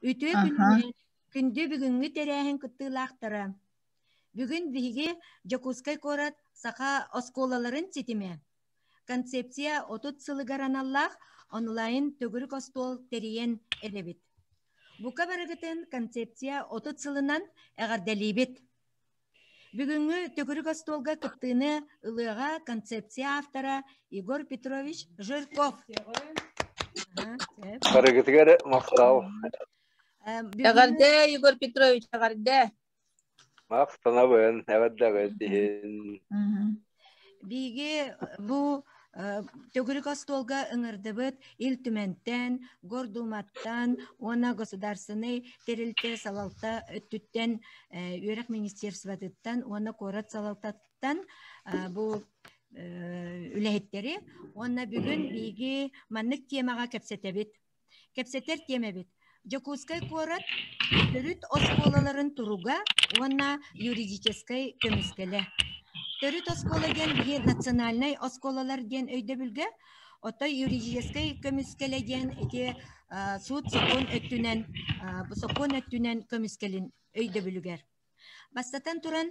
Ütü gününe күндü бүгүнгү терәһин кыттылактара. Бүгүн биги Жокускай корат саха осколаларын ситиме. Концепция отут сылыгараналлах онлайн төгүрүк остол териен элебит. Бука барагытын концепция отут сылынан эгардалибит. Бүгүнгү төгүрүк остолга кыттыны ылыга концепция автора Игорь Петрович Жирков. Барагытыгар мактал. Эгерде Игорь Петрович эгерде. Мактанабын, эваддагы. Биги бу төгүрүк остолга ыңырдыбыт ил түментен, гордуматтан, она государственный терилте салалта өттүттен, үйрек министерствотыттан, она корат салалтаттан бу үлэхеттери, она бүгүн биги маннык темага кепсетебит. Кепсетер темебит. Жокускай корат төрүт осколаларын туруга, она юридической көмүскеле. Төрүт оскола ген биги национальный осколалар ген өйдө бүлгө, ото юридической көмүскеле ген эти суд сокон өттүнен көмүскелин өйдө бүлгөр. Бастатан туран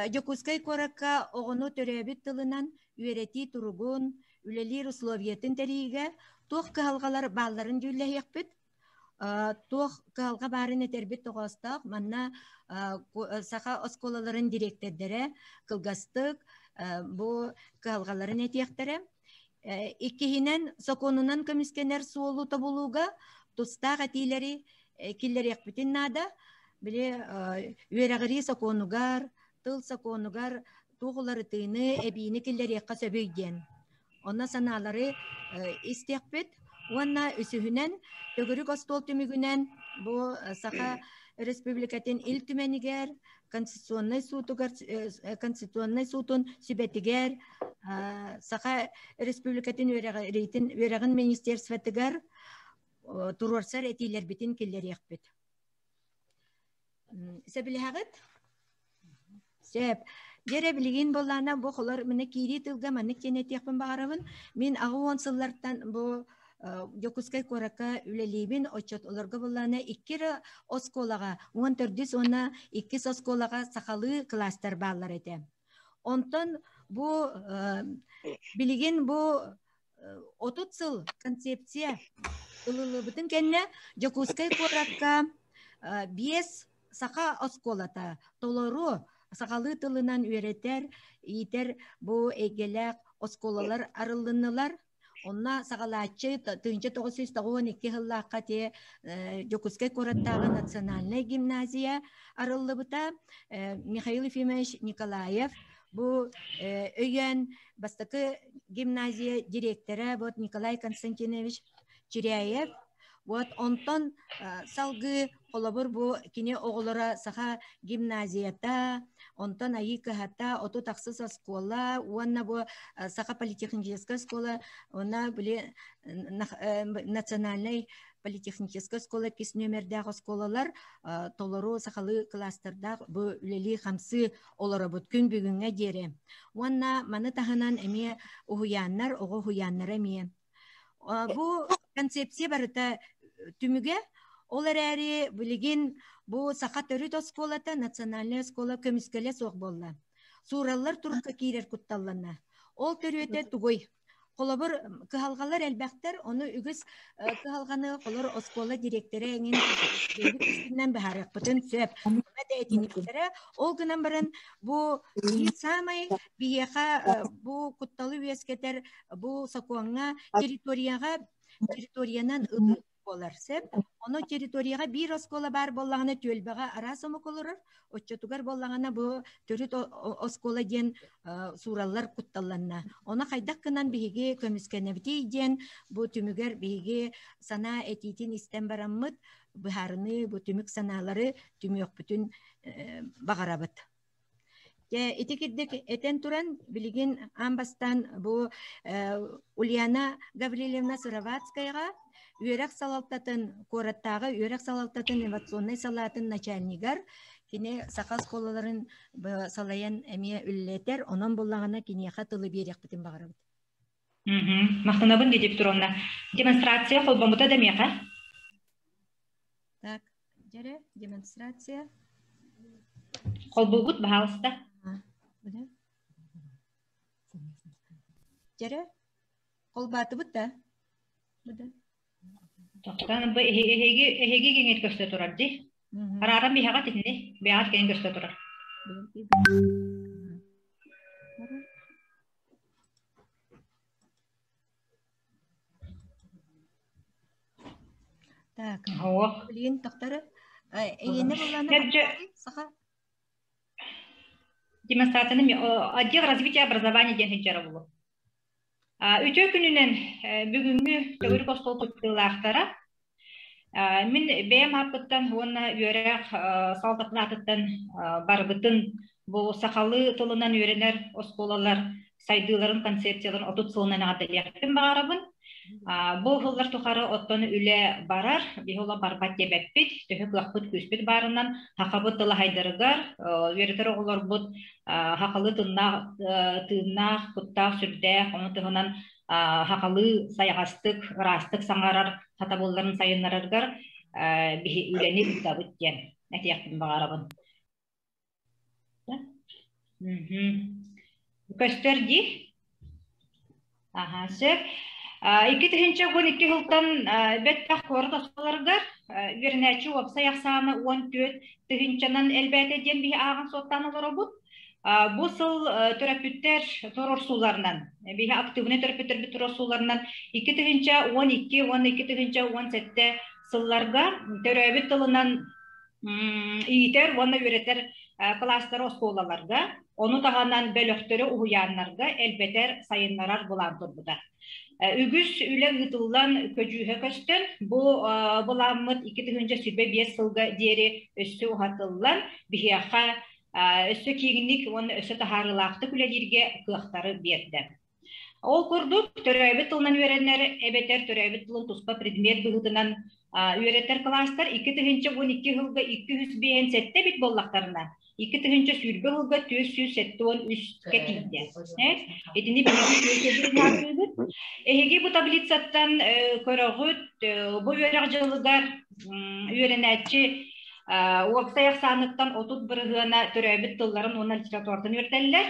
Жокускай коракка огону төрөбүт тылынан үйрети туругун, үлелир условиятын териге, туох кыалгалар бааларын жүллэхиэкпит, туох кыалга барын этербит тоҕостаах, манна саха осколаларын директордере кылгастык бу кыалгаларын этиэхтере. Иккиһинен соконунан көмүскенер суолу табулууга тустаах атилери киллериэкпитин наада, биле үерагыри соконугар, тыл соконугар туғылары тыйны эбиини киллериэкка сөбөйден. Онна санаалары истиэкпит, уанна үсүһүнен төгүрүк остол түмүгүнен бу саха республикатын ил түменигер, конституционный сутун сүбетигер, саха республикатын үерагын министерствотыгар туруарсар этилер битин киллериэкпит. Сөбіліғыт? Сөп. Дере білген болана бұл қолар мені кейри тылға мәні кенетияқпын бағарабын. Мен ағы онсыллардан бұл Жокускай коракка үлелейбін отчет оларға болана 2 осколаға, 14 она 2 осколаға сақалы кластер бағалар еті. Онтан бұл білген бұл 30 сыл концепция ұлылы бұтын кәнне Жокускай коракка 5 саха осколата, толору сақалы тылынан үйретер, итер бұ егелек осколалар арылынылар. Онна сақалачы тыңчы 912 ғыллаққа те Жокускай кораттағы национальный гимназия арылы бұта Михаил Ефимович Николаев бұ өйен бастықы гимназия директоры Николай Константинович Чиряев. Вот онтон салгы холобур бу кине оголора саха гимназията, онтон айыкахата, ото таксыс оскола, уанна бу саха политехническая школа, она были национальный политехническая школа кис номердах осколалар, толору сахалы кластердах бу үлели хамсы олора бут күн бүгүнгө дере. Уанна маны таханан эме ухуяннар, ого хуяннар эме. Бу концепция барыта түмүгө олар әри билигин бу саха төрүт осколата национальный оскола көмүскеле соқ болла. Сураллар турукка кирер кутталлана. Ол төрүөтө тугой. Колобор кыhalгалар элбактар, оны үгүс кыhalганы колор оскола директоры эңин үстүнөн бахарык бүтүн сөп. Мада этиниктере ол гынан баран бу самай бияха бу кутталы вескетер бу сакуанга территориянан болар сеп. Оны территорияга бир оскола бар боллаганы төлбага арасымы колорор. Отчотугар боллагана бу төрүт оскола ден сураллар кутталланна. Оны кайдак кынан биге көмүскенебити ден бу түмүгөр биге сана этитин истен бараммыт бухарны бу түмүк саналары түмүк бүтүн багарабыт. Этикиддик этен туран билигин амбастан бу Ульяна Гаврилевна Сыроватскаяга үйрек салалтатын кораттағы үйрек салалтатын инновационный салатын начальнигар кене сақас колаларын салаян әме үллетер, онан болағына кенеға тылы берек бітін бағарабыд. Мақтанабын дедеп тұруына демонстрация қолбамыта дәмеға? Так, жаре, демонстрация. Колбугут баһалыста. Бұда. Жаре, қолбаты бұдда. Бұда. Тоқтан бу эһеги кеңет көстө турар ди. Араран биһага тинне, биһат кеңет көстө турар. Так, Хоо. блин, тоқтары. Ені боланы сақа. Демонстрацияны отдел развития образования ден хеджара булу. Үтө күнүнен бүгүнгү төгүр костол туттылаактара мен бэм хаппыттан уонна үөрэх салдатнаатыттан барбытын бу сакалы тылынан үөренер осколалар сайдыларын концепцияларын отут сылынан агалияктын баарабын. Бу хыллар тухары оттону үле барар, бихола барбат дебеппит, төһө кылакпыт күспит барынан хакабыт тыла хайдарыгар, үөретер оголорбут хакалы тыыннаах, куттаах сүрдээх, оны тыһынан хакалы сайгастык, ырастык саңарар, хатабылларын сайыннараргар бихи үлени үттабыт ден. Этияктын багарабын. Көстөр ди. Сөп. 2-12 hıldan bettah korda solargar verneçi opsayaq sağını 14 tühünçanan elbette den bir ağın sottan olur bu. Bu sıl terapütler toror sularından, bir aktivne terapütler bir toror sularından 2-12 sıllarga terapüt tılınan iyiter, onu üreter klaslar oskolalarga, onu tahanan bölöktörü uyanlarga elbette sayınlarar bulandır bu da. Ügüs üle gıdıllan köcühe köstön, bu bulanmıt 2 sübe 5 sılga deri üstü uhatıllan, bihiyaha üstü kiginlik, onu üstü taharılaktı küledirge kıhtarı berdi. Ol kurduk, töröbet tılından öğrenler, ebeter töröbet tılın tuspa predmet bıhıtınan öğreter klaslar 2-12 hılga 200 sette bit bollaklarından. 2 sürbe hılga 473 ketiydi. Etini bilgi Ehegi bu tablitsattan körögüt, bu öğrenciler öğrenetçi Uapsayak sanıktan 31 hığına töröbet tılların ona literatörden öğretirler.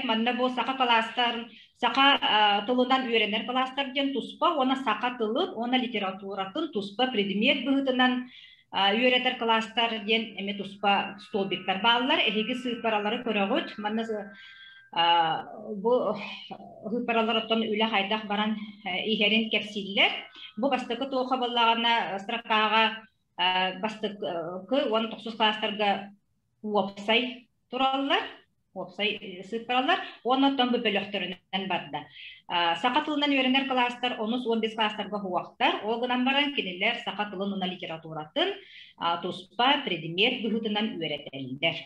Manna bu saka klaslar, saka tılından öğrenir klaslar den tuspa, ona saka tılın, ona literatüratın tuspa predmet bıhıtından öğretir klaslar den eme tuspa stolbikler bağlılar. Ehegi sığparaları körögüt, manna bu hıparalardan üle haydak baran iherin kepsiller. Bu bastıkı toğa ballağına strakağa bastıkı 19 klaslarga uapsay turallar. Uapsay sığparalar. Ondan bu bölöktöründen barda. Sakatılından öğrenir klaslar 10-15 klaslarga huaktar. Olgunan baran kiniler sakatılın ona literaturatın tuspa predmet bıhıtından öğretirler.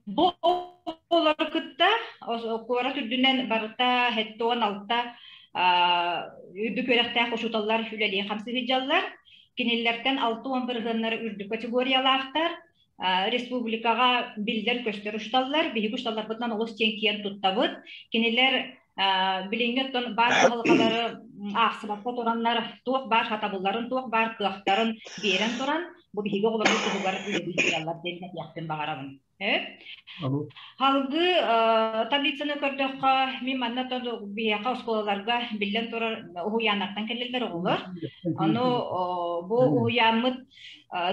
Bu olarkıtta, okuvara türdünden barıta, hettoğun altta, bükörəktä koşutallar, hüleli hamsı hicallar, kinillerden 6-11 gınları ürdü kategoriyalardır, Respublikaga bildir köstörüştallar, bihi kuştallar bıtnan olus tenkiyen tuttabıt, kiniller bilingetton bar halkaları ahsıbakta turanlar, tuğuk bar hatabulların, tuğuk bar kıaqtarın beren turan, bu bihi olarkı tuğugar ülebi hicallar dennet yaktın bağırabın. Halgı tablitsini kördük mi mannaton biyaqa oskolalarga bilden turar uyanaktan kelleler olur. Onu bu uyanmıt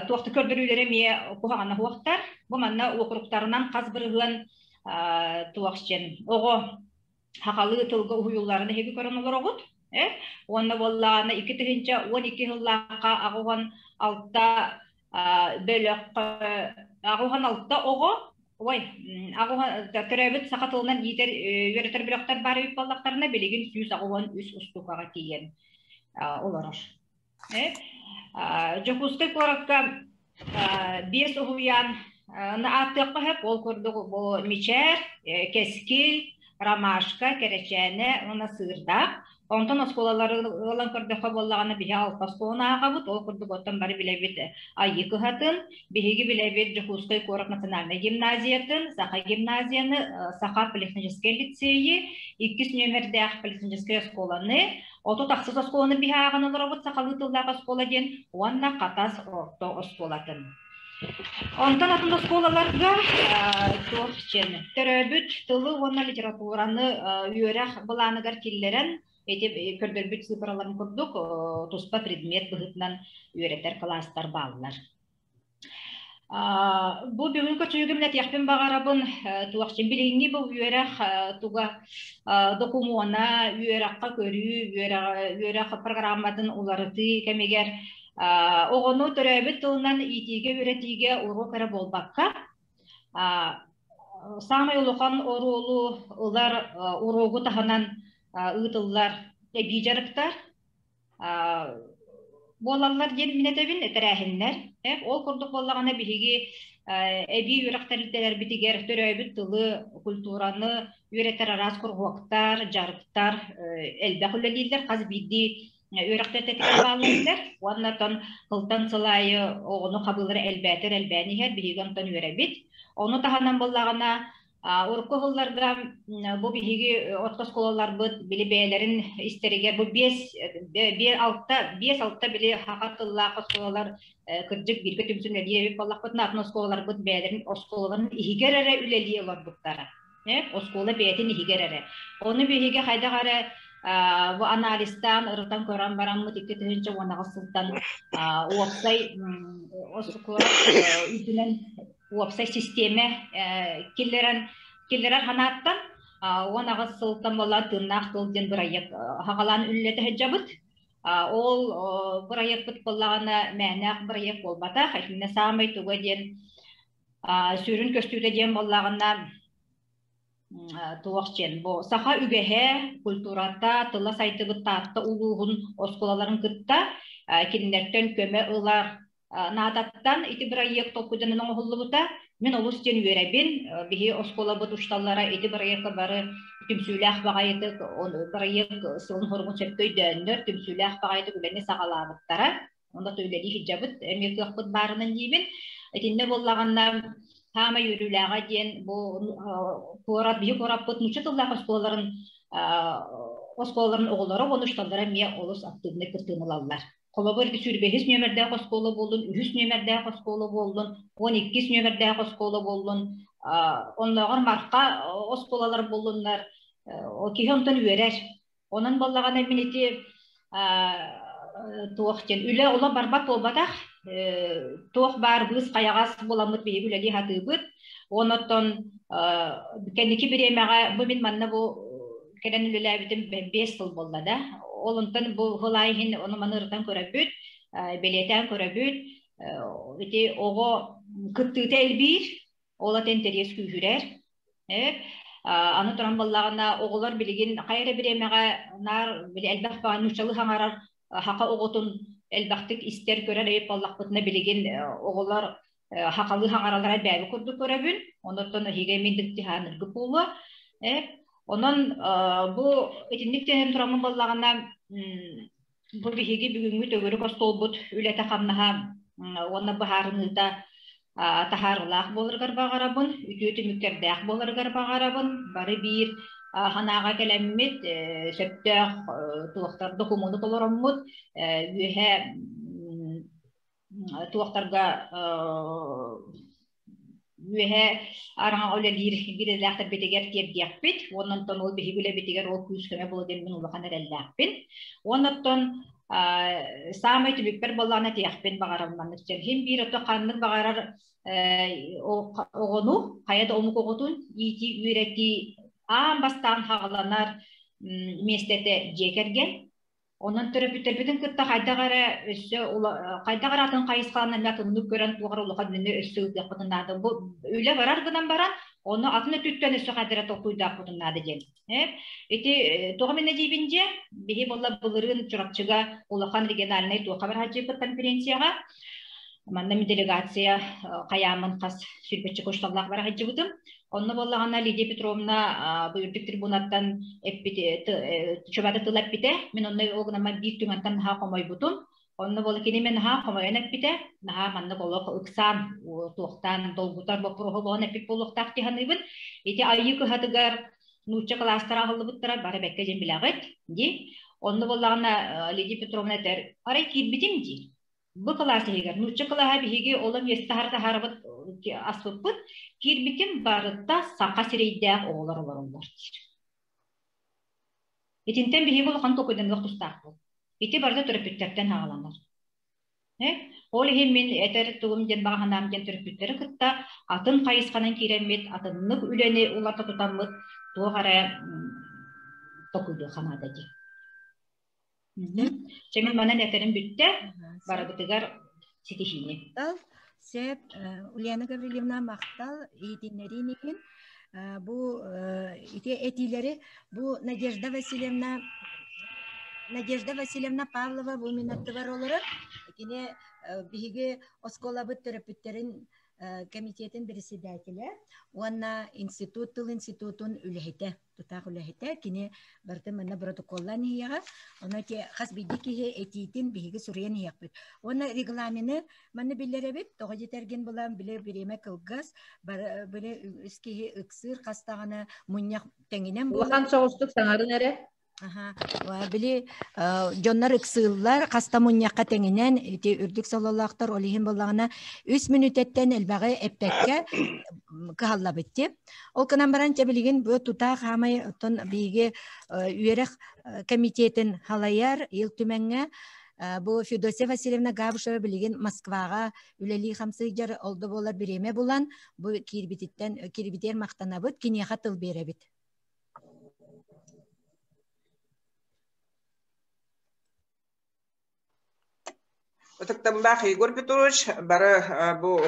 tuaqtı kördürülere miye kuhağına huaqtar. Bu manna okuruktarından qaz birğın tuaqçen. Oğu haqalı tılgı uyullarını hegi körünülür oğut. Onu bollağına 2-12 hıllaqa ağuğan altta bölük ağuğan altta oğu Oy, ağuğan töröbet sakatılından yeter öğretir bloktar bari üp ballaklarına belegin süs ağuğan üst ustukağa tiyen olarar. Jokuskay korakka 5 uhuyan attıqqa hep ol kurduk bu miçer, keskil, ramaşka, kereçene, ona sığırda. Ondan oskolaları olan kırdıqqa bollağına bihe alpaskona ağabıt, ol kurduk otan bari bilebet ayı kıhatın, bihegi bilebet Jokuskay korak naциональный gimnaziyatın, Saqa gimnaziyanı, Saqa politехнический лицейі, 2 nömerdəq politехнический skolanı, Ото тахсыз осколаны бихаган олоробут сакалы тыллак оскола ден, уанна катас орто осколатын. Онтан атын осколаларга туохчен төрөбүт тылы уанна литератураны үйөрах быланыгар киллерен эти көрдөрбүт цифраларын курдук туспа предмет быһытынан үйрөтер класстар баалар. Бу бүгүнкү чүйгүмнет яхпен багарабын туакчын билигини бу үйөрах туга докумуана үйөракка көрүү үйөрак программатын уларыты кемегер огону төрөбүт тылынан итиге үйрөтиге урок эре болбакка самый улухан орулу улар урогу таханан ытыллар бижарыктар болалар ден минетебин этерәһиннәр ол курдук боллагана биһиги эби үрәктәрләр битигер төрөбүт тылы культураны үйрәтер арас кургуктар жарыктар элбәхүлләләр каз бидди үрәктәр балалар ваннатан кылтан сылайы огону кабылыр элбәтер элбәнигә биһигән тан үрәбит оны таханан боллагана уркууларда бу биһиги откос кололар бут билибелерин истеригер бу 5 алта били хакатылла кололар кырдык бирге түмсүнө диеп баллакпытна атнос кололар бут бәлерин осколарын игерере үлели олар буттара оскола бетин игерере оны биһиге хайдагары бу анализтан ырытан көрөн бараммы тиктетинче онагысылтан уопсай оскола үтүнен уопсай системе киллерен ханаттан онагы сылтан болар тырнак тылден бырайык хагалан үллете хеджабыт ол бырайык бут боллагана мәнак бырайык болбата хатинне самый туга ден сүрүн көстүдө ден боллагана туакчен бу саха үгеһе культурата тыла сайтыбыт таатта улугун осколаларын кытта киндерден көмө ылар наататтан ити бырайык толкуданын оңоллубута мен олус ден үйрәбин биһи оскола бут ушталлара ити бырайыкка бары түмсүләх багайыты бырайык сылын хоргун сөпкөйдөннөр түмсүләх багайыты күләне сагалабыттара онда төйләди хиҗабыт эмеккыт барынан дибин этинне боллаганна хама юрүләгә ден бу порат биһи пораппыт нучытыллак осколаларын оголлары онушталлара мия олус активны кыртыналалар Колобор düşürbe hiç nömerde oskola boldun, 3 nömerde oskola boldun, 12 nömerde oskola boldun. Onların marka oskolalar boldunlar. O kihontan üyerer. Onun ballagana miniti toğken üle ola barbat olbadak. Toğ bar biz qayağas bolamıt beyi büleli hatıbıt. Ondan kendiki bir emeğe bu min manna bu kenen üleler bitim 5 yıl bolda da. Oluntan bu hılayhin onu manırdan körəbüt, beleten körəbüt, iti oğo kıttığı elbir, ola tenteries kühürer. Anı turan ballağına oğular biligin, qayra bir emeğe nar, bili elbaq bağın uçalı hangarar, haka oğutun elbaqtık ister körer, eyip ballaq bıtına biligin oğular hakalı hangaralara bəbi kurdu körəbün, ondan hige mindikti hanır gıpulu. Onun bu etinlikten turamın ballağına bu bihigi bugünkü tögörük ostolbut ülete xamnaha ona baharınızda taharılaq bolırgar bağarabın, ütütü mükkerdaq bolırgar bağarabın, bari bir hanağa gelemmit, söptök tuğaktar dokumunu tolarammut, ühe tuğaktarga ühe arana öyle bir lafta bitiger tiyep ondan ton ol bihi bile bitiger o küskeme bulu demin ulakan erellapin ondan ton samay tibikper ballana tiyakpin bagaramman için hem bir oto kanlık bagarar oğonu hayada omuk oğutun iti üreti bastan hağlanar mestete jekergen onun terapütün kıtta kayda atın kayıskanın yatınlık gören tuğar ulukan nene össüğüt yapıtınladı. Bu öyle varar gıdan baran, onu atını tütten össü kadere tokuydu yapıtınladı gen. Eti tuğamine cibince, bihi bolla bulurun çurakçıga ulukan regionaline tuğ haber hacı konferensiyaga, manna delegasiya kayamın kas sürpetçi koştallak var hacı butum. Onu bollağına Lidia Petrovna buyurduk tribunattan çöbada tılap bite. Men onu oğunama bir tümantan ha komoy butum. Onu bolla kini men ha komoy enek bite. Naha manna bolla ıksan, tuğtan, dolgutar, bopuruhu boğun epik bolluk takti hanıbın. Eti ayı kıhatıgar nuçça klastara ahıllı bıttırar, bari bekke jen bilağıt. Onnu bollağına Lidia Petrovna der, aray kirbitim di. Bu klası higer, nutça klaha bihigi olam yestaharda harabat asfıpıt, kirbitim barıda saqa sireydeğ oğlar olarlar. Etinten bihigi olaqan tokoydan vaqtustaq bu. Eti barda törpütterden hağalanlar. Ол hem min eter tuğum den bağhanam den törpütteri kıtta atın kayıskanın kiremet, atınlık üleni ularta tutamıt, tuğara tokuydu xanada di. Çemin manan eterin bütte, barabıtıgar sitişini. Sep, Ulyana Gavrilyevna Maqtal eğitimlerin için bu etileri bu Надежда Васильевна Павлова bu minattıvar olarak yine bihige Oskolabıt Törepütlerin komitetin председателя. Ona tıl institutun ülehite, tutaq ülehite kine bartı manna protokollan hiyaga. Ona ki khas bidiki etitin bihige suriyen hiyakbit. Ona reglamini manna billerebit, toğa jetergen bulan bile birime kılgaz, bile üski ıksır kastağına munyak tenginen bulan. Ulan soğustuk sanarı nere? Bili jonlar ıksıllar Kastamonu'ya tenginen ürdük sallalaktar olihin bolağına 3 minütetten elbağı eptekke kıhalla bitti. Ol kınan baranca biligin bu tutaq hamay oton bigi üyerek komitetin halayar yıl tümenge bu Fedosya Vasilyevna Gabuşova biligin Moskvaga üleli hamsı jar oldu bolar bireme bulan bu kirbiter maqtanabıt kiniyaha tıl berebit. Otaqtabıllah Igor Petrovich bara bu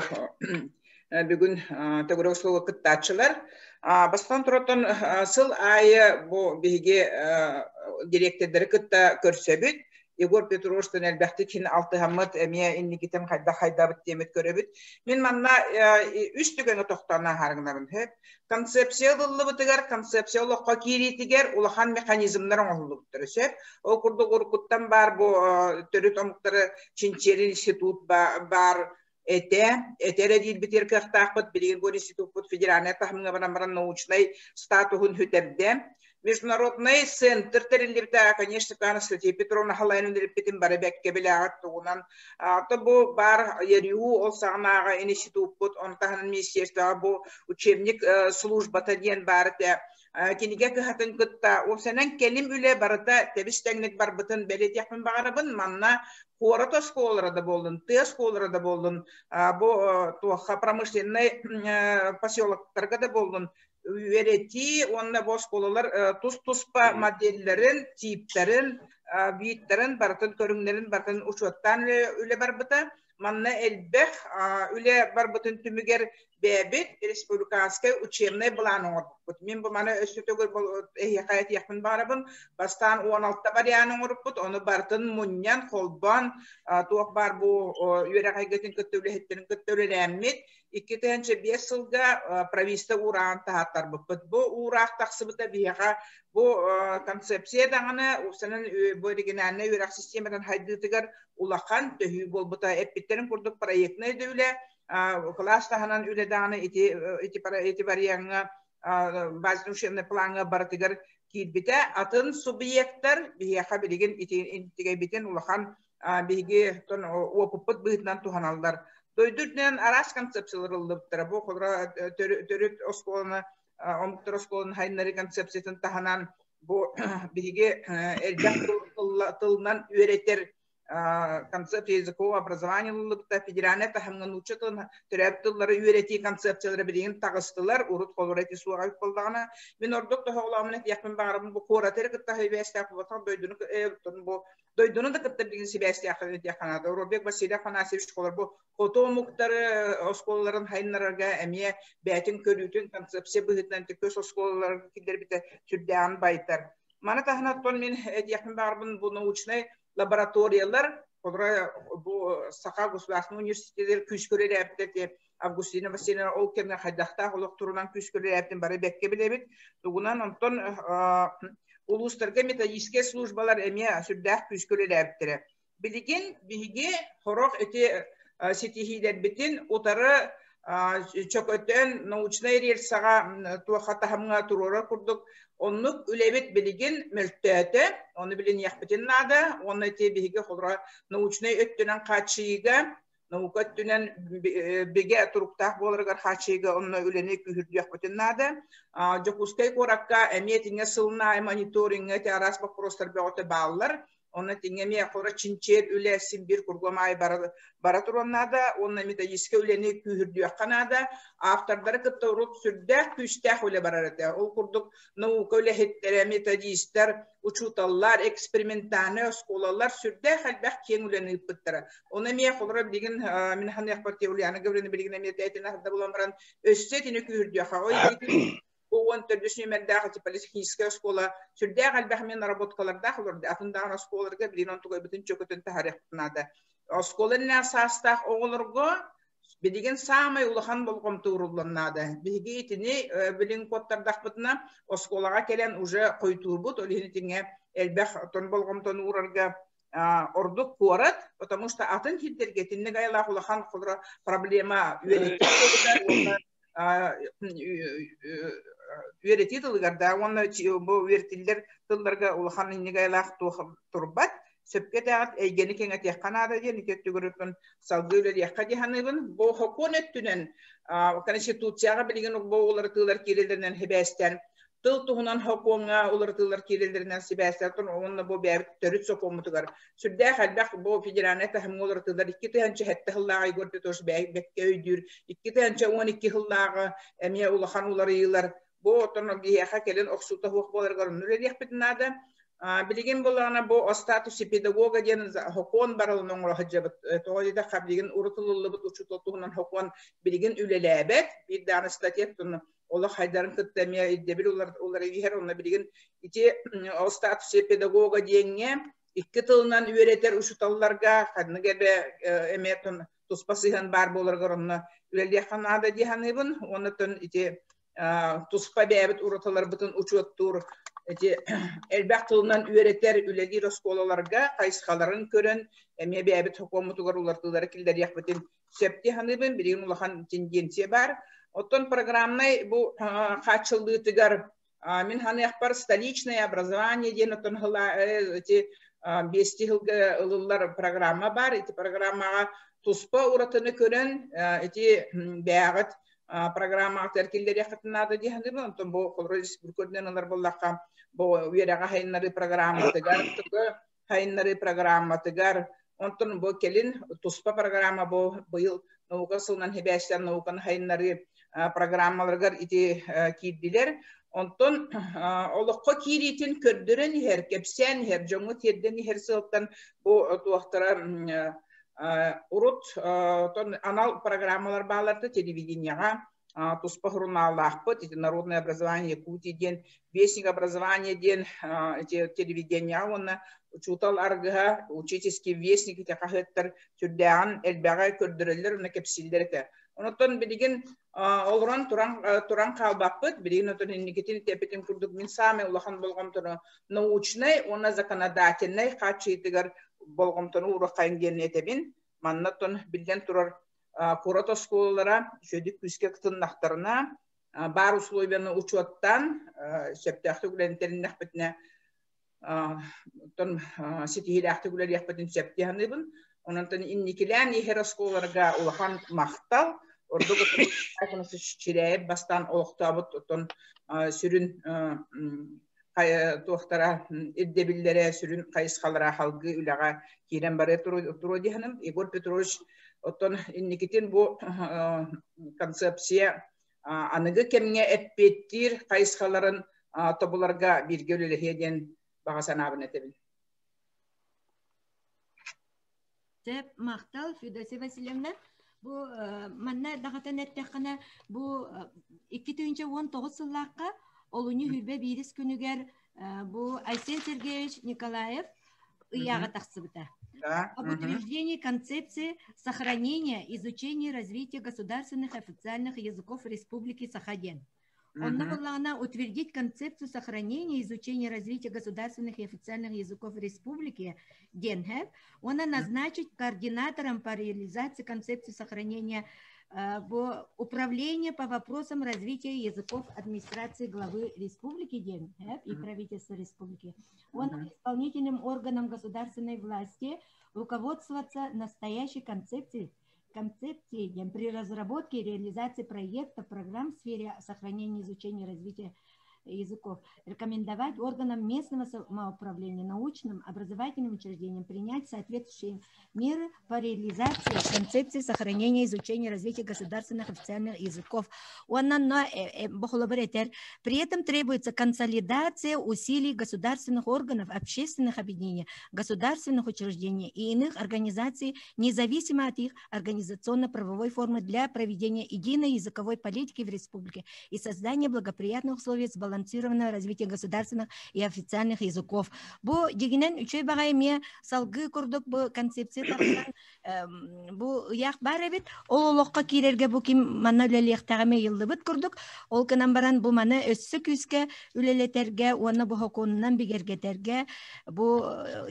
bugün Tegorosluğa kıttaçılar. Bastan turatan sıl ayı bu bilgi direktörleri kıtta körsebit. Igor Petrovich'tan elbette ki altı hammat emiye inni gitem hayda bit demet görebit. Men manna üstügene toxtana hargınabın hep. Konsepsiyallı bitigar, konsepsiyallı qakiritiger ulahan mekanizmlerin oldu bitresep. O kurdu qorquttan bar bu törüt omukları Çinçeri institut bar etere değil bitir kıhtaqbıt bilgin bu institut federalne tahmına baran научный статухун hütebde. Международный центр терилибта, конечно, Анастасия Петровна Халайнын репетим барабекке белягат тугунан. То бу бар ерю ол сагнага институт бут онтахан министерство бу учебник службата диен барыта. Киниге кыхатын кытта о сенен келим үле барыта тебистеңник барбытын белетяхмын багарабын манна Хората школара да болдун, ты школара да болдун, бу туаха промышленный поселоктарга да болдун. Üretti, onunla boş kolalar tuz-tuzpa modellerin, tiplerin, büyüklerin, barıtın körünlerin, barıtın uçuattan öyle barbıta. Manna elbeh, öyle barbıtın tümüger bebit, Respublikanskaya uçemne bulan oruput. Min bu mana östütügür hikayet yakın barabın, bastan 16'da bariyanın oruput, onu barıtın munyan, kolban, tuğuk bar bu yörek haygetin küttövle hetlerin küttövle lemmit. 2005 yılda pravista uğrağın tahatlar bu. Bu uğrağ taksıbıta biyağa bu konsepsiyadan o senin bu originalne yörek sistemeden haydıtıgar ulaqan töhü bol buta epitlerin kurduk proyektine de öyle klasta hanan öyle dağına iti bariyanga bazı uşağına planga baratıgar kilbite atın subyektler biyağa bilgin iti biten ulaqan bilgi ton o puput bıhıtnan tuhanallar. Doydurdan aras konsepsiyalar olduqtara bu qodra törüt oskoluna omuktar oskolunun haynları konsepsiyatın tahanan bu bilgi elbaq tılından üreter концепция языкового образования лыбта федеральная тахамган учетын төрәптылары үйрети концепциялары билген тагыстылар урут колорети суга болдагана мен ордук тохоламын якын барым бу коратер кытта хебестак болсак дойдуну да кытта билген себестак яканада Робек Василий Афанасьевич школар бу фото муктары осколларын хайнарга эмие бәтин көрүтүн концепция быгытнан төкөс осколлар килдер бите сүрдән байтар мана тахнаттон мен якын барым бу научный laboratoriyalar, bu Saqa Gosluasının üniversiteleri küsküreli yaptı. Avgustina Vasilyevna Olkem'den haydaqta oluq turunan küsküreli yaptı. Bari bekke bilebit. Tuğunan ondan uluslarga metodiske slujbalar emiye sürdəh küsküreli yaptı. Bilgin, bilgi, horok eti setihiler bitin, otarı чөкөтөн научный рельсага туахатахамга турора курдук. Оннук үлебет билигин мөлтөтө, оны билин яхпытын нада, оны те биге холра научный өттүнөн качыйга, наука өттүнөн биге туруктах боларгар качыйга онны үлени күхүрдү яхпытын нада. Жокускай коракка эметиңе сылнай мониторинге те арас вопростар бөгөтө баалар. Оны теңеме холра чинчер үле симбир кургамай бара туроннада, оны методистке үлени күхүрдү якканада, автордары кыттырып сүрдәк күстәк үле барарыта. Ол курдук наука үле хеттере методисттер, учуталлар, экспериментаны, школалар сүрдәк хәлбәк кең үлени ыппыттара. Оны ме холра билген мен ханы якпарти үляны гөврени билген методистен хадда буламран өссө тине күхүрдү якка. Ой он төрдүшү мердах политехническая школа сүрдәк хәлбәк мен работкаларда холорда атындагы школаларга билген онтугай бүтүн чөкөтөн тарихнада. Школаларына састах оголорго билген самый улахан болгом турулланады. Биги итини билин коттардак бутна школага келен уже койтурбут, олинитиңе элбах тон болгомтон урарга ордук куарат, потому что атын хиттерге тинне гайла улахан холра проблема üretiti tılgarda, onu bu üretiller tıllarga ulhan innegaylaq turbat, söpke tağıt eygeni kenge tehkanada diye nikettü görüpün salgıyla diyakka dihanıbın. Bu hokon öttünen, konstitutsiyaga bilgin bu oları tığlar kirillerinden hebesten, tıl tuğunan hokona oları tığlar kirillerinden sibesten, onunla bu bir törüt sokomutugar. Sürdağ halbaq bu federanete hem oları tığlar 2 tığınca hette hıllağı görpetoş bekke öydür, 2 tığınca 12 hıllağı emiye ulahan oları yıllar. Bu otonom diye kelen oksuta hukuk bolargar nure diyapetnada. Bilgin bolana bu status pedagoga diyen hokon baralının rahacabet. Toğayda kabilgin urutululubut uçutultuğundan hokon bilgin ülelebet. Bir tane statiyet ola haydarın kıttamiye iddebil olar eviher ona bilgin iti status pedagoga diyenge 2 tılından üreter uçutallarga kadını gebe emeton tuspasıhan bar bolargar ona üleliyakanada diyanibun. Onatın iti Tuspa bebet uratalar bütün uçuttur. Elbaq tılından üreter üleli skolalarga kayıskaların körün eme bebet hukumutugar ulartıları kilder yakbetin septi hanıbın birin ulahan tendensiye var. Oton programnay bu kaçıldığı tıgar min hanı yakbar stolichное образование diyen oton hıla 5 yıllar programma var. Iti programmaga Tuspa uratını körün bebet программа теркилдер якытнада диханды бу бу колрис бүркөдненлер боллакка бу уерага хайнары программа тыгар онтон бу келин туспа программа бу быйыл наука сылынан хебяштан наукан хайнары программаларга ити кийдилер онтон олокко киритин көрдөрөн хер кепсен хер жоңу терден хер сылтан бу туактара урут тон анал программалар баларды телевиденияга туспа журналлахпыт, народное образование Якутии ден, вестник образования ден телевидения онна учутал аргыга учительский вестник ите кахеттер түрдәган элбәгә көрдөрөллөр уна кепсилдерке. Онотон билген олрон туран калбаппыт, билген отон индикетин тепетин курдук мин саме улахан болгом тоно научный, она законодательный качытыгар болгомтон уракайын генетебин маннатон билген турар курата школалара жөдүк күскө кытыннактарына бар условияны учуаттан септахтыгүлен нахпетне тон ситихилахтыгүлер яхпетин септиханыбын онантон инникилен ихера школаларга улахан мактал ордук айкынысы чирээп бастан олуктабыт тон сүрүн туохтара иддебиллере сүрүн кайыскалара халгы үлага кирен баре туру диханым Егор Петрович оттон инникитин бу концепция аныгы кемге эппеттир кайыскаларын тобуларга бирге үлелехеден багасанабын этебин. Теп мактал Федосия Васильевна бу манна дагатан эттекана бу 2019 сыллакка олуну хүрбе бирис күнүгер бу Айсен Сергеевич Николаев ыяга таксыбыта. Об утверждении концепции сохранения, изучения и развития государственных и официальных языков Республики Сахалин. Он была утвердить концепцию сохранения и изучения развития государственных и официальных языков республики ДЕНХЭП. Он назначить координатором по реализации концепции сохранения управления по вопросам развития языков администрации главы республики ДЕНХЭП и правительства республики. Он исполнительным органом государственной власти руководствоваться настоящей концепцией при разработке и реализации проектов, программ в сфере сохранения, изучения, развития языков, рекомендовать органам местного самоуправления, научным, образовательным учреждениям принять соответствующие меры по реализации концепции сохранения, изучения, развития государственных официальных языков. При этом требуется консолидация усилий государственных органов, общественных объединений, государственных учреждений и иных организаций, независимо от их организационно-правовой формы, для проведения единой языковой политики в республике и создания благоприятных условий сбалансированного развития государственных и официальных языков. Бу дегенен үчөй багайме салгы курдук бу концепция тарсан бу як бар эбит ололокка кирерге бу ким мана үлелектагаме йыллыбыт курдук. Ол кынан баран бу мана өссө күскө үлелетерге, уаны бу хокунунан бигергетерге бу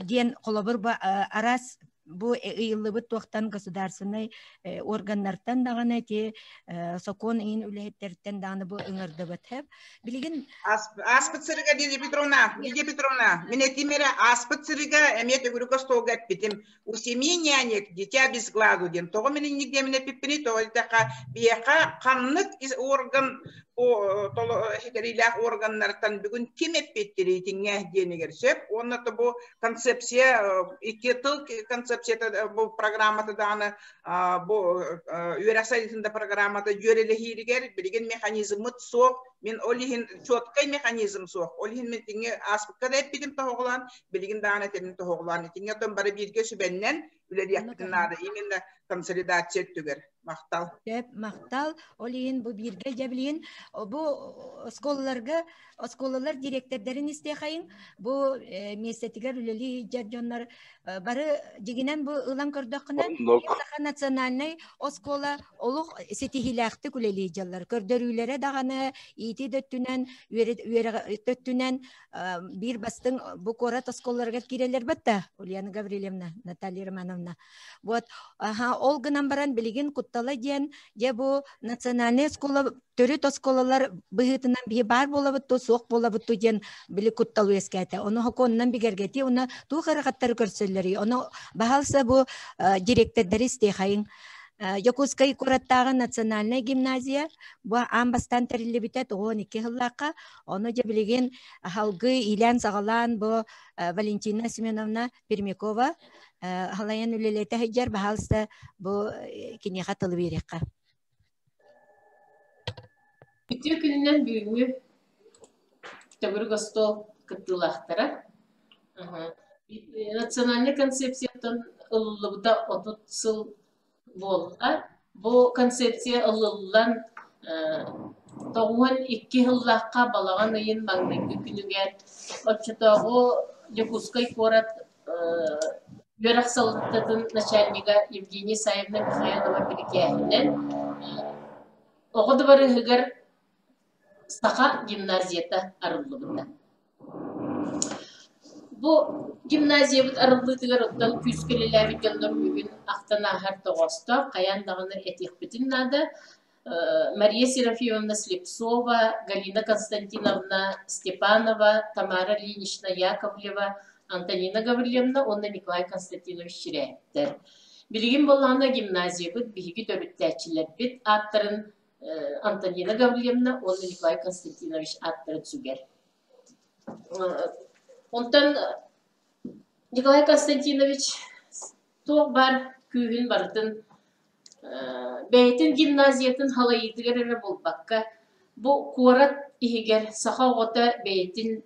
ден колобур арас бу йыллыбыт туактан государственный органнартан дагана те сокон ин үлеттерден даганы бу ыңырдыбыт хеп билген аспыцырыга Лидия Петровна, мне тимере аспыцырыга эмет игрука стога питим у семьи нянек дитя без гладу ден того менен нигде мене пиппини то така бияка камнык орган о толо хикерилах органнартан бүгүн ким эппеттири тиңе денигер сөп оннаты бу концепция икетыл концепцияда бу программата даны бу юрасайтында программата жөреле хиригер билген механизмы сок мен олихин чоткай механизм сок олихин мен тиңе аспыкка да эппидим тоголан билген даны тенин тоголан тиңе тон бары бирге сүбеннен үлер яктынады именно консолидация түгер мактал олин бу бирге жаблин бу сколалар директордерин истехайын бу местетигер үлели жоннор бары дегенен бу ылан көрдөккүнө национальный оскола олук сетихилакты үлели жаллар көрдөрүлөрө даганы ити дөттүнөн төттүнөн бир бастың бу корат осколаларга кирелер батта Ульяна Гаврилевна Наталья Романовна вот ол гынан баран билигин куттала диен же бу национальный школа төрүт осколалар быгытынан бии бар болабытту суок болабытту диен били кутталуу эскете ону хоконунан бигергети уна туу каракаттары көрсөллөрү ону баалса бу директордери истехайын Якутская кураттагы национальная гимназия бу амбастан терилибитет 12 хыллакка ону же билген халгы Илян Сагалан бу Валентина Семеновна Пермякова халаян үлелете хыжар баалса бу кине хатылы берекка Бүтүн күнүнөн бүгүнгү Төгүрүк стол кыттылактара. Национальный концепциятан ыллыбыта 30 сыл болар. Бу концепция ыллылан 92 хыллакка балаган ыйын маңдайгы күнүгер. Отчетогу Якутской город Верахсалыттатын начальника Евгения Саевна Михайлова Перекяхинен оғыды бары хыгар Саха гимназията арыллыбында. Бу гимназия бит арыллытыгар оттан күскелеләби жоннор бүгүн актана хар тогоста каяндагыны этих битин нада Мария Серафимовна Слепцова, Галина Константиновна Степанова, Тамара Ильинична Яковлева, Антонина Гаврилевна, онна Николай Константинович Ширяевтер. Билигин боллана гимназия бит биги төрүттәчилер бит аттарын Антонина Гаврилевна, онна Николай Константинович аттарын сүгер. Онтан Николай Константинович тоқ бар күйін бардын бәйтін гимназиятын халайытыгер болбаққа бұ қуарат ихигер саха оғыта бәйтін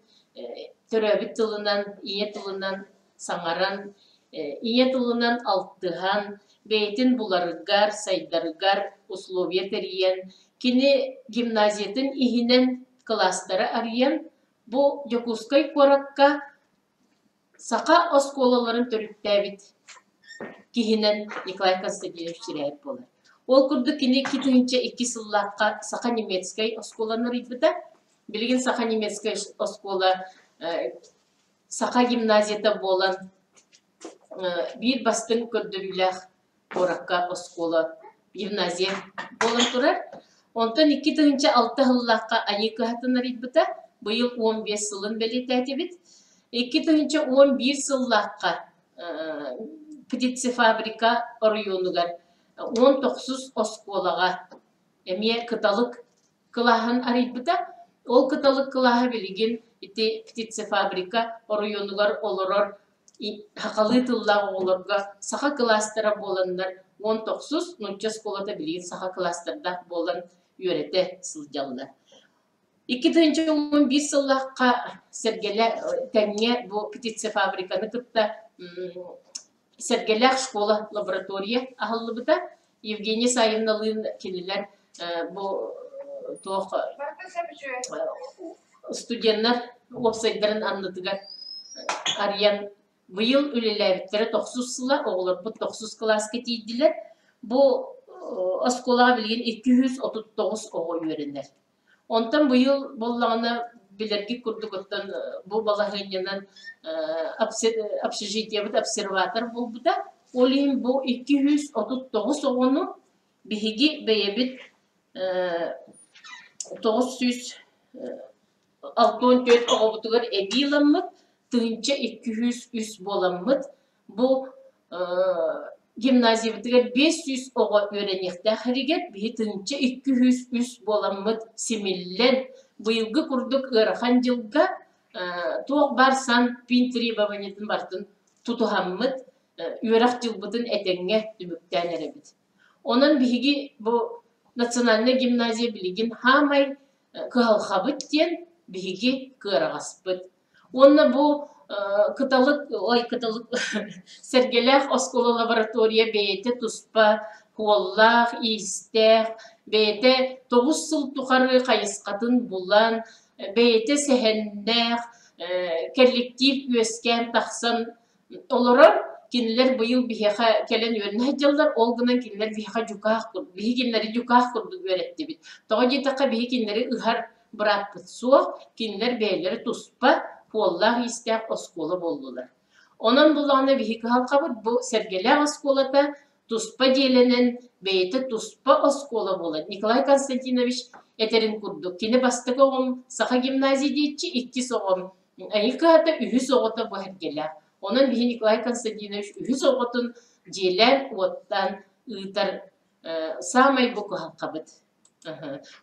төрәбіт тылынан, ие тылынан саңаран, ие тылынан алттыған, бәйтін бұларыгар, сайдарыгар, условия тәриян, кені гимназиятын ихинен кластары ариян, бұ Якутской қуаратқа сақа осколаларын төріттәбіт кихинен Николай Константинович Ширяев болар. Ол курдук кини китинче 2 сыллакка Саха немецкой осколаны рибита. Билген Саха немецкой оскола Саха гимназията болан бир бастын көрдүбүлах оракка оскола гимназия болан турар. Онтан 2-6 сыллакка Аника хатын рибита. Быйыл 15 сылын белететибит. 2-11 сыллакка птицефабрика районугар 19 осколага эмие кыталык кылахан арибыта. Ол кыталык кылаха билген ити птицефабрика районугар олорор хакалы тылла олорга саха кластера боландар 19 нуча сколата билген саха кластерда болан үйрете сылжалдар. 2-11 сыллакка сергеле теңе бу птицефабриканы кытта Сергелях школа лаборатория ахыллыбыта Евгения Саевналын келелер бу тох студенттер опсайдарын аннытыгар ариян быйыл үлеләбиттері 90 сыла оғылар бұ 90 класска тейділер бу осколаға білген 239 оғы үйеріндер. Онтан быйыл боллағына билерги курдугуттан бу балагыннан общежитие бут обсерватор болбута олин бу 239 огону биһиги бейебит 964 огобутугар эбиламмыт тынча 203 боламмыт бу гимназиябытыгар 500 ого үйренекте харигет биһи тынча 203 боламмыт симиллен быйылгы курдук ырахан жылга тоқ барсан пин требованиятын бартын тутухаммыт үйрак жылбытын этеңге түмүктен эребит. Онан биһиги бу национальный гимназия билигин хамай кыалхабыт тен биһиги кырагаспыт. Онна бу кыталык Сергелях оскола лаборатория бейте туспа хуаллах истех бейте 9 сыл тухары кайыскатын булан бейте сехеннех коллектив үескен тахсан олорор кинилер быйыл биһеха келен үйренне жылдар ол гынан кинилер биһеха жуках курду биһи кинилери жуках курду үйретти бит тога житака биһи кинилери ыхар быраппыт суох кинилер бейлери туспа хуаллах истех оскола болдулар. Онан буланы биһи кыалкабыт бу Сергелях осколата туспа диеленен бейте туспа оскола болот. Николай Константинович этерин курду. Кини бастык оғым Саха гимназия дейчи 2 соғым. Айката үхі соғыта bu Сергелях. Онан биһи Николай Константинович үхі соғытын диелен оттан ыйтар самай бу кыалкабыт.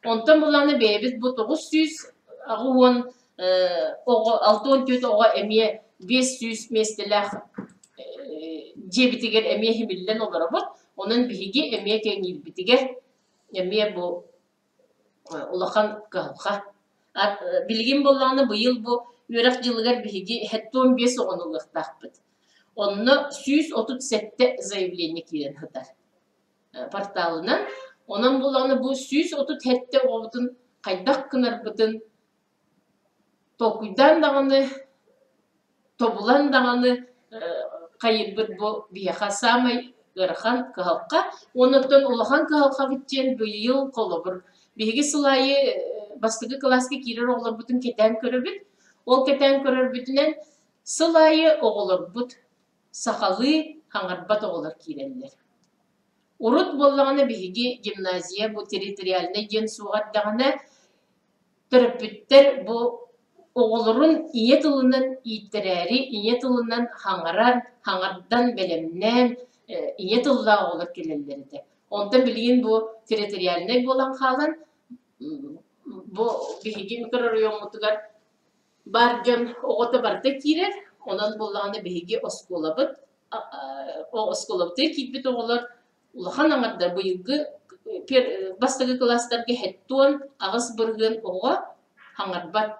Онтан буланы бейбит бу 900 агуон 64 оға эмие 500 местелях жебитигер эмие химиллен оларабыт. Онан биһиги эмие кеңилбитигер эмие бу улахан калха. Билген болланы быйыл бу үрак жылыгар биһиги 15 оғынылықтақпыт. Онны 137 заявление кирен хытар порталынан. Онан болланы бу 137 оғытын қайдақ кынарбытын токуйдан дағаны тобулан дағаны қайырбыт бу бияха самай ырхан калка. Онотон улахан калка биттен быйыл колобур. Биһиги сылайы бастыгы класска кирер оғларбытын кетен көрөбүт. Ол кетен көрөрбүтүнен сылайы оғларбыт сахалы хаңарбат оғлар киреллер. Урут боллаганы биһиги гимназия бу территориальный ген сугаттагына төрөпүттер бу оғларын ие тылынан ийттерәри, ие тылынан хаңарар, хаңардан белемнен ие тылла оғлар келеллерді. Онтан билген бу территориальный болан халан бу биһиги микрорайон мутугар бар жон оғота барда кирер, онан боллаганы биһиги осколабыт, осколабыты китбит оғлар улахан аңарда быйылгы бастагы класстарга хеттуан агыс быргын оға хаңарбат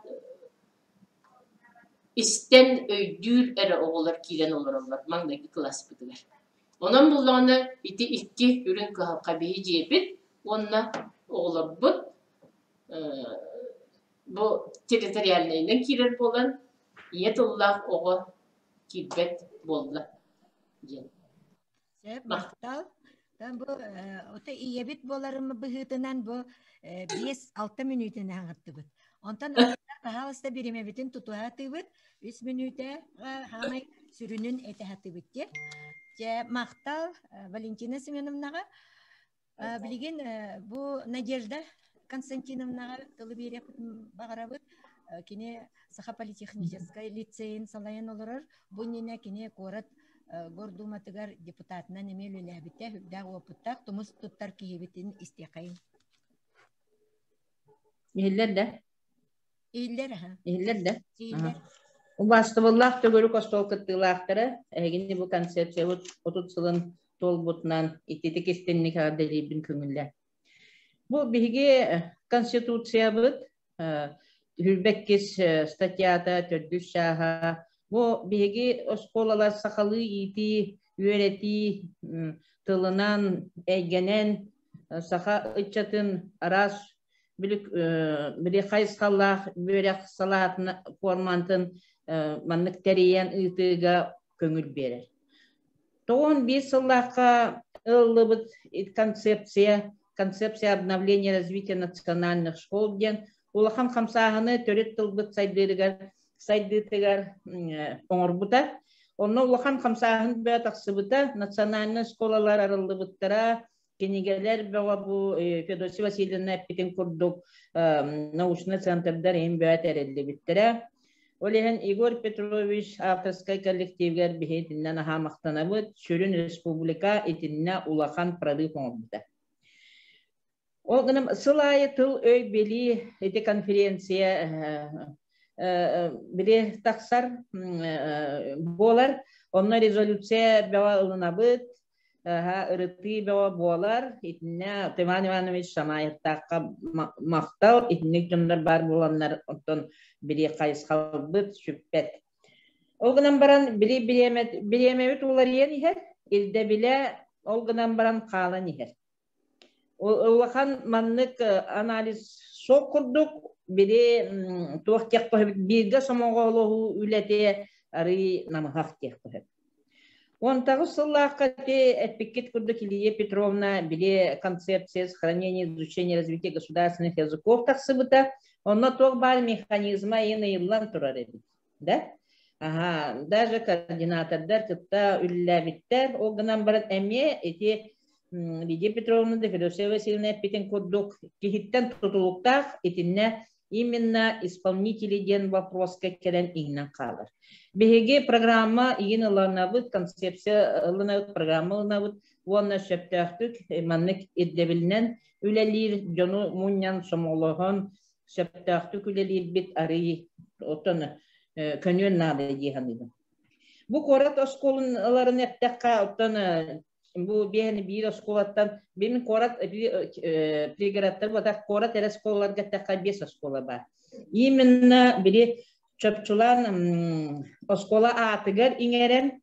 истен өйдүр эре оғлар кирен олар маңдагы класс битигер. Онан булланы ити 2 үрін кабиһи жепит, онна оғлар бут бу территориальныйнан кирер болан иетуллах оға кирбет болла. Мақтал. Bu ota iyebit bolarımı bıhıtından bu 5-6 minütüne hangattıbıt. Ondan kahalasta birime bitin tutuhatıbıt 3 minüte hamay sürünün etehatıbıt diye. Maqtal Valentina Semyonovnaga bilgin bu Надежда Константиновнаға тылы береп бағарабыт кене Саха политехническая лицейін салайын олырыр. Бұл нене кене корат гордуматыгар депутатынан емел өләбітте хүлдағы опыттақ тұмыс тұттар кейбетін істеқайын. İhiller de. İller ha. İhiller de. İller. Ubastı tөгөрү костол кыттылаактары, эгинди бу концепция 30 жылын толбутунан итетик истенник аделибин көңүлле. Бу биги конституция бут, хүрбеккис статьята төрдүс шаха. Бу биги осколалар сакалы ити, үйрети, тылынан, эйгенен, саха ычатын арас, бири хайскаллах, бирек салатын формантын маннык териян ытыга көңүл берер. Тоон 5 жыллакка ыллыбыт концепция обновления развития национальных школ ден улахан хамсагыны төрөт тылбыт сайдытыгар оңорбута. Онно улахан хамсагын бөт аксыбыта национальный школалар арылдыбыттара кенегелер бага бу Федосия Васильевна питен курдук научный центрдар эм бөт эрелдибиттера. Олеген Игорь Петрович авторской коллективгер бихетиннен ахамактанабыт Шүрүн республика итинне улахан прорыв оңбута. Ол гынам сылайы тыл өй бели эти конференция бире таксар болар, онна резолюция бева ылынабыт, ырыты бева болар, итинне Иван Иванович Шамаевтакка мактал, итинник жондар бар боланнар оттон бири кайыскалбыт сүппет. Ол гынан баран биремебит улар ен ихер, илде биле ол гынан баран калан ихер. Улахан маннык анализ sok kurduk, biri tuğak tohib birge somoğoluğu ülete arı namahak tohib. Онтағы сыллаққа etpikket kurduk Илья Петровна, били концепция сохранения, изучения, развития государственных языков тақсыбыта, онна тоқ бар механизма ені йыллан тұрар еді. Да? Ага, даже координатордар тыпта үлләбиттер, ол гынан барат әме, эти Лидия Петровна да Федосия Васильевна питен курдук кихиттен тутулуктах, этинне именно исполнители ден вопрос кекелен игнен қалыр. Беге программа игин ыланабыт, концепция ыланабыт, программа ыланабыт, онна шептяхтык, маннык иддебилнен үлелир, жону муньян сомолохон, шептяхтык үлелир бит арый, отон көнюен нады диханыды. Бу корат осколын эптекка, отон bu bir oskoladan benim korat prigarattır bu da korat era oskolarga takka 5 oskola var. İminna biri çöpçülan oskola atıgar ingeren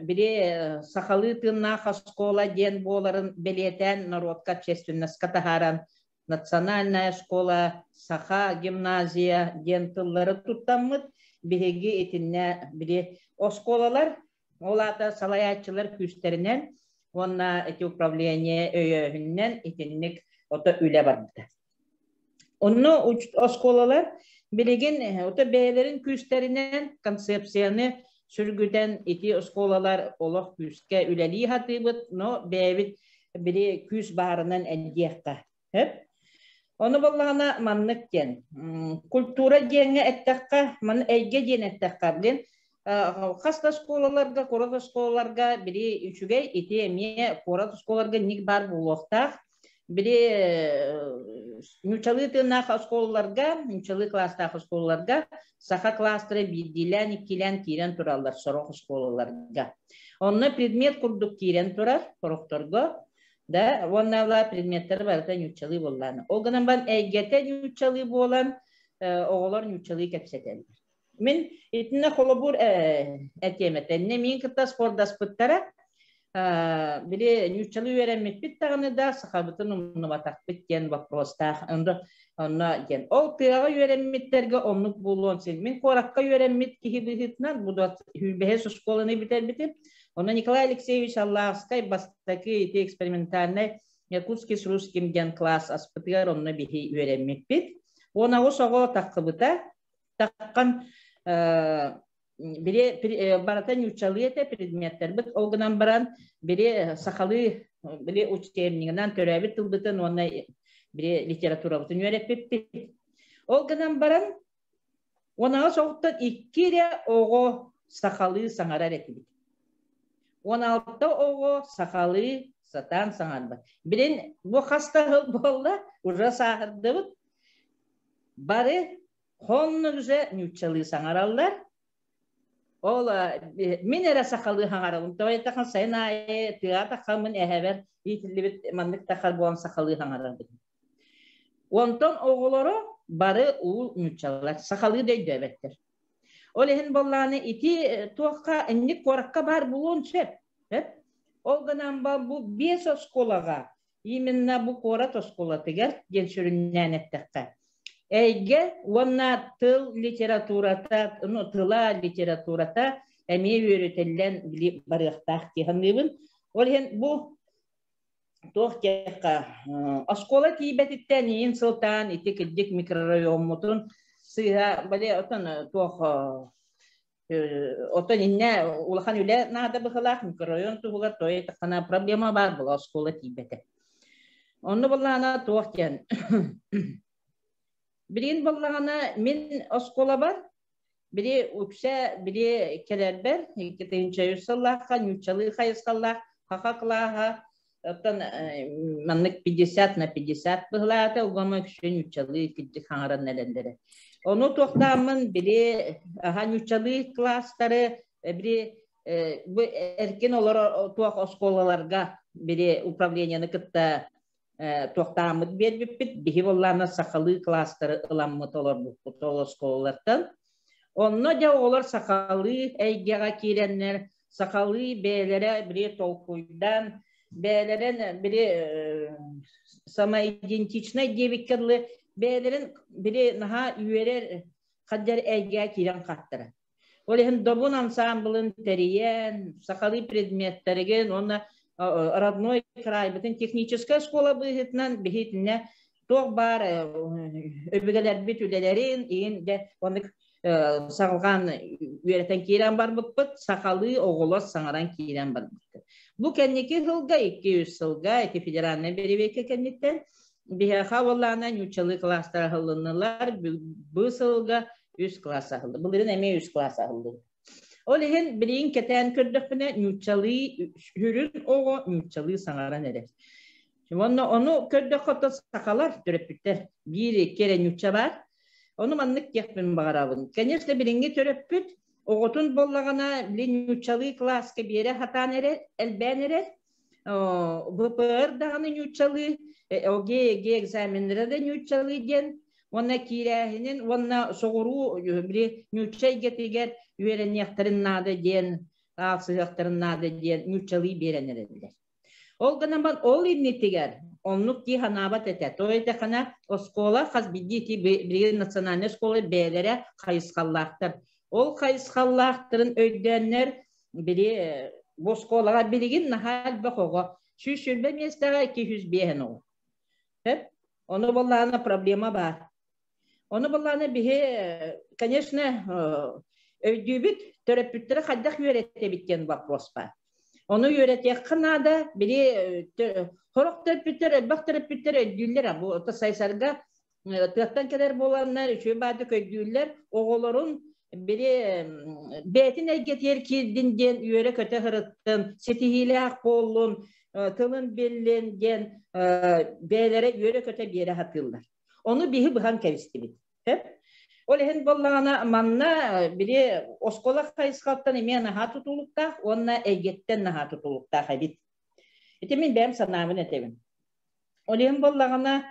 biri sahalı tırnak oskola den boların beleten народка чественность катагаран национальная школа саха гимназия den tılları tutamıt birinci etinne biri oskolalar Олата салаятчылар күстәрінен, онна эти управление өйөһүннен итинник ота үле барбыта. Онно осколалар билеген ота бәйлерин күстәрінен концепцияны сүргүден ити осколалар олох күскә үлели хатыбыт, но бәйбит бири күс барынан әндиякка. Оны боллағана маннык кен. Культура деңе әттәкка, ман әйге ден әттәкка билен, Хasta школаларга, кората школаларга бири үчүгей итеме кората школаларга ник бар булоктах бири нучалы тынах школаларга, нучалы класстах школаларга саха кластеры бидилен, икилен кирен тураллар сорох школаларга. Онна предмет курдук кирен турар сорохторго, да, оннала предметтер барда нучалы болланы. Олганан бан эйгете нучалы болан, оголор нучалы кепсетелдер. Мен итне холобур этеметенне мен кытта спордас пыттара бири нючалы веремет биттаганы да сахабытын умнубатак биткен вопростах онна ген ол тыга вереметтерге омнук булуон сен мен коракка веремет кихибитнан буда хүлбехе школаны битер битип Оны Николай Алексеевич Аллахскай бастаки ити экспериментальный Якутский с русским ген класс аспытыгар онна бихи үйренмек бит. Оны оғо таққыбыта таққан бире баратан учалыйта предметтер бит. Олғынан баран бире сақалы бире учтемнигінен төрәбі тылбытын онна бире литература бұтын үйретпеп бит. Олғынан баран Онаға соғыттан иккере оғы сақалы саңарар еті бит. 16 оғы сақалы сатан саңар бар. Бірін бұл қастағы болды, ұжа сағырды бұд. Бары қонны үзе нүтчалы саңаралдар. Ол мен әрі сақалы саңаралым. Той тақын сайын айы, тыға тақамын әхәбер, етілі біт мандық тақар болан сақалы саңаралды. Онтан оғылары бары уул нүтчалар, сақалы дөйді әбеттер. Ол ехін болланы ити туаққа әнік қораққа бар бұлуын сөп. Олғынан бұл 5 осколаға, именно бұл қорат осколатығар ден сүріннен әттіққа. Әйге, онна тыл литературата, тыла литературата әме өретелден барықтақ кейханлығын. Ол ехін бұл тоқтеққа оскола кейбәтіттен ең сылтан, ити кілдік микрорайон мұтын сыға, бәле отын тоқ Отон инне улахан үле нада быхалах микрорайон тугулар той тахана проблема бар була школа тибете. Онны буллана туактен. Бирин буллана мен школа бар. Бири үксе бири келербер 2-нче нючалы хайскаллах хакаклаха отон маннык 50 на 50 быхлата угама күшө нючалы кидди хаңаран нелендере. Onu toxtamın biri nüçalı klasları biri bu erken olarak tox oskolalarga biri upravleniyanı kıtta toxtamı berip bihi bollarına sakalı klasları ılanmıt olur bu oskolalardan. Onunla da olur sakalı eygega kirenler sakalı beylere biri tolkuydan beylerin biri sama identiçne devikirli Beylerin biri naha üyeler kadar ergeğe kiren kattıra. Olehin dobun ansamblın teriyen, sakalı predmetlergen, ona родной край, bütün tekniçiska skola bihitine toq bar öbügeler bütülelerin, in de onu sağılgan üyereten kiren var bıppıt, sakalı oğulat sangaran kiren var bıppıt. Bu kendiki hılga, 200 hılga, eti federalne beri veke kenditten, Bihe havallana nüçalı klaslar hılınırlar, bu sılga 100 klasa hıldı. Bunların emeği 100 klasa hıldı. Olehin birin keten kürdüğüne nüçalı hürün oğu nüçalı sangaran eder. Şimdi onu kürdüğü kota sakalar töröpütler. Bir kere nüçe var. Onu manlık yakpın bağırabın. Конечно biringi töröpüt, oğutun bollağına bir nüçalı klaska bir yere hatan erer, elben erer. Bu pığır dağını nüçalı o G egzaminlere de nüçalı gen, ona kirahinin, ona soğuru bir nüçay getiger, üyeren yaktarın nadı gen, ağsı yaktarın nadı gen, nüçalı berenir ediler. Olganan ban ol innetiger, onluk ki hanabat etet. O ete hana o skola khas bildi ki bir nasyonalne skola beylere kayıskallahtar. Ol kayıskallahtarın ödenler biri bu skolaga birigin nahal bakıga. Şu şürbe mestaga 200 behen ol. Hep onu bollana problema var. Onu bollana bihe, конечно, ödübüt terapütleri haddak yörette bitken vapros var. Onu yöretecek kanada biri horok terapütleri, bak terapütleri ödüller bu da sayısarga tığattan kadar bolanlar, şu bazı ödüller oğulların biri betin erget yerkidinden yöre kötü hırıttın, setihiyle akbollun, tılın bellengen beylere yöre kötü bir yere hatırlar. Onu bihi bıhan kevisti bit. Hep. Olehin bollağına manna biri oskola kayıskattan emeğe naha tutulukta, onna ergetten naha tutulukta habit. Etemin benim sanamın etevim. Olehin bollağına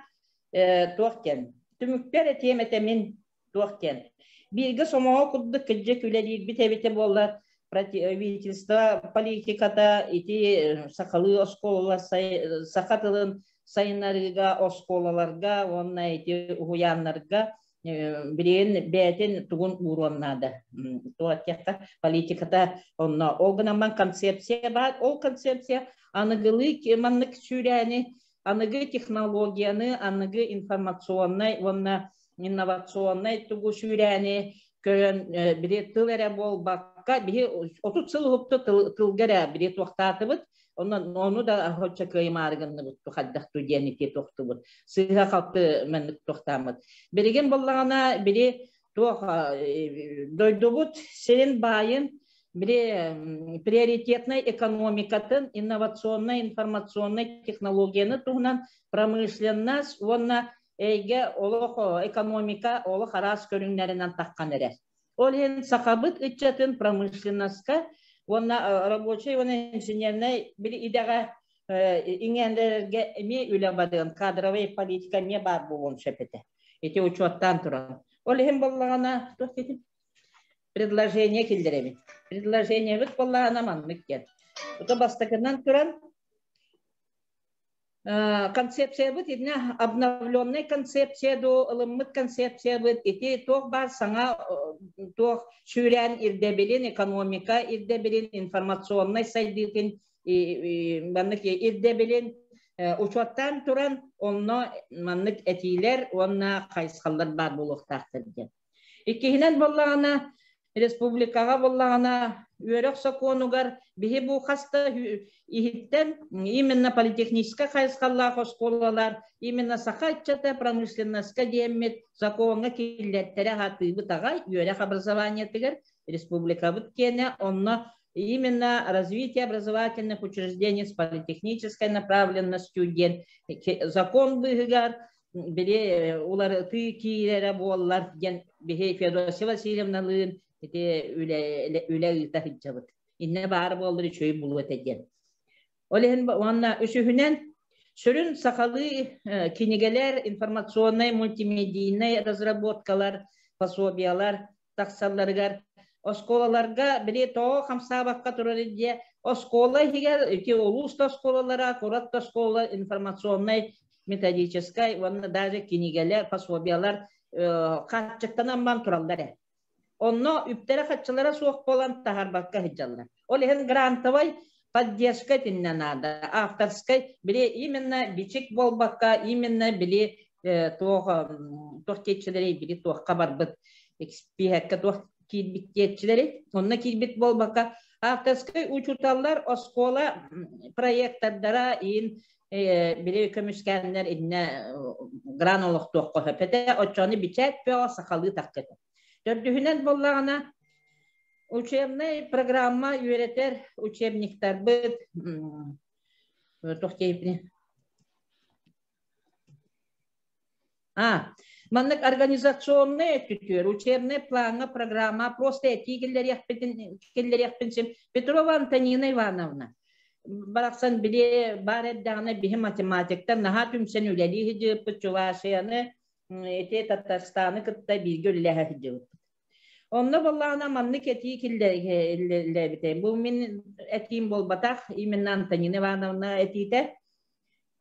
tuğken, tümükler eteyim etemin tuğken. Birge somağa kuddu kıcık üledir, bitevite bollar, правительство, политиката, ити сақалы осколалар, сақатылын сайынларыга, осколаларга, онна ити уянларга, Bireyin beytin tugun uğranladı. Tuğatyakta politikata onna olgunamman konsepsiya var. O konsepsiya anıgılık manlık süreni, anıgı teknologiyanı, anıgı informasyonay, onna innovasyonay tugu süreni körün biri tıl ere bol bakka, biri 30 yıl huptu tılgara biri tuğtatıbıt. Onu da hoşça kıyım argınlı bu haddak duyeni ki toxtu bu. Sıha kalktı menlik toxtamıd. Birigen bollağına biri doydubut senin bayın biri приоритетный экономикатын, инновационный, информационный технологияны туğunan pромышленность, onunla ege oluk ekonomika oluk aras körünlerinden takkan erer. Olen sakabıt ıççatın pромышленностька Ona рабочий, ona инженерный bir idare ingenlerge mi üle badığın kadrovi politika mi var bu on şepete. Eti uçottan turan. Olhem bollağına предложение kildiremi. Предложение bit bollağına manlık gel. Ota bastakından turan концепция bit idne обновленная концепция do ılımlık концепция bit eti toh bar sana toh şüren irdebilin ekonomika irdebilin informasyonla saydıkın manlık irdebilin uçottan turan onunla manlık etiler onunla kayskallar bar buluqtaktır diye. İkihinen bollağına Respublikaga bollağına Örek Sokonugar bihi bu hasta ihitten именно политехническая кайскаллах школалар именно сахатчата промышленностька диеммет законга киллеттере хатыбы тагай Örek образование тигер республика бүткене онно именно развитие образовательных учреждений с политехнической направленностью ден закон быгар бире улар ты кийлере боллар ден бихи Феодосия Васильевналын ete üle tahicabıt. İnne bağır bolları çöy buluvat eden. Olehen vanna üsühünen sürün sakalı kinigeler, informasyonay, multimediyinay, razrabotklar, pasobiyalar, taksallargar, oskolalarga bile toğu hamsa bakka turur diye oskola higer ki ulusta skolalara, koratta skola, informasyonay, metodической, vanna даже kinigeler, pasobiyalar kaçıktan amban turallar. Onno üptere kaççılara soğuk olan tahar bakka hicallar. Olehen grantavay поддержка тиннанада. Авторской били именно бичик бол bakka, именно били тоқ кетчилери, били тоқ қабарбыт экспиһәккә тоқ килбит кетчилери. Онна килбит бол bakka. Авторской учуталлар оскола проекттардара ин били көмүскәннәр инне гранолық тоқ көһәпәтә очоны бичәт пео сақалы таққыты. Dördüğünden bollağına учебная программа üreter, учебниктер bit. Manlık organizasyonlu tütüyor, учебная plana, программа, просто etkileri yapınçım. Petrova Antonina Ivanovna. Baraksan bile bari dağına bir matematikten naha tümsen üleli hicip, Çuvaşiyanı, ete Tataristan'ı kıtta bir gölle hicip. Onunla bollağına manlık etiği killeri bite. Bu min etiğim bol batak, imin Antonina Ivanovna etiği de.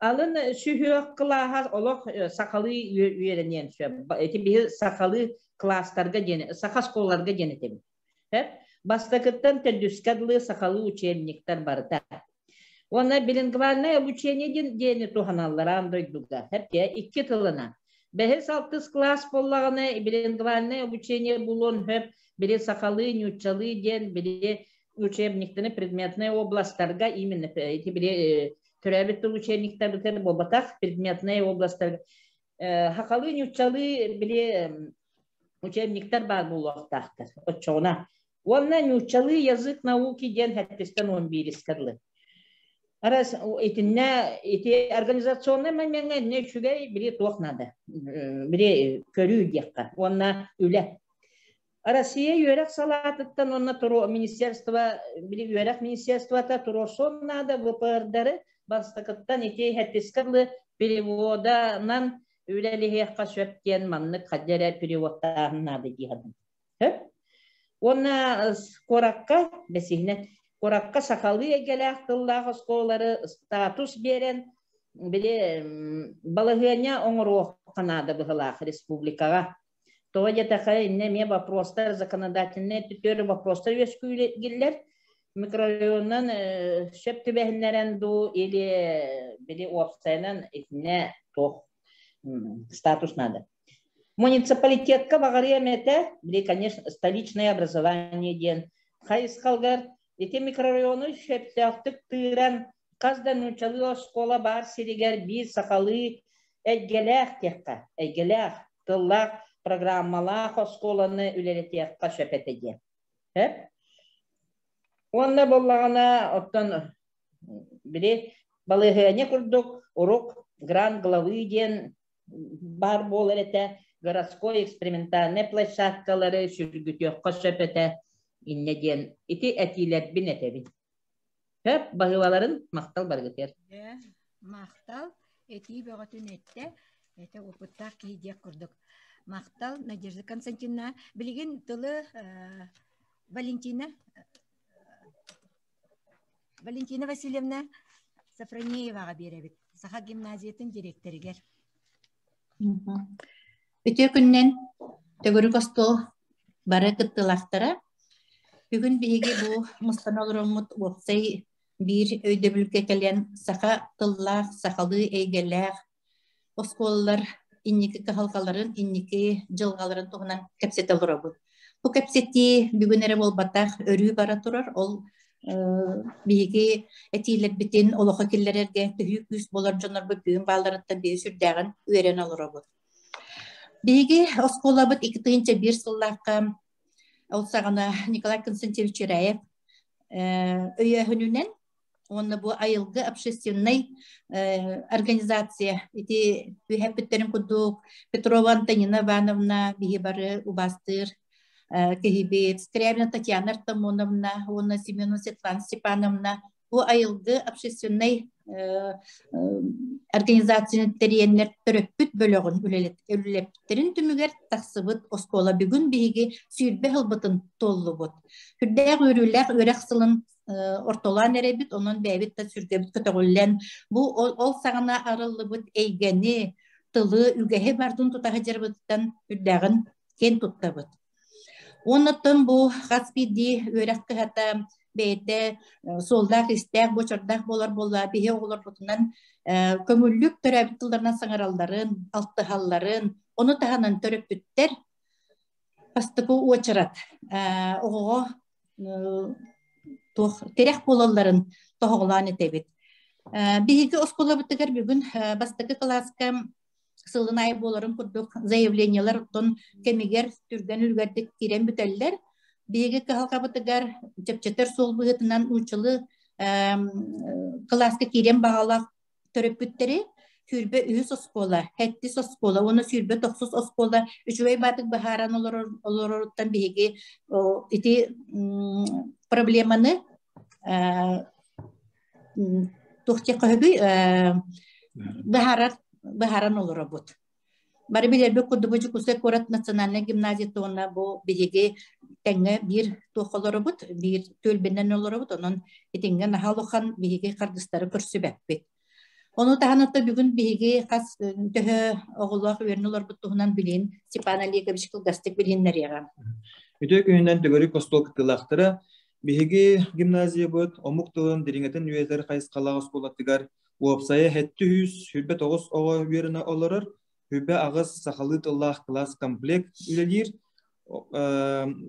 Alın sühüyük kılahaz oluk sakalı üyelenen süre. Eti bir sakalı klaslarga gene, sakas kollarga gene temi. Bastakıttan tedüskadlı sakalı uçenlikler barıda. Ona bilingvalna обучение gene tuhanallara andoyduga. Hep ya iki tılına. Behes altıs klas bollağına bilingvalna обучение bulun hep biri sakalı nüçalı gen biri учебниктini предметные областlarga именно eti biri Türevitli учебниктер бітер болбатақ, предметные областар. Хақалы нючалы біле учебниктер бар болуақтақтар. Отчоғына. Онна нючалы язык науки ден хәттестен 11 искадылы. Арас эти организационный моментне не шүгей біле тоқнады. Біле көрі дейққа. Онна үлі. Россия юрек салатыттан онна тұру министерство, біле юрек министерствота тұрушон нады ВПРдары Bastakıttan eti həttiskadlı perivodandan üleliğe qaşöpken manlık kaddere perivodağının adı diyadım. Ona korakka, besihne, korakka sakalı egeləqdıllah skoları status beren, bile balığıya oңыр oqanadı bıhılaq respublikağa. То етақы инне вопростар законодательный түтер вопростар өскүйлер микрорайоннан шөп түбәһиннәрен ду или били опсайнан итне тох статус надо. Муниципалитетка багария мете, били, конечно, столичное образование ден. Хайскалгар, эти микрорайоны шөптәктик тыран, каздан учалы школа бар сиригер бир сакалы әйгеләх текка, әйгеләх тыллак программалах школаны үлелетекка шөпетеге. Онда боллагана оттан били балыгыне курдук урок гран главы ден бар болар эте. Городской экспериментальный площадкалары сүргүтөккө сөпөтө иннеден ити этилер бин этебин. Хөп багыбаларын мактал баргытер. Мактал эти бөгөтүн этте, эте опыттак кийде курдук. Мактал Надежда Константиновна билген тылы Валентина Васильевна Сафронеевага беребит. Саха гимназиятын директоригер. Өте күннен төгөрүк остол бары кыттылақтара. Бүгін биһиги бу мустан олоромут уопсай бир өйдө бүлкө келен саха тыллаах, сахалы эйгелээх осколлар инники кахалкаларын, инники жылгаларын туһунан кепсет олоробут. Бу кепсети бүгүн эре болбатах өрүү бара турар. Ол биһиги этилер битин олохо киллерерге төһүү күс болар жонорбут бүгүн бааларыттан бии сүрдäгэн үөрен олоробут. Биги осколабыт 2-1 сыллаққа олсағана Николай Константинович Раев өйөһүнүнен оны бу айылгы общественный организация ити үһәппеттерин кудук Петрова Антонина Ивановна биги бары убастыр кехибет Скрябина Татьяна Артамоновна, оны Семенова Светлана Степановна бу айылгы общественный организацияны тереннер төрөппүт бөлөгүн үлелептерин түмүгер таксыбыт оскола бүгүн биги сүйүрбе хылбытын толлубут. Хүрдәк өрүләк өрәксылын ортолан эребит, онун бәбит та сүргебит көтөгүллән. Бу ол сагана арылыбыт эйгени тылы үгәһе бардын тутаһы жарбыттан хүрдәгын кен туттабыт. Оннотон бу хаспиди өрәк кыһата бейте солдак истек бочордак болар бие оголор бутунан көмүллүк төрөбүттүлөрүнөн саңаралдарын, алтыхалларын, оны таханан төрөпүттер пастыку очарат. Ого терек бололларын тоголан этебит. Биги оскола бутыгар бүгүн бастыкы класска сылын ай боларын курдук заявлениялар оттон кемигер түргөн үлгердик кирен бүтеллер. Биги кахалкабытыгар жепчетер сол быгытынан учылы класска кирен багалак төрөпүттери сүрбе үс оскола, хеттис оскола, оны сүрбе 9 оскола, үчүбей батык бахаран олороруттан биги ити проблеманы тухте көбү бахаран олоробут. Бары билербе кудубучу кусе корат национальный гимназия тона бу биги теңе бир тохолоробут, бир төлбенен олоробут, онун этинген халухан биги кардыстары көрсүбөппүт. Onu tahanatda bugün bihi kas töhö oğulak öğrenilor butuğundan bilin Степан Олегович Кылгастык bilinler yağa. Ötö köyünden tögörük kostol kıtılaqtıra bihi gimnaziya bot omuk tılın diringeten üyeleri kayıskalağı oskolatıgar uapsaya hetti hüs hübbe 9 oğa üyerine olurur hübbe ağız sahalı tıllah klas komplekt ülelir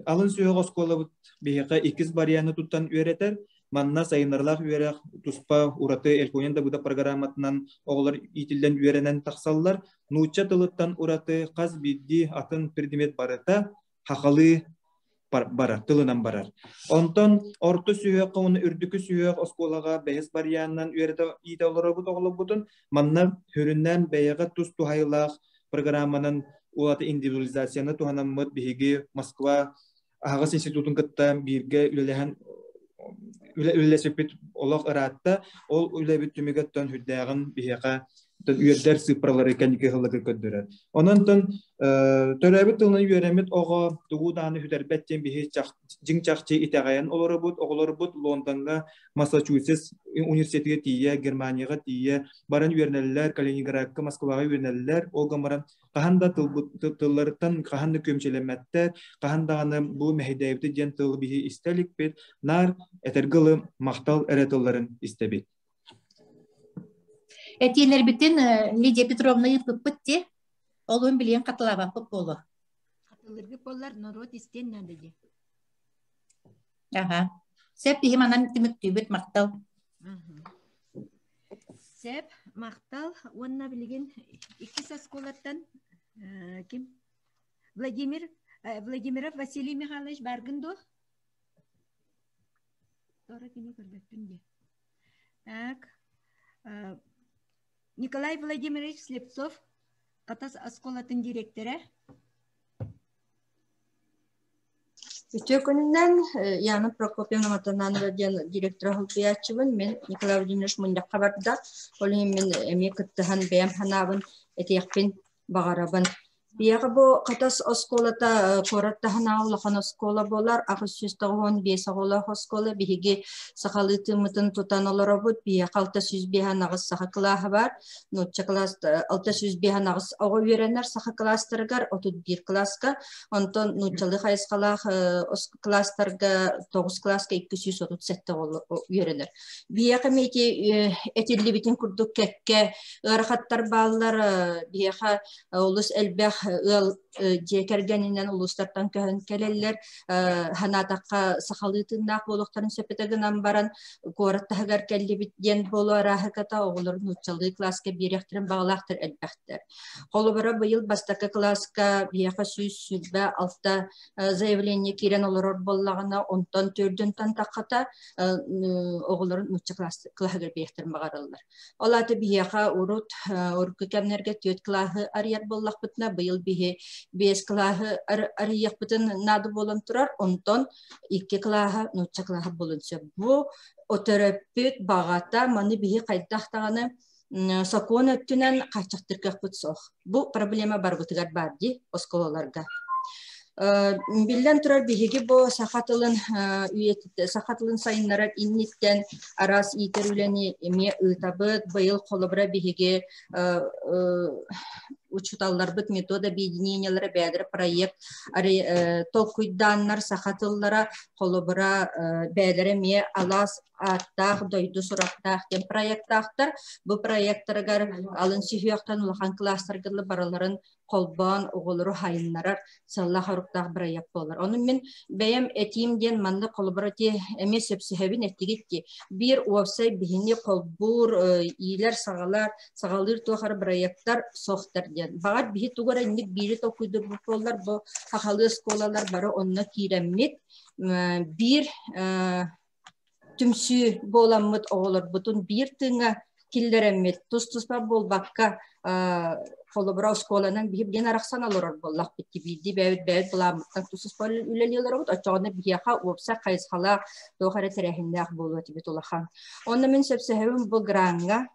alın süyög oskola bot bihi 2 baryanı tuttan üyereter Manna sayınlarlar üyerek tuspa uratı elkoyen da bu da programatından oğullar itilden üyerenen taksallar nuça tılıttan uratı kaz bildi atın pirdimet barata hakalı barar, tılınan barar. Ondan orta süyöq, onu ürdükü süyöq oskolağa behes bariyandan üyerete iyide olara bu oğullar budun manna hüründen beyağa tus tuhayılaq programanın ulatı individualizasyonu tuhanamıd bihigi Moskva Ağız İnstitutun kıtta birge ülelehen Üle sepet olaq ıratta ol üle bütümügetten hüddägin biheqa üyedler sıfırları kendi hıllıkı göndürür. Onun tın törəbit tılını üyeремет oğa tuğudanı hüderbetten bir jing çaqçı itağayan oğları bud London'a Massachusetts Üniversitesi'ne tiye Germaniyaga tiye baran üyerneller Kaliningrad'a Moskva'ya üyerneller o gamaran kahanda tıllarıtan kahanda kömçelemetler kahandağını bu mehidevdi jen tıl bihi istelik bir nar etergılı maqtal eretılların istebit. Etiler bütün Lidia Petrovna'yı pıppıttı. Olun bilen katılava pıppolu. Katılırgı bollar narod isten nadıcı. Aha. Sep dihim anan tümüktübüt maktal. Sep maktal onna bilgin iki saskolattan kim? Vladimirov Vasiliy Mikhailovich Bargındo. Sonra kimi gördün de. Так. Николай Владимирович Слепцов, Катас Асколатын директоры. Bütün gününden yani Prokopyevna Matananova direktörü hılpıyatçımın men Nikolay Vladimirovich mındak kabarda olayım men emek kıttıhan beyam hanabın etiyakpin bağarabın. Biyağı bu Katas Askolata korattahan ağlakan askola bolar ağışüstağın besagola askola bihigi sakalıtı mıtın tutan olara bud biyağı 600 bihan ağız saha kılahı var. Notça klas 600 bihan ağız ağı verenler saha klastargar 31 klaska ondan notçalı hayskalah klastarga 9 klaska 237 verenler. Biyağı meki etilli bitin kurduk kekke ırgattar bağlar biyağı ulus elbeh jekergeninden uluslardan köhön keleller hanataqqa sahalıtınnak boluqtарын sepetegen baran korattagar kelli bitgen bolu arahakata oğulların uçalı klaska biriktiren bağlaktır elbette. Holubara bu yıl bastaka klaska biyaqa süzbe altta zaявление kiren olur bollağına ondan tördünten taqata oğulların uçalı klaga biriktiren bağarırlar. Olatı biyaqa urut urku kemnerge töt klahı ariyat bollaq bitna bu yıl bihi 5 klahı arıyaq bitin nadı bolun turar ondan 2 klahı nuçça klahı bolunca. Bu oterapöt bağata manı bihi qaydaxtağını sakon öttünen qaçaqtırqaq bitsoq. Bu problema bar butigar bardi oskolalarga. Bilden turar bihigi bu sahatılın sayınlara innitten aras iterüleni eme ıtabıt bayıl kolabra bihigi uçutallar metoda объединениялары бәдір проект толкуйданнар сахатыллара холобыра бәдірі ме алас аттақ дойду сураттақ тем проекттақтар бұл проекттаргар алын сүйіяқтан улахан кластаргылы бараларын қолбан оғылыру хайынларар саллах арықтақ проект болар. Оның мен бәйім әтейімден манды қолбыра те әме сөпсіхәбін әттігетті. Bir уапсай бігіне қолбур ийлер сағалыр тоқар проекттар соқтар ден. Бағат бігі туғара инік бири тоқуйды бұл қолар бұл қақалы сколалар бары онына кейреммет. Bir tümsü bolamıt oğulur butun bir tığına killeremmet tustuspar bol bakka Kolobra skolanan bihi bilen araksan alır bollaq bitti bildi bäbit bulamıttan tustuspar üleliyorlar but açağına biyaqa opsa qaysxala doğara terehinde bolu tibet olahan. Onda men sepsehevim bu granga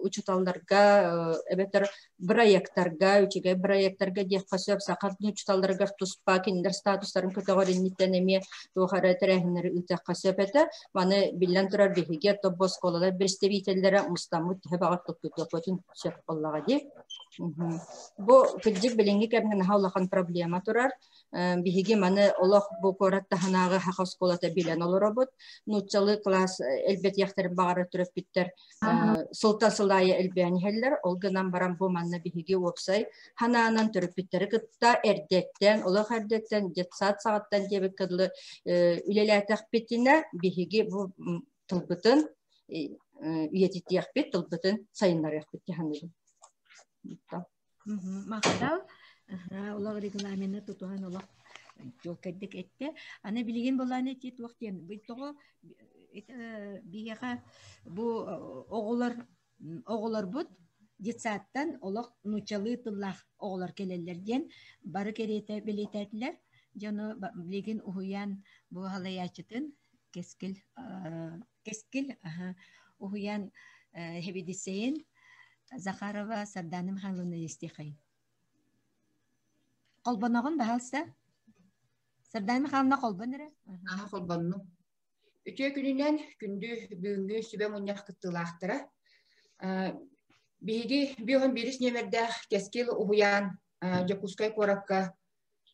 uçutallarga ebeter proyektlarga uçige proyektlarga diqasab saqatni uçutallarga tuspa kinder statusların kategorinitten emi doğara terehinleri ütaqasabete bana bilen turar bihige tobbo skolalar представителләре mustamut hebagat tokutun şef Allah'a di. Bu kıcık bilingi kemgen hawlakan problema turar. Bihigi manı Allah bu koratta hanağı haqas kolata bilen olur abut. Nutçalı klas elbet yaxtarın bağırı türüp bitter. Sultan sılaya elbiyani heller. Olgınan baran bu manı bihigi opsay. Hanağından türüp bitteri kıtta erdetten, Allah erdetten, saat saattan debek kıdlı ülelətəq bitine bihigi bu tılbıtın üyetit yaxbit, tılbıtın sayınlar yaxbit yahanırım. Maqtal улар регламентны тутуган улар жол кедек этте аны билген боланы тет вактен битого бияга бу оголор бут детсаттан олар нучалы тыллах оголор келелерден бары керете билететлер жана билген уян бу халаячытын кескил уян хебидисейин Захарова Сарданым Халуна Естихай. Колбанагын баһалса? Сарданым Халуна колбаныры? Аха колбанну. Үтө күнүнөн күндү бүгүнгү сүбө муньяк кыттылаактыра. Биги бион бирис немерде кескил уян жокускай коракка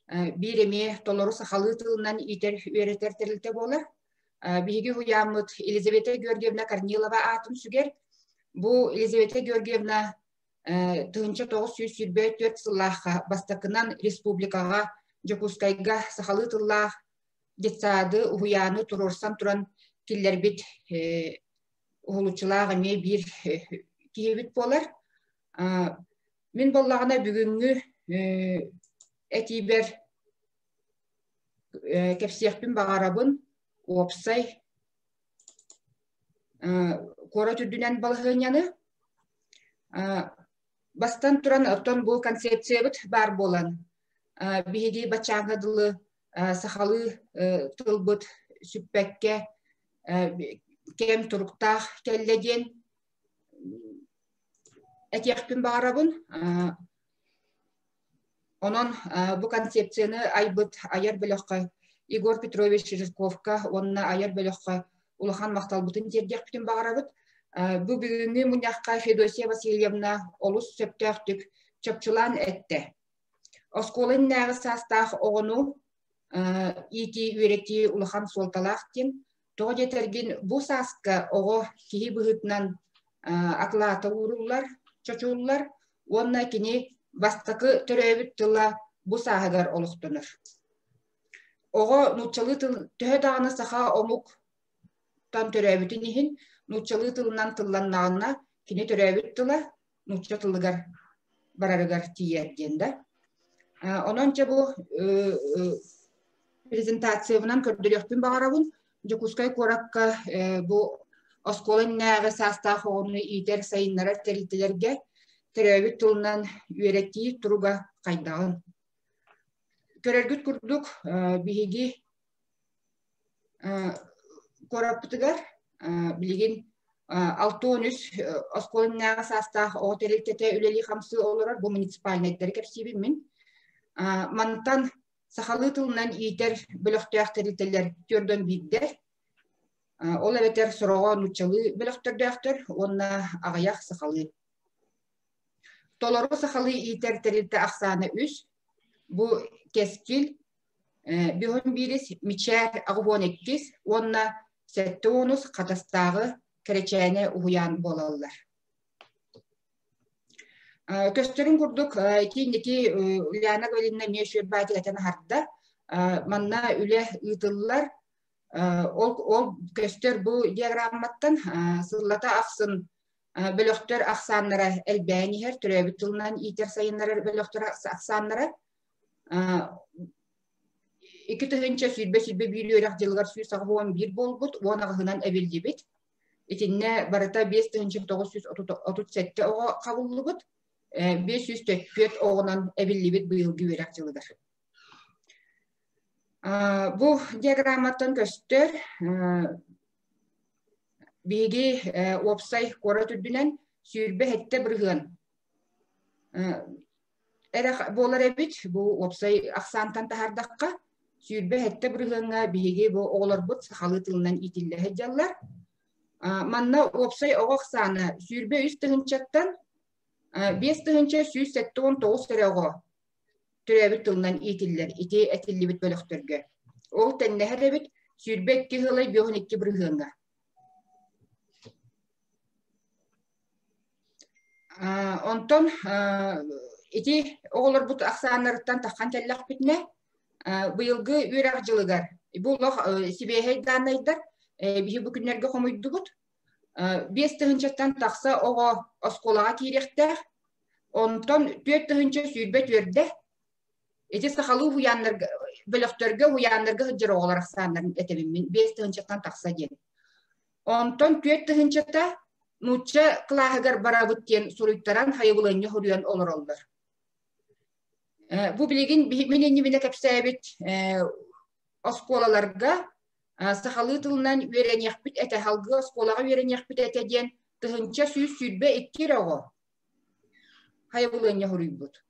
биреме толору сахалы тылынан итер үеретер терилте болар. Биги уямыт Елизавета Георгиевна Корнилова атын сүгер. Бу Елизавета Георгиевна тыгынча 924 сыллаха бастакынан республикага жокускайга сахалы тыллах детсады уяны турорсан туран киллербит улучулага ме бир киебит болар. Мен боллагына бүгүнгү этибер кепсиякпин багарабын опсай кора түрдүнен балыгыняны бастан туран оттон бу концепциябыт бар болан. Биги бачаңадылы сахалы тылбыт сүппекке кем туруктах келлеген этияхпин багарабын. Онон бу концепцияны айбыт аяр бөлөккө Игорь Петрович Жирковка, онна аяр бөлөккө улахан макталбытын тердияхпин багарабыт. Бу бүгүнгү муньякка Федосия Васильевна олус сөптөктүк чөпчулан этти. Осколын нагы састах огону ити үйрети улахан солталактин. Тоғы жетерген бу саска ого кихи быгытнан аклата уруллар, чочуллар, онна кини бастакы төрөбүт тыла бу сагар олуктунur. Ого нучалы тыл төһө даганы саха омук тан төрөбүтүн ихин нучалы тылынан тылланнагына кини төрөбүт тыла нуча тылыгар барарыгар тиерденде. Ононча бу презентациябынан көрдөрөкпүн багарабын. Жокускай коракка бу осколын нагы састах огону итер сайыннара терилтелерге төрөбүт тылынан үйрети туруга кайдагын. Көрөргүт курдук биги кораппытыгар билигин 6-13 осколын нагы састах ого терилтете үлели хамсы олорор бу муниципальныйттер кепсибин мен. Мантан сахалы тылынан итер бөлөктөк терилтелер төрдөн бирде. Ол эветер сорого нучалы бөлөктөрдөктөр, онна агаяк сахалы. Толору сахалы итер терилте аксаны үс. Бу кескил бион бирис мичер агуон эккис, онна сеттонус катастагы керечене уян болалар. Көстөрүн курдук киндики Ульяна Галина мешүр байтыгатан харда манна үле ытыллар ол көстөр бу диаграмматтан сыллата аксын бөлөктөр аксаннара элбэнихер төрөбүт тылынан итер сайыннара бөлөктөр аксаннара 2 тыгынча сүрбе бирүрак жылгар сүйүс агуон бир болбут онагынан эбилдибит. Итинне барыта 5 тыгынча 937 ого кабыллыбыт. 504 оғынан әбіллебет бұйылғы өрәк жылыдар. Бұл диаграмматтан көстер бейге опсай қора түрдінен сүйірбе әтті бірғын. Болар әбіт бұл опсай ақсантан тахардаққа сүйірбе әтті бірғынға бейге бұл оғылар бұд сақалы тылынан итілі әджалар. Манна опсай оғақсаны сүйірбе үстігіншаттан 5 тыгынча 179 төрөгө төрөбүт тылынан итиллер ити этиллибит бөлөктөргө. Ол теннехеребит сүрбек кыгылай бионикки биргынга. Онтон ити оголор бут аксанарыттан таккан теллак битне быйылгы үрак жылыгар. Бул сибехей данайдар бихи бу күннерге комуйдубут. 5 тыгынчаттан такса ого осколага киректер. Онтон 4 тыгынча сүрбе төрдө. Эти сахалы уяннарга бөлөктөргө уяннарга хыжыр оголар аксанарын этебин 5 тыгынчаттан такса ден. Онтон 4 тыгынчата нуча клагар барабыт кен суруйттаран хайыбылыны хөрүен олоролдор. Бу билигин менен бине кепсебит осколаларга сахалы тылынан үйренекпит эте халгы осколага үйренекпит этеден тыгынча сүйүс сүрбе 2 рого hayabulanya hurubut.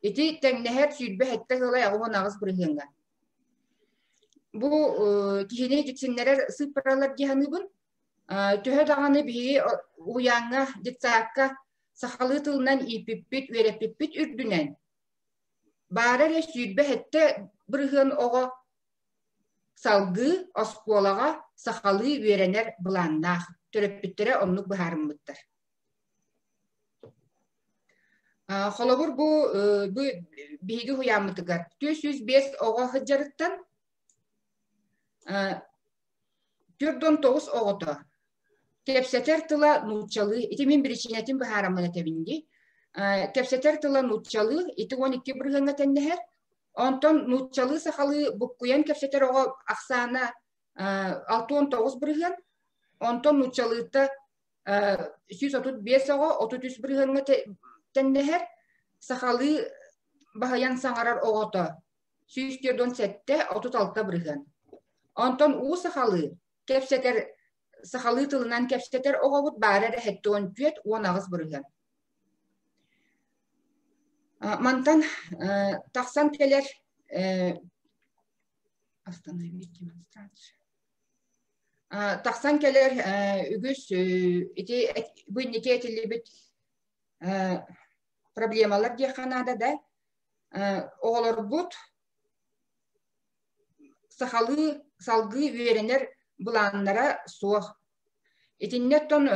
Iti tengneher sürbe hette hılay ağıma nağız bırıhınga. Bu kihine jitsinlere sıpıralar gihanıbın. Tühe dağını bir uyanğa jitsakka sahalı tılından ipipit verepipit ürdünen. Barare sürbe hette bırıhın oğa salgı oskolağa sahalı verener bulannak. Töreppitlere onluk buharımıttır. Холобур bu bihi huyamıtıgar. 405 oğa hıccarıttan 4-9 oğutu. Tepseter tıla nutçalı, iti min biricinetin buharamını tebindi. Tepseter tıla nutçalı, iti 12 bırhına tenneher. Ondan nutçalı sahalı bukkuyan tepseter oğa aksana 6-19 bırhın. Ondan nutçalı da 135 oğa 33 bırhına tenneher sahalı bahayan sangarar oğutu. 147 36 bırhın. Ondan u sahalı kepseter sahalı tılınan kepseter oğut barere hetton tüet onağız bırhın. Mantan taksan teler taksan keler ügüs bu niki etilli bit problemalar diye kanada da oğlar but sahalı salgı verenler bulanlara soğuk. İtinnetten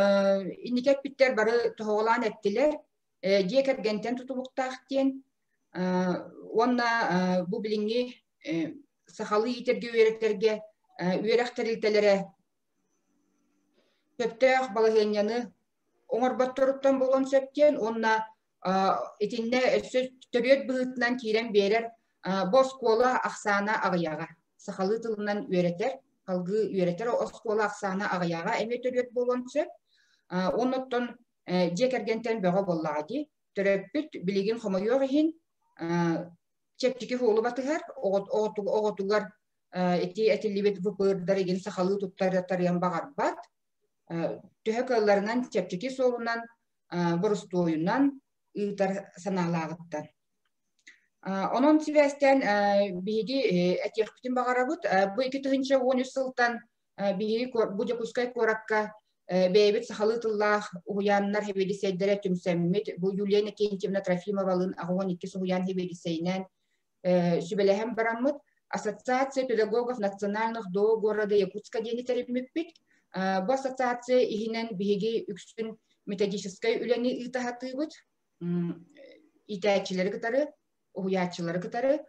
indiket bitter barı toğulan ettiler. Diğer genten tutuluktağ diyen onna bu bilingi sahalı yiterge üyereklerge üyerekteriltelere köptağ balahyanyanı onar battoruttan bolan söpten onna itinne söz törüyet bıhıtından kiren berer boskola aksana ağayağa. Sahalı tılından üyerekler kalgı üyerekler o skola aksana ağayağa emet törüyet bolan söp. Onnottun Jekergenten bağa bolladı. Töröpüt biligin homoyoğuhin çepçiki hulu batıgar. Oğutugar etilibet vıpırdar egin sahalı tuttar yan bağar bat. Tüheköllarından çepçiki solundan borustoyundan ıtar sanalağıttan. Onun sivesten bihigi etiyakpitin bağara but. Bu iki tığınca 13 sıltan bihigi bucakuskay korakka Beybet sahalıtıllah uyanlar hevediseydere tümsemmet. Bu Yulyana Kentimna Trafimova'nın ağuan ikisi uyan hevediseynen sübelehem baramıt. Ассоциация педагогов национальных до города Якутска дени терепмеппит. Bu ассоциация ihinen bihigi üksün metodической үлени итахатыбыт. İtayçileri kıtarı, uyarçıları kıtarı.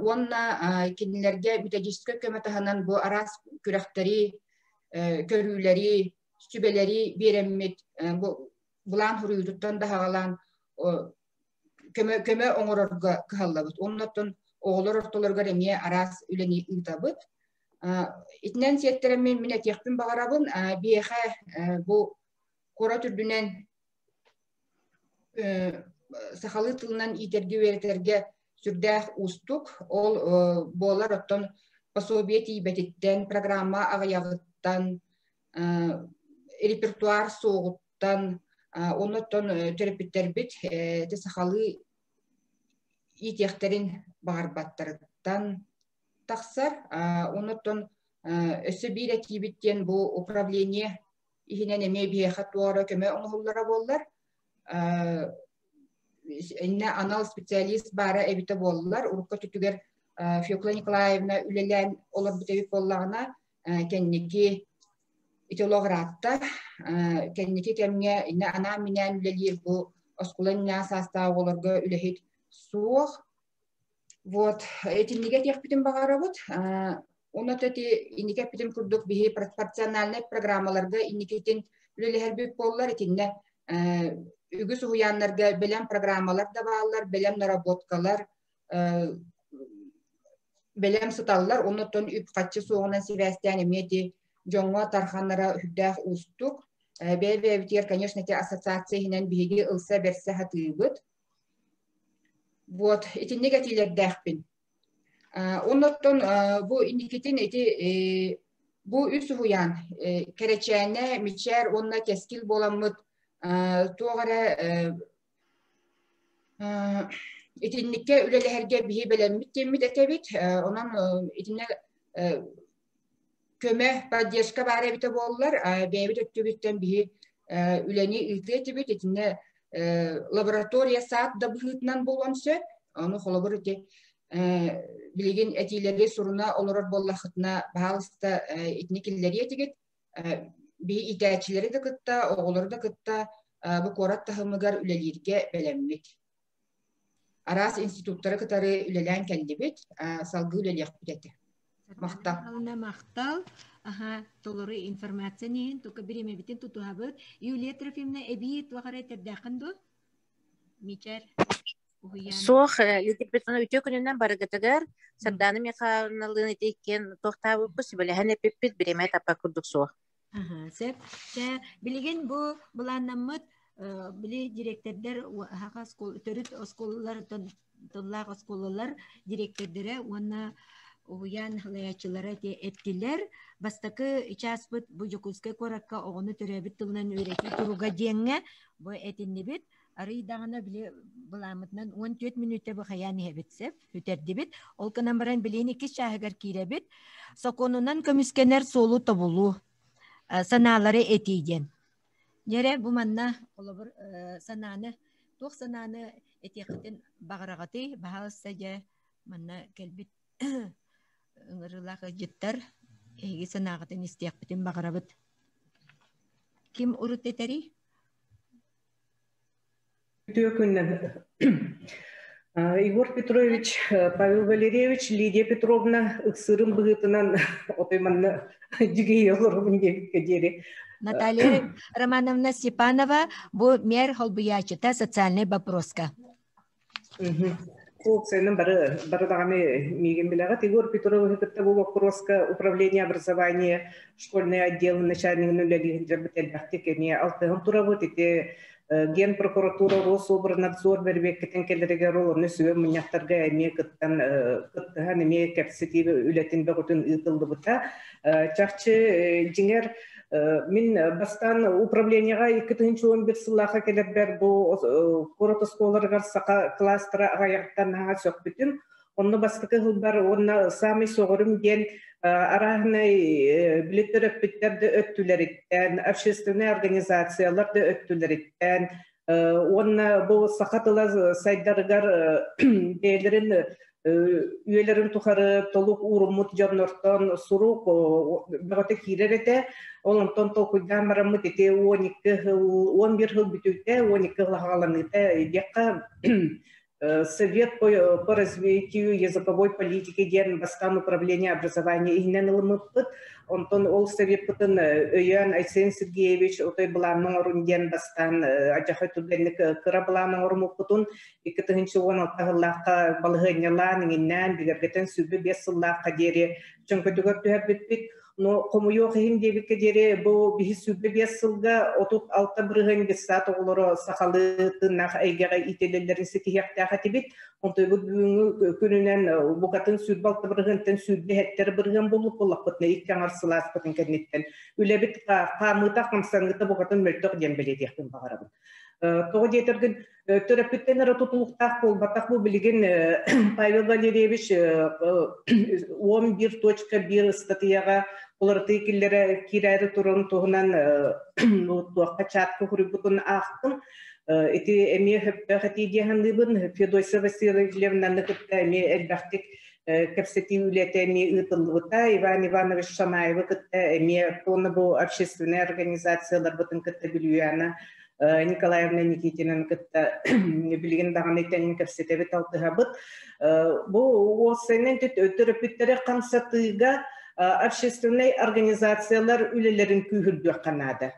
Onna kendilerge metodической kömetahanan bu aras kürekteri, körüleri, sübeleri biremmet bulan huruyuttan daha alan köme oңорорга kıhallabıt. Ondan oğlar ortalarga remiye aras üleni ıtabıt. İtinen siyetteremin minet yakpin bağarabın biyehe bu kora türdünen sahalı tılınan itergi vereterge sürdeh ustuk. Ol boğalar ottan pasobiyet ibetitten programma ağayağıttan repertuar soğuttan ondan terapitler bit de sahalı ihtiyaçların bağırbatlarından taksar ondan öse bir ekibitten bu upravlение ihinen eme bir hattuara köme onhullara bollar inne anal spesialist bara evite bollar urukka tütüger Fyokla Nikolaevna ülelen olur bitevip bollağına kendiki itiologratta kendiki kemge inne ana minen üleliyir bu oskulan sasta olurga ülehit soğuk. Вот, etiniget yakpitin bağarabut. Onu teti indiket bitim kurduk bihi пропорциональный programmalarda indiketin üleleher büyük bollar etinne ügüs uyanlarga belem programmalar da bağlar, belem narabotkalar belem sıtallar, ondan üp kaççı soğunan sivestiyani medi jonga tarhanlara hüddah ustuk. Bebe bitiyer, конечно, te assoциацияһинен биһиги ылса берсе хатыыбыт. Вот, эти негативлер дәхпин. Ondan bu indiketin eti bu üs huyan kereçene miçer onna keskil bolamıt tuğara итинникке үлелерге бихи белеммит теммит этебит, онан итинне көмө поддержка бары бите боллар, бэбит өттүбүттен бихи үлени илте этебит, итинне лаборатория саат да быһытынан болгон сөт, оны холобор ите билеген этилери суруна олорор боллахытына баалыста итникиллери этигит, би итәчилери да кытта, оголор да кытта бу корат тахымыгар үлелерге белеммит. Арас институттары кытары үлелән кәлдебит, салгы үлелек битети. Мақтал, толоры информация нейін, тока биреме битен тутуабыт. Юлия Трофимовна эбит вағара тердәқынду? Мичер? Соқ, летіп бітіні өте күнінен барығытығыр, сарданым яқарналығын етейкен тоқтабы бұсы біліген әпеппет биреме тапа күрдік соқ. Сәп, білеген бұланнамыт, білі директордар, төріт осколалар, тонлақ осколалар директордары, оны уян хлаячылары эттилер, бастакы час бит бу жокускай коракка огону төрөбүт тылынан үйрөтүп туруга деңге бу этиннебит ары дагана биле буламытынан 14 минутта бу хаяны хебитсеп үтердибит ол канан баран билени ки шагар киребит соконунан көмүскенер солу табулу саналары этиген нере бу манна олобур сананы тох сананы этиектен багырагаты баалсаja манна келбит ыңырылағы жыттар эги санағытын истияқпытын бағарабыт. Ким урут етери? Егор Петрович, Павел Валерьевич, Лидия Петровна, ықсырым бұғытынан отайманны жүгей олырғын деп кедері. Наталья Романовна Степанова, бұл мер холбуячыта социальный вопроска. Функцияның бары дағаны меген біліғат. Егор Петрович, это бұл вопроска управления образования, школьный отдел, начальник нулялығын жабытел бәқтек әме алтығын тұрабыт, ете ген прокуратура Рособорнадзор бербек кетен келерге ролыны сөйі мұнияқтарға әме кыттыған әме кәпсетиві үләтін бәғытын ұйтылды бұта. Чақчы жеңер Мен бастан управленияға 2011 сыллаға келіп бәр бұл корот осколарғар сақа кластыра ағаяқтан аға сөк бүтін. Онны бастықы ғылбар, онны самый соғырым ген арағынай білеттер өппеттерді өттілеріттен, общественный организацияларды өттілеріттен, онны бұл сақатылы сайдарығар бәйлерін üyelerin tuharı toluk urumut canlardan suruk bağıta kirerete ondan tolkuydan maramut ete 11 yıl bütükte 12 yıl halanıta дека Совет по развитию языковой политики ген бастан управления образования инненылмыппыт онтон ол совет пытын Өян Айсен Сергеевич отой буланның орын ген бастан ажахы түденлік кыра буланның орымыппытын 2016 жыллаққа балығынялан иннен билергетен сүбі 5 жыллаққа дері чөнкөтігөр түхәп бітпит но кому yok him debik kedere bu bir sübbe bir sılga otup altta bırığın bir saat oğulları sakalıtın aygara itelelerin sikiyakta hatibit onto bu gününden bu katın sübbe altta bırığın sübbe hetleri bırığın bulup bulakpıtına ilk yanar sılas pıtın kennetten öyle bir kamıta kamsangıta bu katın möltök dembelediğin bağırabın. Тоғы детерген терапевттен tutuluqtaq bolbataq bu bilgin Pavel Valerievich 11.1 statiyaga olarte killere kirayri turun toğunan tuaqqa chatqa huributun aqtın eti emi hepqati dihanlibin Fedosia Vasilyevna nıqıtta emi elbaqtik kapseti ülete emi ıtıllıqta Ivan Ivanovich Shamayev kıtta emi tonu bu общественные организациялар butun kıtta bilüyana Николаевна Никитина кытта билген даганы теңин кепсетебит алтыгабыт. Бу осенен терапевттери камсатыга общественный организациялар үлелерин күйүрдү канада.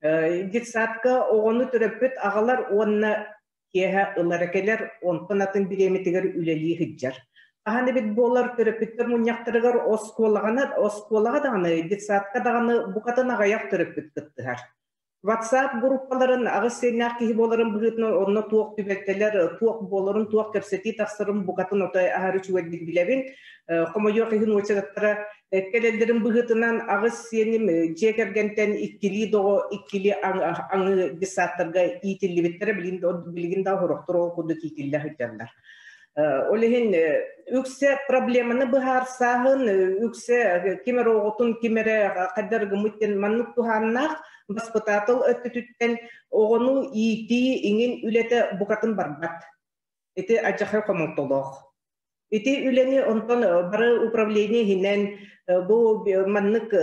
Детсадка огону терапевт агалар онна кеха ыларакелер онтонатын биреметигер үлели хиджар. Аханы бит болар терапевттер муньяктырыгар осколага даганы детсадка даганы букатын агаяк терапевт кыттыгар. WhatsApp gruppaların ağız senyak ki boların bugün onunla tuğ tübetteler tuğ boların tuğ kapseti tasarım bukatın otay ahari çuvadik bilevin. Como yo que no uçaklara Ekkelelerin bıhıtınan ağız senim cekergenten ikkili anı disatlarga itilli bittere bilgin daha horoktur o kuduk itilli hüccanlar. Olehin ükse problemini bihar sahın ükse kimere oğutun kimere kadar gümütten manlık tuhannak baspıtatıl öttütütten oğunu iti inin ülete bukatın barbat. Eti acakı komutolog. Iti üleni ondan barı upravleni hinen bu manlık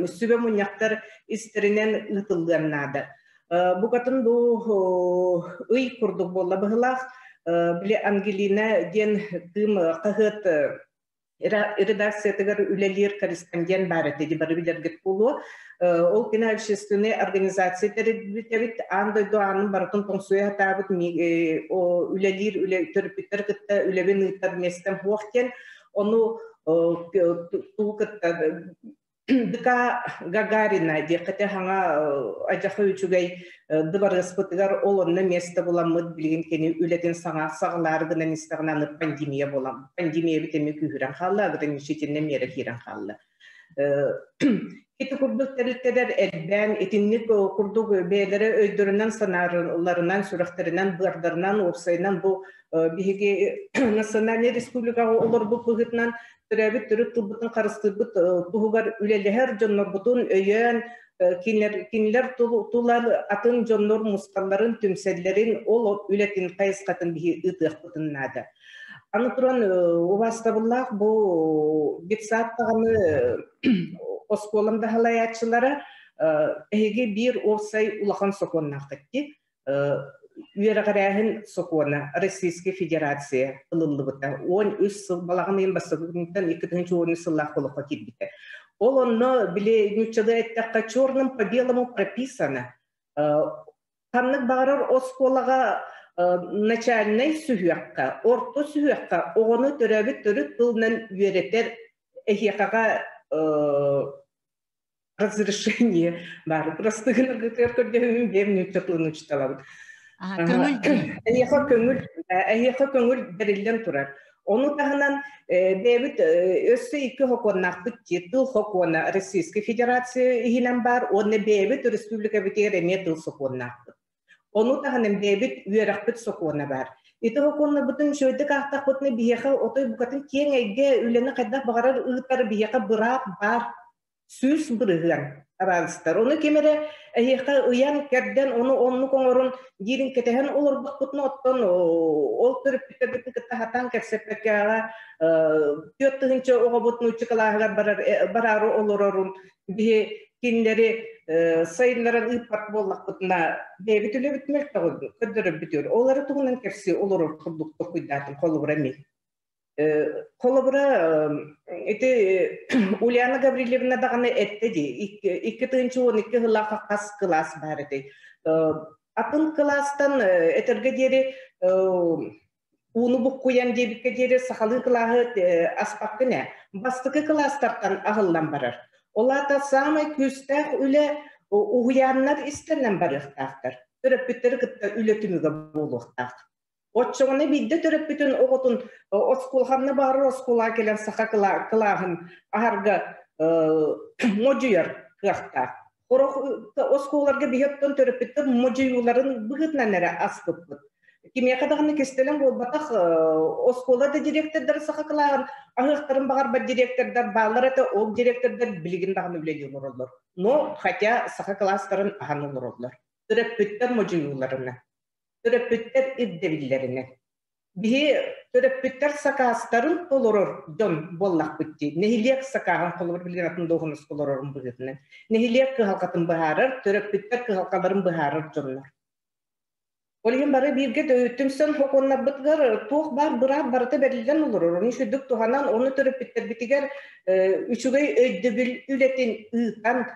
sübe munyaktar isterinden ıtılgannadı. Bukatın bu ıy kurduk bolla bıhılaq bile Angelina den tım qahıt редакцияға үлелер корреспондент бар еді бір білерге болу. Ол кені общественные организации тәрбет андай дуанын барытын тоңсуя табыт үлелер түрпеттер кітті үлебен ұйттар местен хуақтен оны туғытта Дыка Гагарина декате хаңа ажақы үчүгей дыбарыспытыгар олонны месті боламыд білген кені үлетін сағыларғынан істіғынан пандемия болам. Пандемия бітеме күйірен қалды, ағырын шетінен мері кейрен қалды. Кеті күрдік тәрілттедер әлбән, етіннік күрдік бәлері өйдірінен санарыларынан, сүріқтерінен, бұғардарынан, опсайынан бұл бігі национальный республикаға олар бұл бұғытынан Türevit türüp tubutun karıştırıp tuğugar ülelehar jonlar butun öyen kinler tular atın jonlar muskalların tümsellerin ol ületin kayıs katın bir ıtıq butun nada. Anıturan uvastabıllah bu bir saat tağını oskolamda halayatçılara ehege bir orsay ulağan sokonuna gitti. Üyereğerəhin sokona Российской Федерация ılıllıbıta. 13 yıl balağın en basıqından 2010 yıllar koluqa kilbite. Ол onu bile nüçadı ettiğe çorным по белому прописано. Kanlık bağırır o skolağa начальный sühüyakka, orta sühüyakka oğunu törəbit törüp bılından üyereter ehiyakağa разрешение var. Просто gıtır benim nüçatlığını uçtalavı. Әйеқі көңіл берілден тұрар. Onu tahınan David össe iki hokonnak bitti, tıl hokona Российской Федерации hinen bar, onu David Respublika bitir eme tıl sokonnak. Onu tahınan David üyerak bit sokona bar. Iti hokonna bütün şöyle kahtak butne biyeqa otoy bukatın keng ege üleni kaddak bağırar ıgıtar biyeqa bırak bar. Süs bırıgan arastar. Onu kemere eheka uyan kerden onu konorun girin ketehen olur bakutna otton ol törüp bitti ketahatan kersepekara tiyottuhince oğa butnu çıkalagar barar olurorun bir kinleri sayınların ıpat bollak butna bebitüle bitmek tağıdı ködürüp bitiyor. Onları tuğunan kersi olurur kurduk dokuydatın kolu bıramayın. Kolabura ete Ulyana Gavrilevna dağını etti di. 2-12 hılaqa kas klas barıdı. Atın klastan eterge deri unu bukuyan debike deri sahalı klahı aspakı ne? Bastıkı klastartan ahıllan barar. Ola da samay küstah üle uhuyanlar isterlen barıqtaqtır. Töröpütleri kıtta ületümüge boluqtaq. Otçoğunu bildi törüp bütün oğutun oskulğanına bağırır oskula gelen sağa kılağın aharga mocuyar kıqta. Oskularga bihetten törüp bütün mocuyuların bıgıtnan ere askıp bıt. Kimya kadağını kestelen bol bataq oskularda direktorlar sağa kılağın ahıqtарын bağırba direktorlar bağlar ete o direktorlar bilgin dağını bilegi olurlar. No, hatya sağa klasların ahan olurlar. Törüp bütün mocuyularına. Töröpütter iddevillerine. Bihi töröpütter sakastarın olurur don bollak bitti. Nehiliyek sakağın kolur bilgin atın doğunuz kolururun bugünden. Nehiliyek kıhalkatın bıharır, töröpütter kıhalkaların bıharır jonlar. Olayın barı birge döyüttümsen hokonna bıtgar tuğ bar bıra barıta berilden olurur. Onu şüddük tuğanan onu töröpütter bitiger üçügey öddübül ületin ııtan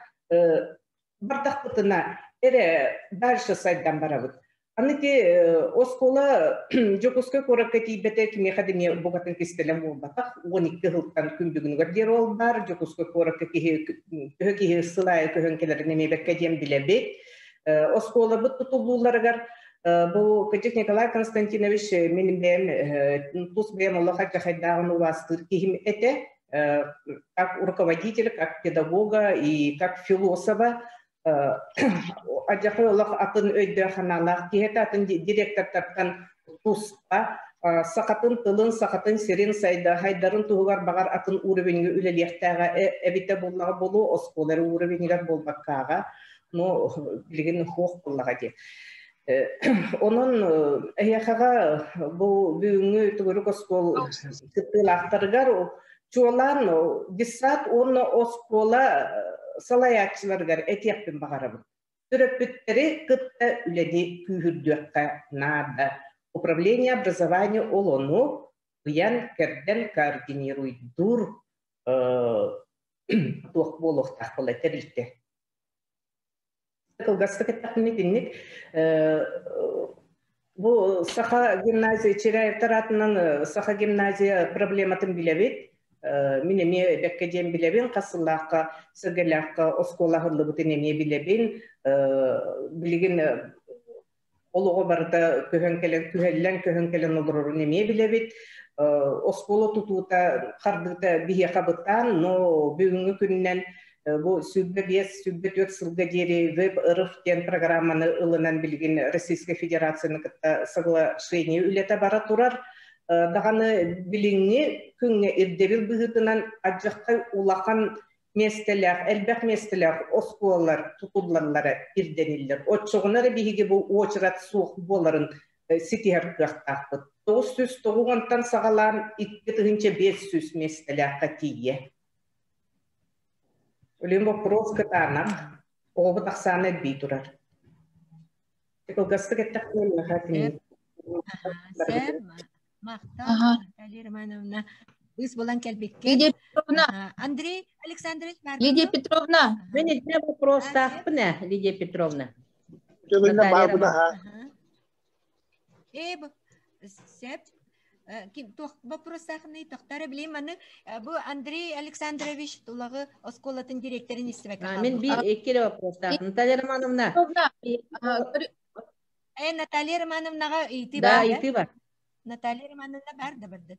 bardak bıtına ere barşı saydan barabıt. Anıti oskola Jokoskoy korakati bete kimi akademiya bogatan kistelem olbatak 12 yıldan kümbügün gardiyer ol bar Jokoskoy korakati ki sılay köhönkelerine mebekkediyem bilebek oskola bu tutulurlar bu Kıcık Nikolay Konstantinovich benim tuz benim Allah hakkı haydağını vastır ki him ete как руководителя, как педагога и как философа. Ажахылық атын өйді қаналақ, кейті атын директортартан тұспа, сақатын тылын, сақатын серен сайды, хайдарын тұғылар бағар атын уровенге үлелектіға әбіті болуға болу, осколары уровенігер болбаққаға, но білген хоқ болуға де. Onun ayağa bu büyüğünü tuguruk oskol kıtılaqtırgar çoğulan dissat onu oskola salayakçılargar etiyapın bağarabı. Türöpütteri kıtta üledi kühürdüqqa nada. Управление образования олону уян керден координирует дур тух болохтах болетерилте. Bu Saha Gimnaziya Çirayev tarafından Saha Gimnaziya problematın bilebit. Minemi bekkejem bilebin, kasıllaqqa, sırgelaqqa, oskola hırlı butenemiye bilebin. Bilgin oluğu barıda köhönkelen olurur nemiye bilebit. Oskola tututa, kardıda bihe kabıttan, no büyüngü gününden bu sübbe 5, sübbe 4 sılga deri web ırıf den programmanı ılınan bilgin Российская Федерацияны kıtta соглашение ülete bara turar. Dağını bilinni künge irdebil bıhıtınan acıqqa ulaqan mestelek, elbek mestelek, oskolalar, tutullarlara irdeniller. O çoğunları bihigi bu oçırat soğuk boların sitiher kıqtaqtı. 990'tan sağalan 500 mestelek katiye. Ölüm вопрос катанак, оба таксаны битурар. Экологастык эттэкмен хатин. Сэр, мақта, Наталья Романовна, вы болан келбекке. Лидия Петровна. Андрей Александрович, Лидия Петровна. Мен этне вопрос тақпына, Лидия Петровна. Наталья Романовна. Сэр, вопросахны тоқтары білейм, бұл Андрей Александрович тұлағы осколатын директорын істебек. Мен бір екелі вопростақ. Наталья Романовна. Наталья Романовнаға үйті бар. Да, үйті бар. Наталья Романовна барды.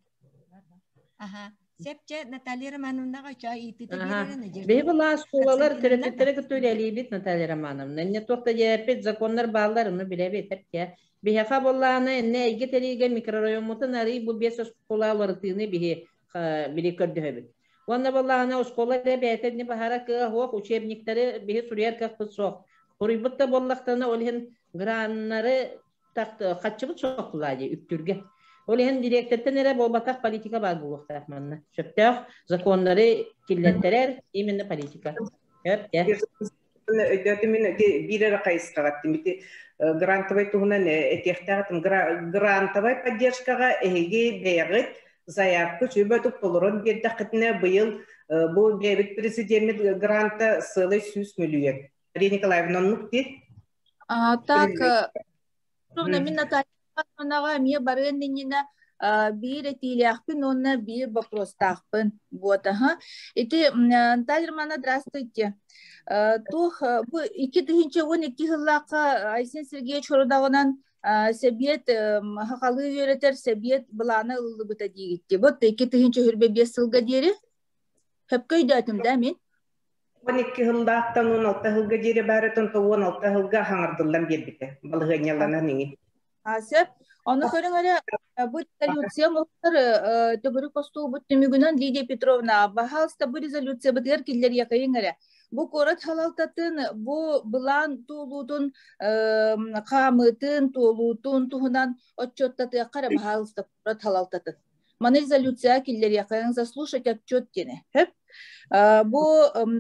Сепче Наталья Романовнаға чай үйті тәберін. Бей бұла осколалар терапевттері күттөйлі бит, Наталья Романовна. Не тоқта жерпет законлар бағаларыны біле бетер. Бихаха болланы не игетериге микрорайонмутун ари бу бес осколаларытыны бихи били көрдөбүт. Онда болланы осколалар бетедни бахара кы хок учебниктери бихи сурьер капты сок. Урибутта боллактаны олхен граннары такты качыбыт соктулады үктүрге. Олхен директортен эре болбатак политика бар булуктар манна. Сөптөк закондары киллеттерер именно политика. Ödedimin bir ara kayıskağıttım. Grantовый тугунан этехтагатым грантовый поддержкага эге бегит заявка чөбөтүп болорун бердакытына быйыл бу бебит президент гранта сылы 100 миллион. Мария Николаевна нукти. Так, мен Наталья Ивановнага мне барыннина bir etiliахпын, онна bir вопростахпын. Вот, ага. Это Наталья Романовна, здравствуйте. Тух, bu 2012 yıllıqa Aysen Sergey Çorodağı'nın sebiyet hakalı öğreter sebiyet bulana ıldı bıta diyetti. Bu 2012 hürbe 5 yılga deri hep köydatım da men. 12 yıllıqtan 16 yılga deri bariton 16 yılga hangardılan bir bite. Balığanyalana nini. Asep, onu körün öyle bu rezolüsiya muhtar töbürü kostu bu tümügünün Lidia Petrovna bahalsta bu rezolüsiya bıtır killer yakayın öyle. Bu korat halaltatın, bu bulan tuğlutun, kamıtın, tuğlutun, tuğunan отчетtatı kara bahalsta korat halaltatın. Mana rezolüsiya killer yakayın zaslушать отчет dene. Hep. Bu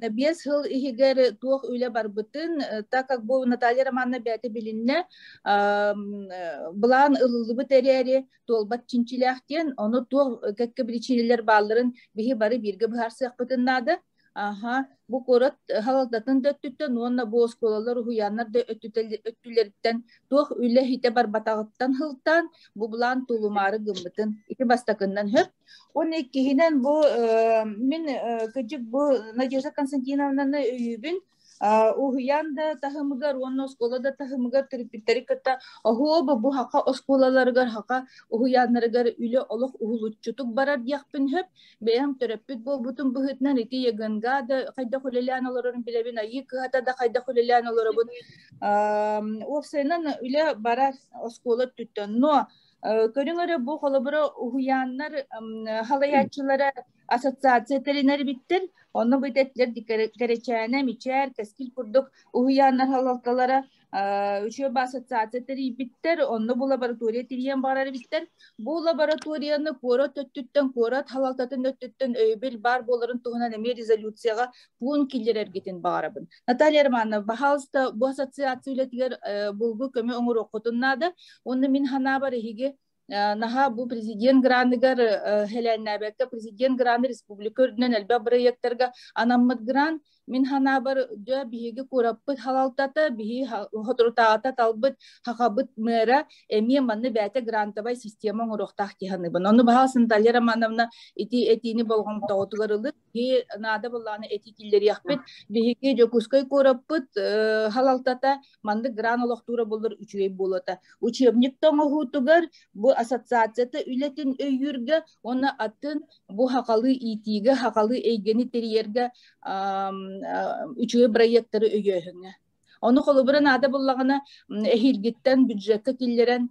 5 yıl ihiger tuğ öyle barbıtın, tak как bu Наталья Романовна bäti bilinne, bulan ılılıbı tereri, tuğulbat çinçilahten, onu tuğ kekke biliciniler bağların bihi barı birge bıharsıyak bıtınnadı. Aha, bu korat halaldatın döttütten, onunla bu oskolalar uyanlar da öttüleritten, tuğ öyle hite barbatağıttan hıltan, bu bulan tuğlumarı gımbıtın, iki bastakından hep. 12'den bu min küçük bu Nadezhda Konstantinovna'nın üyübün Уһуян да таһымыгар, уонна оскола да таһымыгар терпиттери кытта оһуоба бу хака осколаларыгар хака уһуяннарыгар үле олох уһулуччутук барар диэхпин хөп, бэйэм төрөппүт болбутун быһытнан ити ягынга да хайда хулелиан олорорун билебин, айы кыһата да хайда хулелиан олоробут. Уопсайнан үле барар оскола түттөн. Но көрүңөрө бу холобура уһуяннар халаячылары ассоциация теринер биттер, onu bu etler dikereçene miçer keskil kurduk uhuyanlar halaltalara üçü assotsiasiyateri bitter onu bu laboratuvarya tiriyen barar bitter bu laboratoriyanı kora töttütten kora halaltatın töttütten öybel bar boların tuğuna neme rezolütsiyaga bun killer gitin barabın. Natalya Ermanova bahalsta bu assotsiasiyayla tiger bulgu kömü onur okutunnadı onu min hanabar hige naha bu prezident grandigar helenabekka prezident grandi respublika örünen elbe proyektlerga anammat gran min hanabar dö bihige kurapıt halaltata bihi hotrutaata talbıt hakabıt mera emiye manne bete grantabay sistema ngoroqtaq kihanıbın. Onu bahalsın Talya Manavna etini bolğum tağıtıgarılı ki nada bollağını etikilleri yakbet bihige jokuskay kurapıt halaltata mandı gran oloqtura bulur üçüy bolata. Uçebnik toңu hutugar bu assotsiasiyata ületin öýürge ona atın bu hakalı itiga hakalı eygeni teriyerge üçüye proyektleri öýöhüňe. Onu holubura nada bollagana ehilgitten büdjetke killeren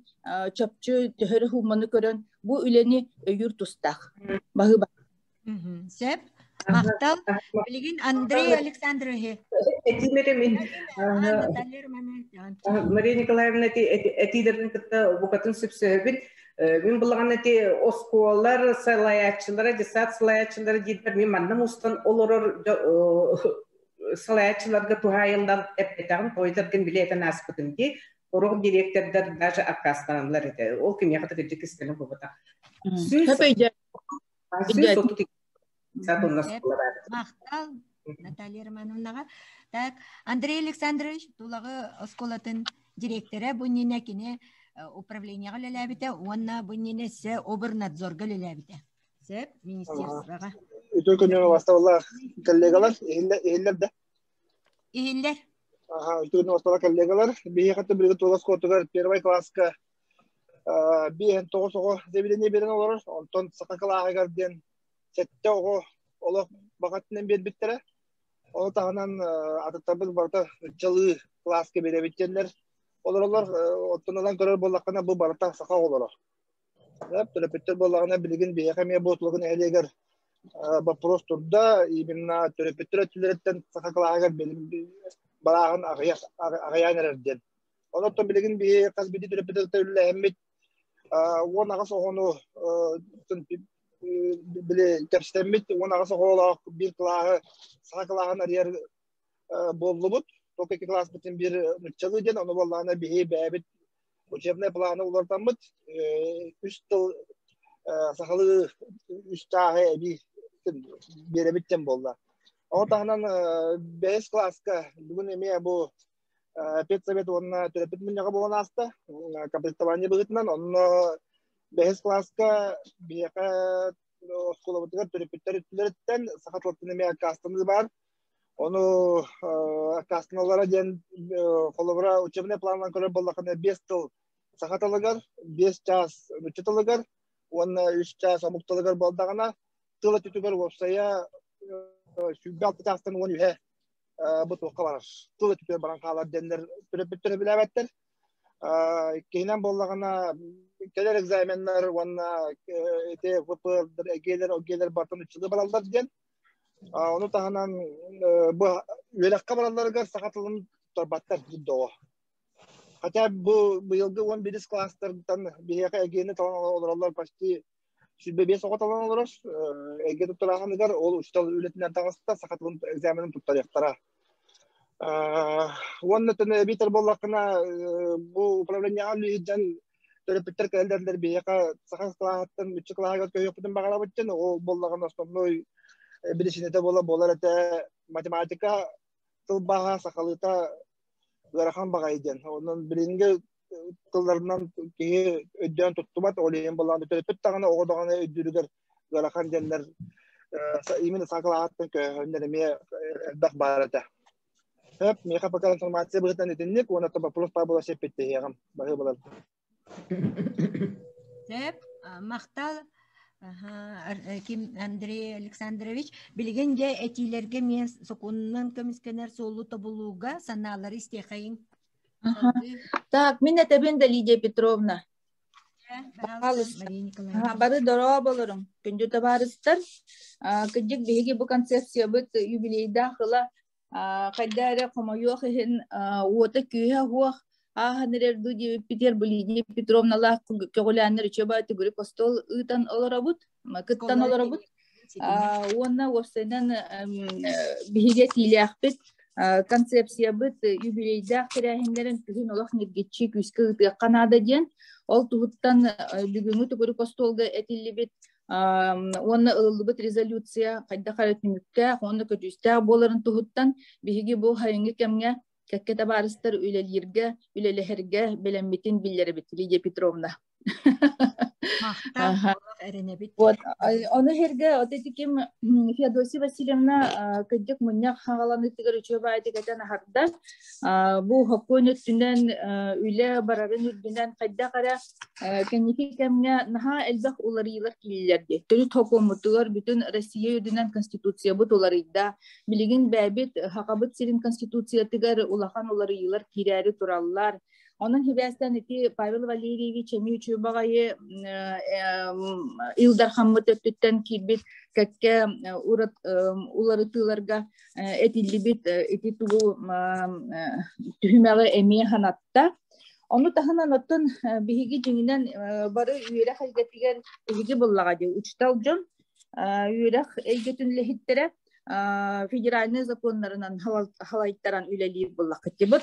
çöpçü töhörü humanı körön bu üleni öýür tustaq. Bahy Sep Maqtal bilgin Andrey Alexandrovich. Etimiremin. Maria Nikolaevna etilerin kıtta bu katın süpsebit. Min bulağın eti oskolar salayatçılara, cisat salayatçılara gider. Min mandım ustan olurur salayatçılarga tuhayından epetağın toydarken bile eten aspıtın ki oruq direktörler даже akaslanırlar eti. O kim yakıtı gecik istedim bu bata. Süs otutik. Мақтал Наталья Романовнаға. Так, Андрей Александрович, тулағы осколатын директоры бұннене кене управленияға ләләбіті, онна бұннене сі обернадзорға ләләбіті. Сәп, министерствоға. Үтір күнен бастауылар коллегалар, ехеллер да? Ехеллер. Үтір күнен бастауылар коллегалар. Бейе қаты біргі тоғыз қотығар первай класска бейен тоғыз оғы зәбілене берін олар. Онтон сақақыл ағығарден сәтті оғы олық бағатынан бер біттірі. Оны тағынан атыттабыз барда жылы класска бере біттендер. Олар оттынадан көрер болаққана бұл барыта сақа олар. Төрөпеттер болағына білген бейе қамия бұтылығын әлегер вопрос тұрда, именно төрөпеттер өттілереттен сақақыл ағығар барағын ағаян әрден. Оны оттын білген бейе қаз бейді төрөпеттер төлі әммет он ағас оғыны біле кәпістәмет, он ағасы қолақ бір қылағы, сақа қылағын әрер болы бұд. Тоқ екі класс бітін бір нүтчалы ден, оны болағына бейе бәбіт учебный планы олардан бұд. Үш тыл сақалы үш тағы бере біттен болды. Оны тағынан 5 класска бүгін еме бұл педсовет онына төрепет мүнеға болған асты. Комплектование бұғытынан, оны 5 класска бияқа осколабытыгар төрепеттер үттілеріттен сақатлаттын еме акастымыз бар. Оны акастыналара ден қолыбыра учебный планынан көріп болдақына 5 тыл сақаталығар, 5 час нүчеталығар, оны 3 час амуқталығар болдағына тылы түтігер опсая сүгбалты тастын оны үйе бұт оққа барар. Тылы түтігер баран қалар дендер төрепеттері біләбәттер. Кейінен болдағына келер экзаменлер, оны эгейлер бартын үтчілі баралдар ден. Оны тағынан өләққа бараларығар сақатылын тұрбаттар жүдді оға. Хотя бұйылғы 11 класстардан бейеқі эгейіні талан оларалар почти сүрбе 5 оға талан оларар. Эгей тұттырағанығар ол үштал өлетінен тағысында сақатылын экзаменін тұттарықтара. Оны түні бейтер болақына бұл управления алүйден төрепеттер кәлдерлер бейеқа сақас қылағаттан үтші қылағат көйек бұтын бағала бұттен ол болағын основной білішінеті болар әті математика тыл баға сақалыта ғарахан баға еден. Оның бірінгі тылдарынан кейі өдден тұттымат олейен болағын төрепет тағына оғыдағына өддірігер ғарахан денлер имені сақалағаттан көйіндеріме әрдақ бар әті. Hep meka pakal informasi berita nitnik wana to bapulos pa bola sepete yagam bahe bola. Tep мактал Ким Андрей Александрович билгенге этилерге мен сокуннан көмүскенер солу табылууга санаалары истехайын. Так, мен этебен де Лидия Петровна. Бары дорога болорум. Күндү табарыстар. Кыдык биги бу концепция бит юбилейда хыла кайдары комоёх хен уота күйө хуах нерер дуди Питер Лидия Петровна ла көгөләннер чөбә тигүри постол ытан олорабут, кыттан олорабут. Онна осенен биге тиләхбит концепция бит юбилейда хирәһеннәрен түгин олах ниргетчи күскә канада ден. Ол туһуттан бүгүнгү тигүри постолга этиллибит онна ылыбыт резолюция кайда харытмыкка онна көтүстә боларын туһуттан биге бу хайыңгы кемгә кәккәтә барыстыр үлелерге, үлелеһерге беләммитин билләре бит Лидия Петровна. Вот, оны херге отетиким Феодосия Васильевна кыдык муньяк хагаланы тигер үчөбә айтыгатан харда. Бу хоккон өттүнән үле барарын үрдүнән кайда кара кенники кемгә наха элбах улары йылар килләрде. Төрү хоккомутугар бүтүн Россия үрдүнән конституция бу толарыйда. Билеген бәбит хакабыт сирин конституция тигер улахан улары йылар кирәре тураллар. Onun hibastan iti Pavel Valerievich emiuchu bagayı Ildar Hammut öttütten kirbit kakke urat ularıtılarga etillibit iti tuğu tühümeli emiye hanatta. Onu tahanan ottun bihigi cinginen barı üyere haygatigen bihigi bullaga diyor. Uçtalcın üyere eygetün lehittere federalne zakonlarından halayttaran üleliği bullaga diyor.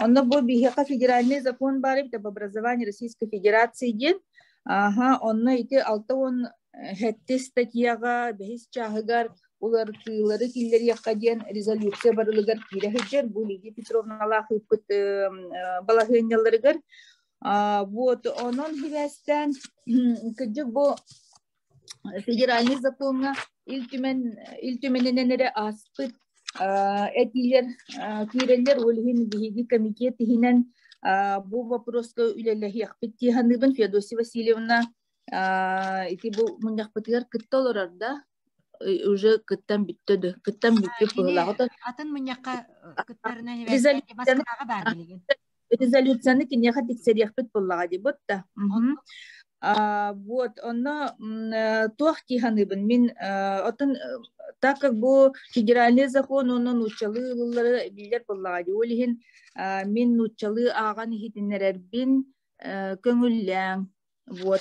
Он был бихека федеральный закон барып об образовании Российской Федерации ден. Он эти алтон хетте статьяга бехис чагыгар улар тылары киллер якаден резолюция барылыгар кирехеджер бу Лидия Петровна Аллахып балагыняларыгар. Вот онон хибастан кыдык бу федеральный законга илтүмененере аспыт Этилер, киреллер олхин биги комитет хинен бу вопроска үлелехи ахпетти ханыбын Феодосия Васильевна ити бу муньяхпытыгар кыттолорарда уже кыттан биттөдө кыттан битти пыгылагыта атын муньяхка кыттарына баскага бар билген резолюцияны кинеха тексерияхпыт буллага диботта. Вот, она тухти ханыбын мин атын так как бу федеральный закон онун учалы буллары билер буллага ди олихин мин учалы аган хитиннерербин көңүлләң. Вот.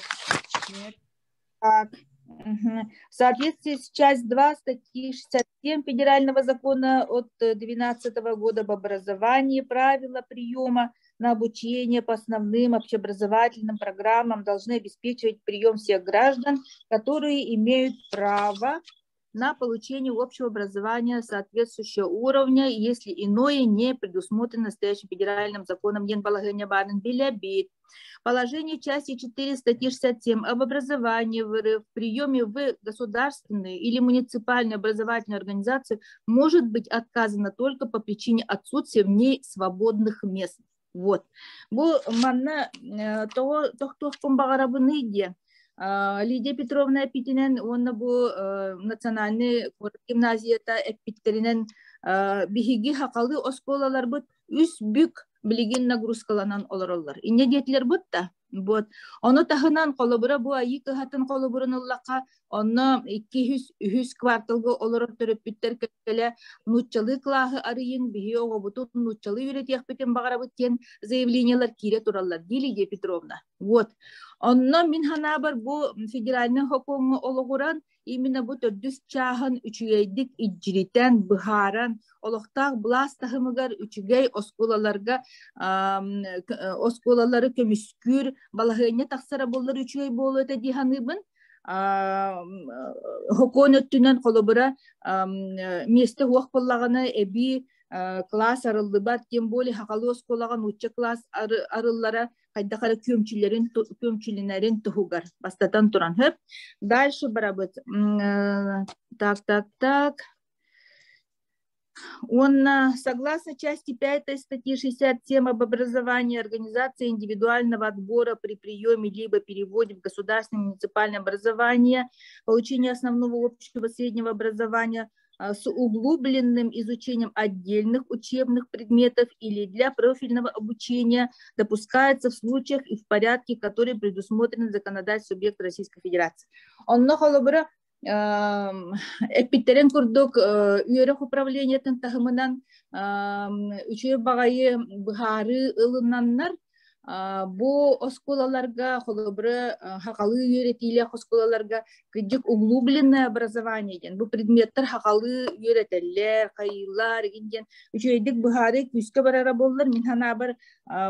Так. В соответствии с часть 2 статьи 67 Федерального закона от 2012 года об образовании, правила приема на обучение по основным общеобразовательным программам должны обеспечивать прием всех граждан, которые имеют право на получение общего образования соответствующего уровня, если иное не предусмотрено настоящим федеральным законом Енбалагеня Барнен Белябит. Положение части 4 статьи 67 об образовании в РФ, приеме в государственные или муниципальные образовательные организации может быть отказано только по причине отсутствия в ней свободных мест. Вот. Бу манна тохтохком багарабыны де. Лидия Петровна Питинен, он бу национальный гимназията эпиттеринен бихиги хакалы осколалар бут үс бүк билигин нагрузкаланан олороллар. Инне диетлер бут да. Вот. Оны тахынан колобура бу айы кыхатын колобурунуллака онно 200 кварталга олорор төрөппүттер кекеле нуччалы клахы арыйын бихи огобутун нуччалы үйрөтияхпетен багарабыт кен заявлениялар кире тураллар. Лидия Петровна. Вот. Онно мин ханабар бу федеральный хокуңу ологуран именно бу төрдүс чахан үчүгейдик иджиритен быхаран олохтак бластахымыгар үчүгей осколаларга осколалары көмүскүр балахыне таксара боллар үчүгей болу эте диханыбын хокон өттүнөн колобура месте хуак боллаганы эби класс арылдыбат тем более хакалы осколаган учча класс арыллара кайдакара көмчүлүнерин тухугар бастатан туран хөп. Дальше барабыт. Так. Согласно части 5 статьи 67 об образовании, организации индивидуального отбора при приеме либо переводе в государственное муниципальное образование, получение основного общего среднего образования с углубленным изучением отдельных учебных предметов или для профильного обучения допускается в случаях и в порядке, которые предусмотрены законодательством субъекта Российской Федерации. Эпиттерен курдук үйөрөх управлениятын тахымынан үчө багайы быхары ылынаннар бу осколаларга холобры хакалы үйрөтиле осколаларга кыдык углубленное образование ден бу предметтер хакалы үйрөтеллер кайылар гинген үчөйдик быхары күскө барара боллар мин ханабар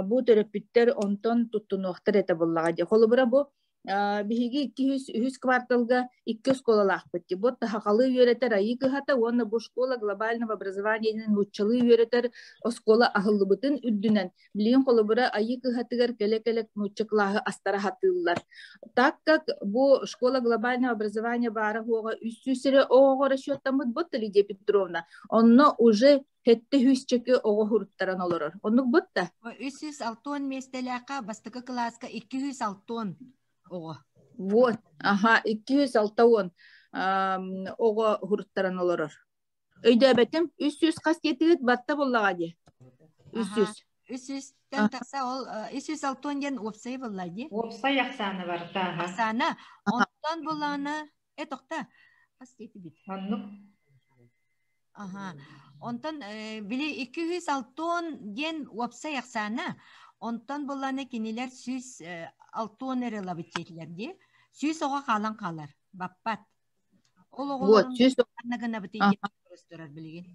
бу төрөпүттер онтон туттунуактар эте боллага де холобры бу биһиги 200 кварталга 2 школалах битти. Вот хакалы үйрөтер айы кыхата, онна бу школа глобального образования уччалы үйрөтер школа ахыллыбытын үддүнен. Билген колобура айы кыхатыгар келек-келек нуччаклаһы астара хатыллар. Так как бу школа глобального образования бары хуга үссүсере ого расчёттамыт бот Лидия Петровна. Онно уже хетте хүсчеке ого хуруттаран олорор. Оннук ботта. 306 местеляка бастыкы класска 206 Ого. Вот, ага, 206 ого хуруттаран олорор. Өйдөбетим 300 кастетигит батта боллага де. 300 тен такса ол 306 ден опсай боллади. Опсай яксаны бар тага. Аксана онтон боланы токта. Кастети бит. Ага. Онтон били 206 ден опсай яксана. Онтон боланы кинилер 106 эрела биттетлерди. 100 ого калан калар. Баппат. Ол оголорун гана битеге көрөстөрөр билген.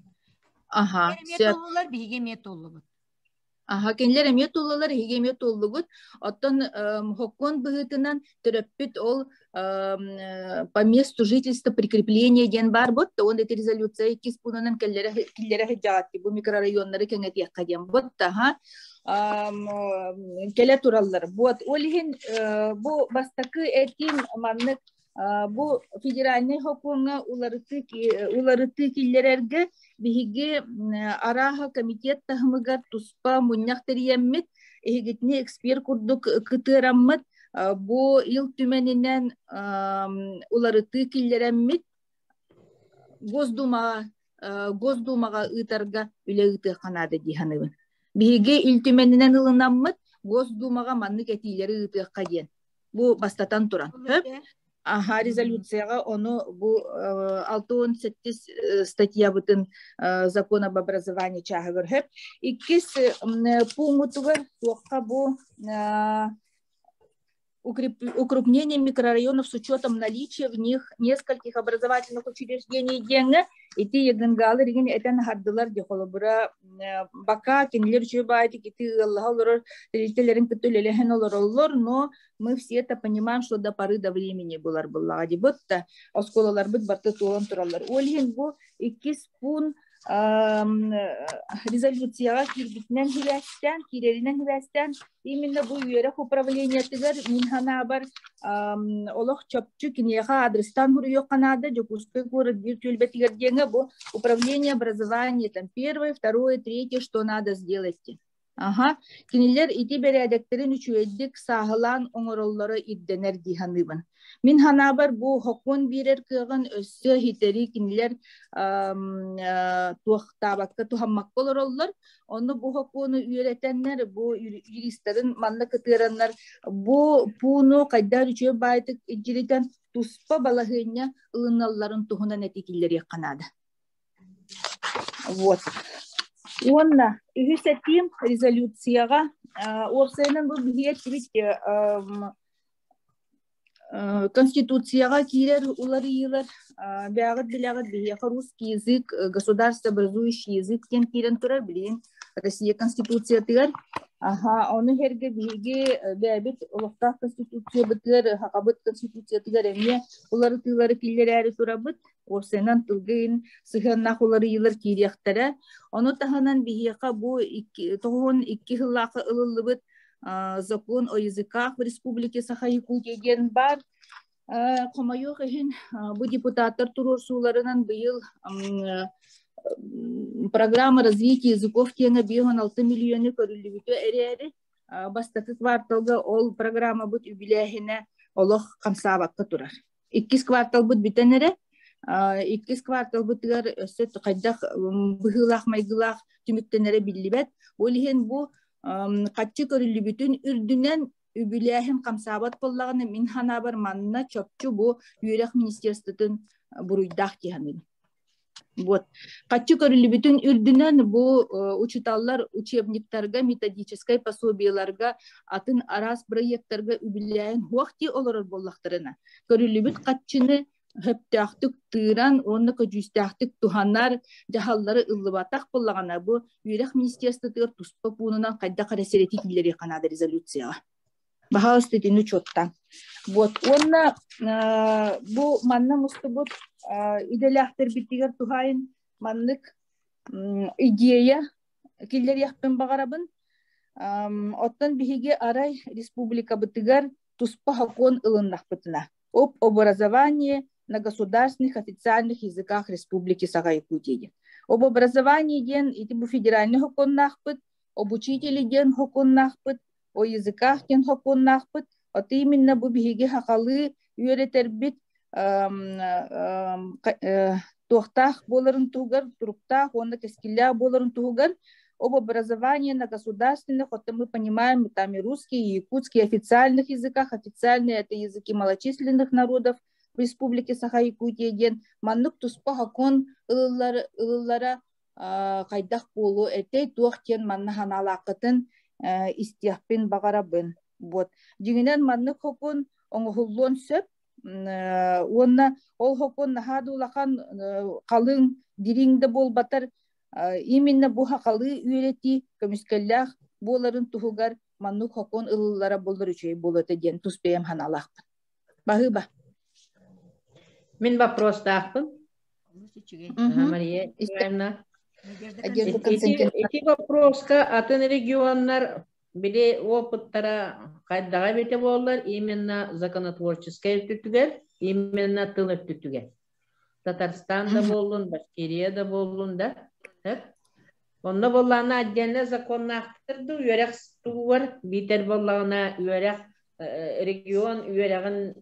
Ага. Метоллар биге метоллубут. Ага, кенлер метоллар биге метоллубут. Оттон хоккон быгытынан төрөппүт ол по месту жительства прикрепления ген бар бот, он эти резолюция 2 пунктунан келлере жаатты. Бу микрорайоннары кеңет якадем бот, ага. Келе тураллар. Вот олихин бу бастакы этин маннык бу федеральный хокуңа уларыты киллерерге биһиги араха комитет тахмыгар туспа мунняхтериеммит эхигитни эксперт курдук кытыраммыт бу ил түменинен уларыты киллереммит Госдумага ытарга үлегыты канады диханыбын. Биге илтүменинен ылынаммыт Госдумага маннык этилери ытыкка ден. Бу бастатан туран. Ага, резолюцияга оны бу 68 статья бутын закон об образовании чагыр хеп. 2 пунктугар туакка бу укрупнение микрорайонов с учетом наличия в них нескольких образовательных учреждений деньги эти егангалы реген этен хардылар дехолобура бака кенлер чөбайты кити Аллахалар зрителерин көтөлелехен олороллор, но мы все это понимаем, что до поры до времени булар буллага диботта осколалар бит барты толон тураллар. Олген бу 2 пункт резолюцияга кирбитнен хиластан, киреринен хиластан именно бу үйөрөк управление тигер минхана бар олох чопчу кинеха адрестан хуруйок канада жокускай город биртюльбе тигер деньги бу управление образования там 1, 2, 3 что надо сделать. Ага, кинилер ити бередектерин үчүэддик сахылан оңороллары идденер диханыбын. Мин ханабар бу хокун бирер кыгын өссө хитери кинилер туактабакка тухаммак болороллар. Onu bu hokunu üretenler, bu juristlerin manna kıtıranlar, bu bunu kaydar üçe baytık inciriten tuspa balahınya ılınalların tuhunan etikilleri yakanadı. Вот. Онна, ühüsettiğim rezolütsiyaga, orsayanın bu bihiyet bitti, Конституцияга кирер улары йылар бягыт билягыт бия русский язык государство образующий язык кен кирен турар билин Россия конституция тигер аха оны херге биге бәбит улукта конституция битер хакабыт конституция тигер эмне улары тылары киллер әри турабыт орсенан тылгын сыханна улары йылар киряхтара оны таханан бияка бу 2 хыллакы ылылыбыт закон о языках в Республике Саха-Якутия ген бар. Комайок эхин бу депутаттар турор сууларынан быйыл программа развития языков теңе 16 миллионы көрүлүбүтө эрери бастатыт бартылга ол программа бут юбилейхине олох камсаабакка турар. 2 квартал бут битенере 2 квартал бутыгар өсөт кайдак быгылах майгылах түмүктенере биллибет. Олихен бу катчы көрүлүбүтүн үрдүнен юбилейхин камсаабат боллаганы мин ханабар манна чопчу бу юрек министерствотун буруйдах тиһанын. Вот. Катчы көрүлүбүтүн үрдүнен бу учиталлар учебниктарга, методической пособияларга, атын арас проекттарга юбилейин хуакти олорор боллактарына. Көрүлүбүт катчыны хөптөктүк тыыран, онны көжүстөктүк туханнар, жахаллары ыллыбатак боллагана бу юрек министерствотугар туспа пуунунан кайда карасерети килери канада резолюцияга. Баха өстөтүнү чоттан. Вот. Онна бу манна мустубут иделяхтер биттигер тухайын маннык идея киллер яхпен багарабын. Оттан биһиге арай республика бытыгар туспа хакон ылыннахпытына. Об образование на государственных официальных языках Республики Саха-Якутия. Об образовании ден ити бу федеральный хакон нахпыт, об учители ден хакон нахпыт, о языках ден хакон нахпыт. От именно бу биһиге хакалы үйретербит тохтах боларын тугар, туруктах, онда кескилля боларын тугар. Об образовании на государственных, вот мы понимаем, там и русский, и якутский официальных языках. Официальные это языки малочисленных народов в Республике Саха-Якутия. Маннук туспа хакон ылылара кайдах болу, этей туахтен манна ханалакытын истияхпин багарабын. Вот. Дигинен маннук хакон оңохуллон сөп, онна ол хакон нахадулахан калың дириңде болбатар. Именно бу хакалы үйрети көмүскеллях боларын тугар маннук хакон ылылара болдыр үчөй болоты ден туспеем ханалахпын. Бахыба. Мен вопрос тахпын. Мария Ивановна. Эти вопроска атын регионнар биле опыттара кайдага бете болдулар именно законотворческая түтүгер, именно тыл түтүгер. Татарстанда болдун, Башкирияда болдун да. Онда боллана отдельно законнактырды, үйерек тугар, битер боллана үйерек регион, үйерегін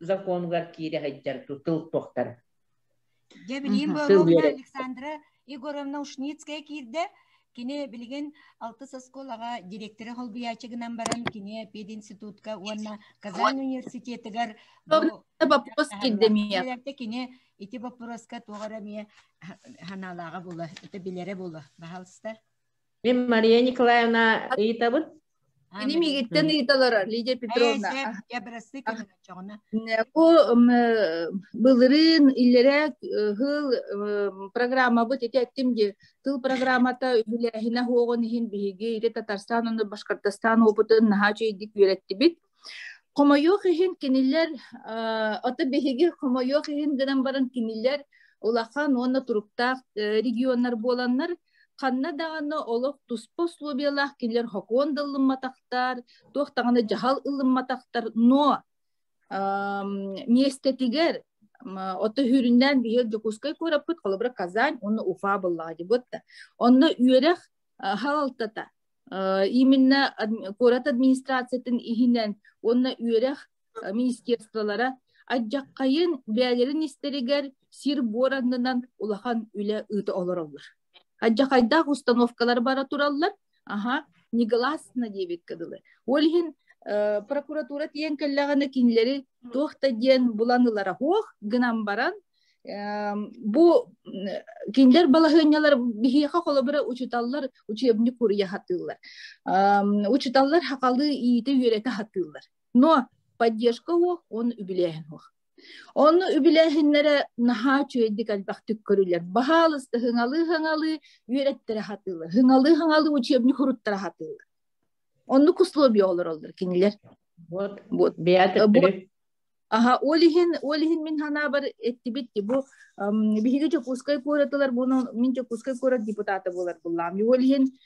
законгар кире хайджар тыл тоқтар. Я билим Ровна Александра Егоровна Ушницкая кирде, кине билген алты сосколага директоры холбиячыгынан баран кине пединститутка, онна Казань университетигар вопрос кирде мия. Кине ити вопроска тогара мия ханалага була, это билере була. Бахалстар. Мен Мария Николаевна ыйтабыт. Кини мигиттен ыйталар, Лидия Петровна. Я брасты кемена чогона. Бу былырын иллере хыл программа бут эти аттимди тыл программата билехина хуогон хин биге ире Татарстан оны Башкортостан опытын нахачы идик үйрәтти бит. Комойох хин кинилер аты биге комойох хин гынан баран кинилер улахан онна туруктак регионнар боланнар канна даганы олох туспо словиялах кинилер хокон дылымматактар, тохтаганы жахал ылымматактар, но местетигер оты хүрүндөн бие жокускай көрөпүт колобра Казань, оны Уфа боллагы ботта. Оны үйрек халалтата. Именно город администрациятын ихинен оны үйрек министерстволара аджаккайын бәлерин истеригер сир боранынан улахан үле ыты олороллар. Аджакайдак установкалар бара тураллар. Ага, негласно дебит кадылы. Олхин прокуратура тиен келлеганы кинлери тохта ден буланылара хох гынан баран бу киндер балахынялар бихиха колобра учуталлар учебни курия хатыллар. Учуталлар хакалы ите үйрете хатыллар. Но поддержка хох он юбилейин хох. Onu übilehinlere naha çöydük albaqtık körüler. Bahalısты hınalı ürettere hatılır. Hınalı uçuyabını kuruttere hatılır. Onu kuslobi olur kiniler. Aha, olihin min hanabar etti bitti. Bu bihiga çok uskay koratılar. Bunu min çok uskay korat deputatı bolar bullam. Olihin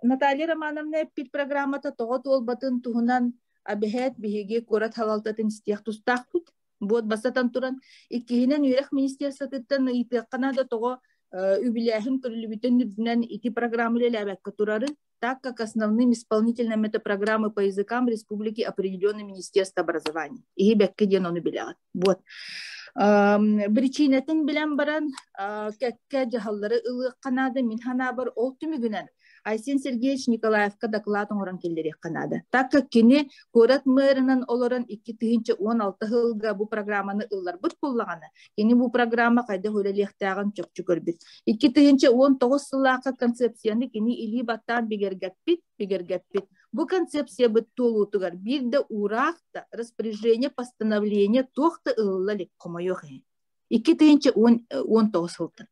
Natalya Romanovna bir programata toğut olbatın tuhunan Абихет биһиги корат халалтатын стиях тустахпут. Вот басатан туран иккиһинен үйрэх министерствотыттан ыйтыаккана да того үбилэхин көрүлүбүтөн нүбүнен ити программы лебекке турары, так как основным исполнителем этой программы по языкам республики определено Министерство образования. И бекке ден оны билегат. Вот. Причинатын билен баран кекке жахаллары ылык канады мин ханабар ол түмүгүнен Айсен Сергеевич Николаевка докладын оран келдерек канады. Так как кини город мэрынан олоран 2016 жылга бу программаны ыллар бут куллаганы. Кини бу программа кайда хөлелектаган чокчу көрбүт. 2019 жылга концепцияны кини или баттан бигергеппит. Бу концепция бут толутугар бир де уракта распоряжение постановление тохта ыллалик комойохе. 2019 жылда.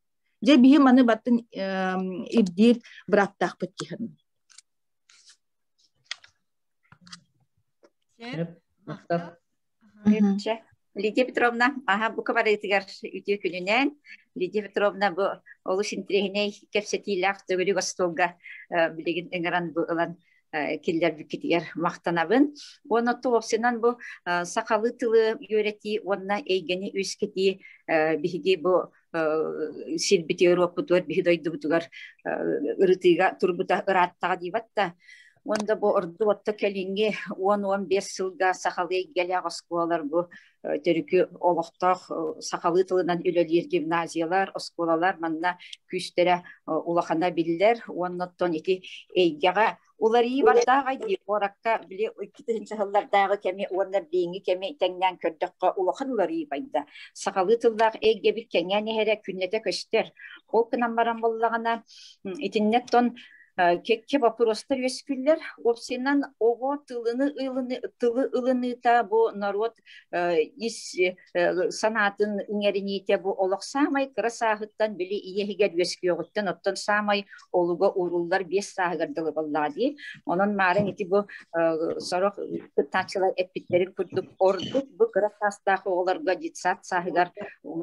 Же бихим аны баттын ибдир бырактак быттихын. Лидия Петровна, бу кабарытыгар үтө күнүнөн Лидия Петровна бу олуш интерегине кепсетилак төгүрү гостолга билеген эңаран бу ылан киллер бикитигер мактанабын. Оны тоопсынан бу сакалы тылы үйрөти, онна эйгени үскети биги бу силбити Европутуар бихидойду бутугар ырытыга турбута ыраттага дибатта. Онда бу орду отто келинге 10-15 жылга сакалы геля осколалар бу төрүкү олоктох сакалы тылынан үлөлөр гимназиялар, осколалар манна күстере улахана биллер. Оннотон ити эйгага улари бардагы ди оракка биле 2-нчы жыллардагы кеме онна бейинги кеме теңнен көрдөккө улаханлары байда. Сакалы тылдар эйге бир кеңени хере күннете көстөр. Ол кынан баран боллагана итиннеттон кекке вопростар өскүллер опсенан ого тылы ылыныта бу народ ис санатын иңерините бу олоксамай красахыттан били иегер өскүгөттөн оттон самай олуго урулдар 5 сагырдылы боллади. Онун марын ити бу сорок тачылар эпиттерин курдук ордук бу красастагы оларга дитсат сагыгар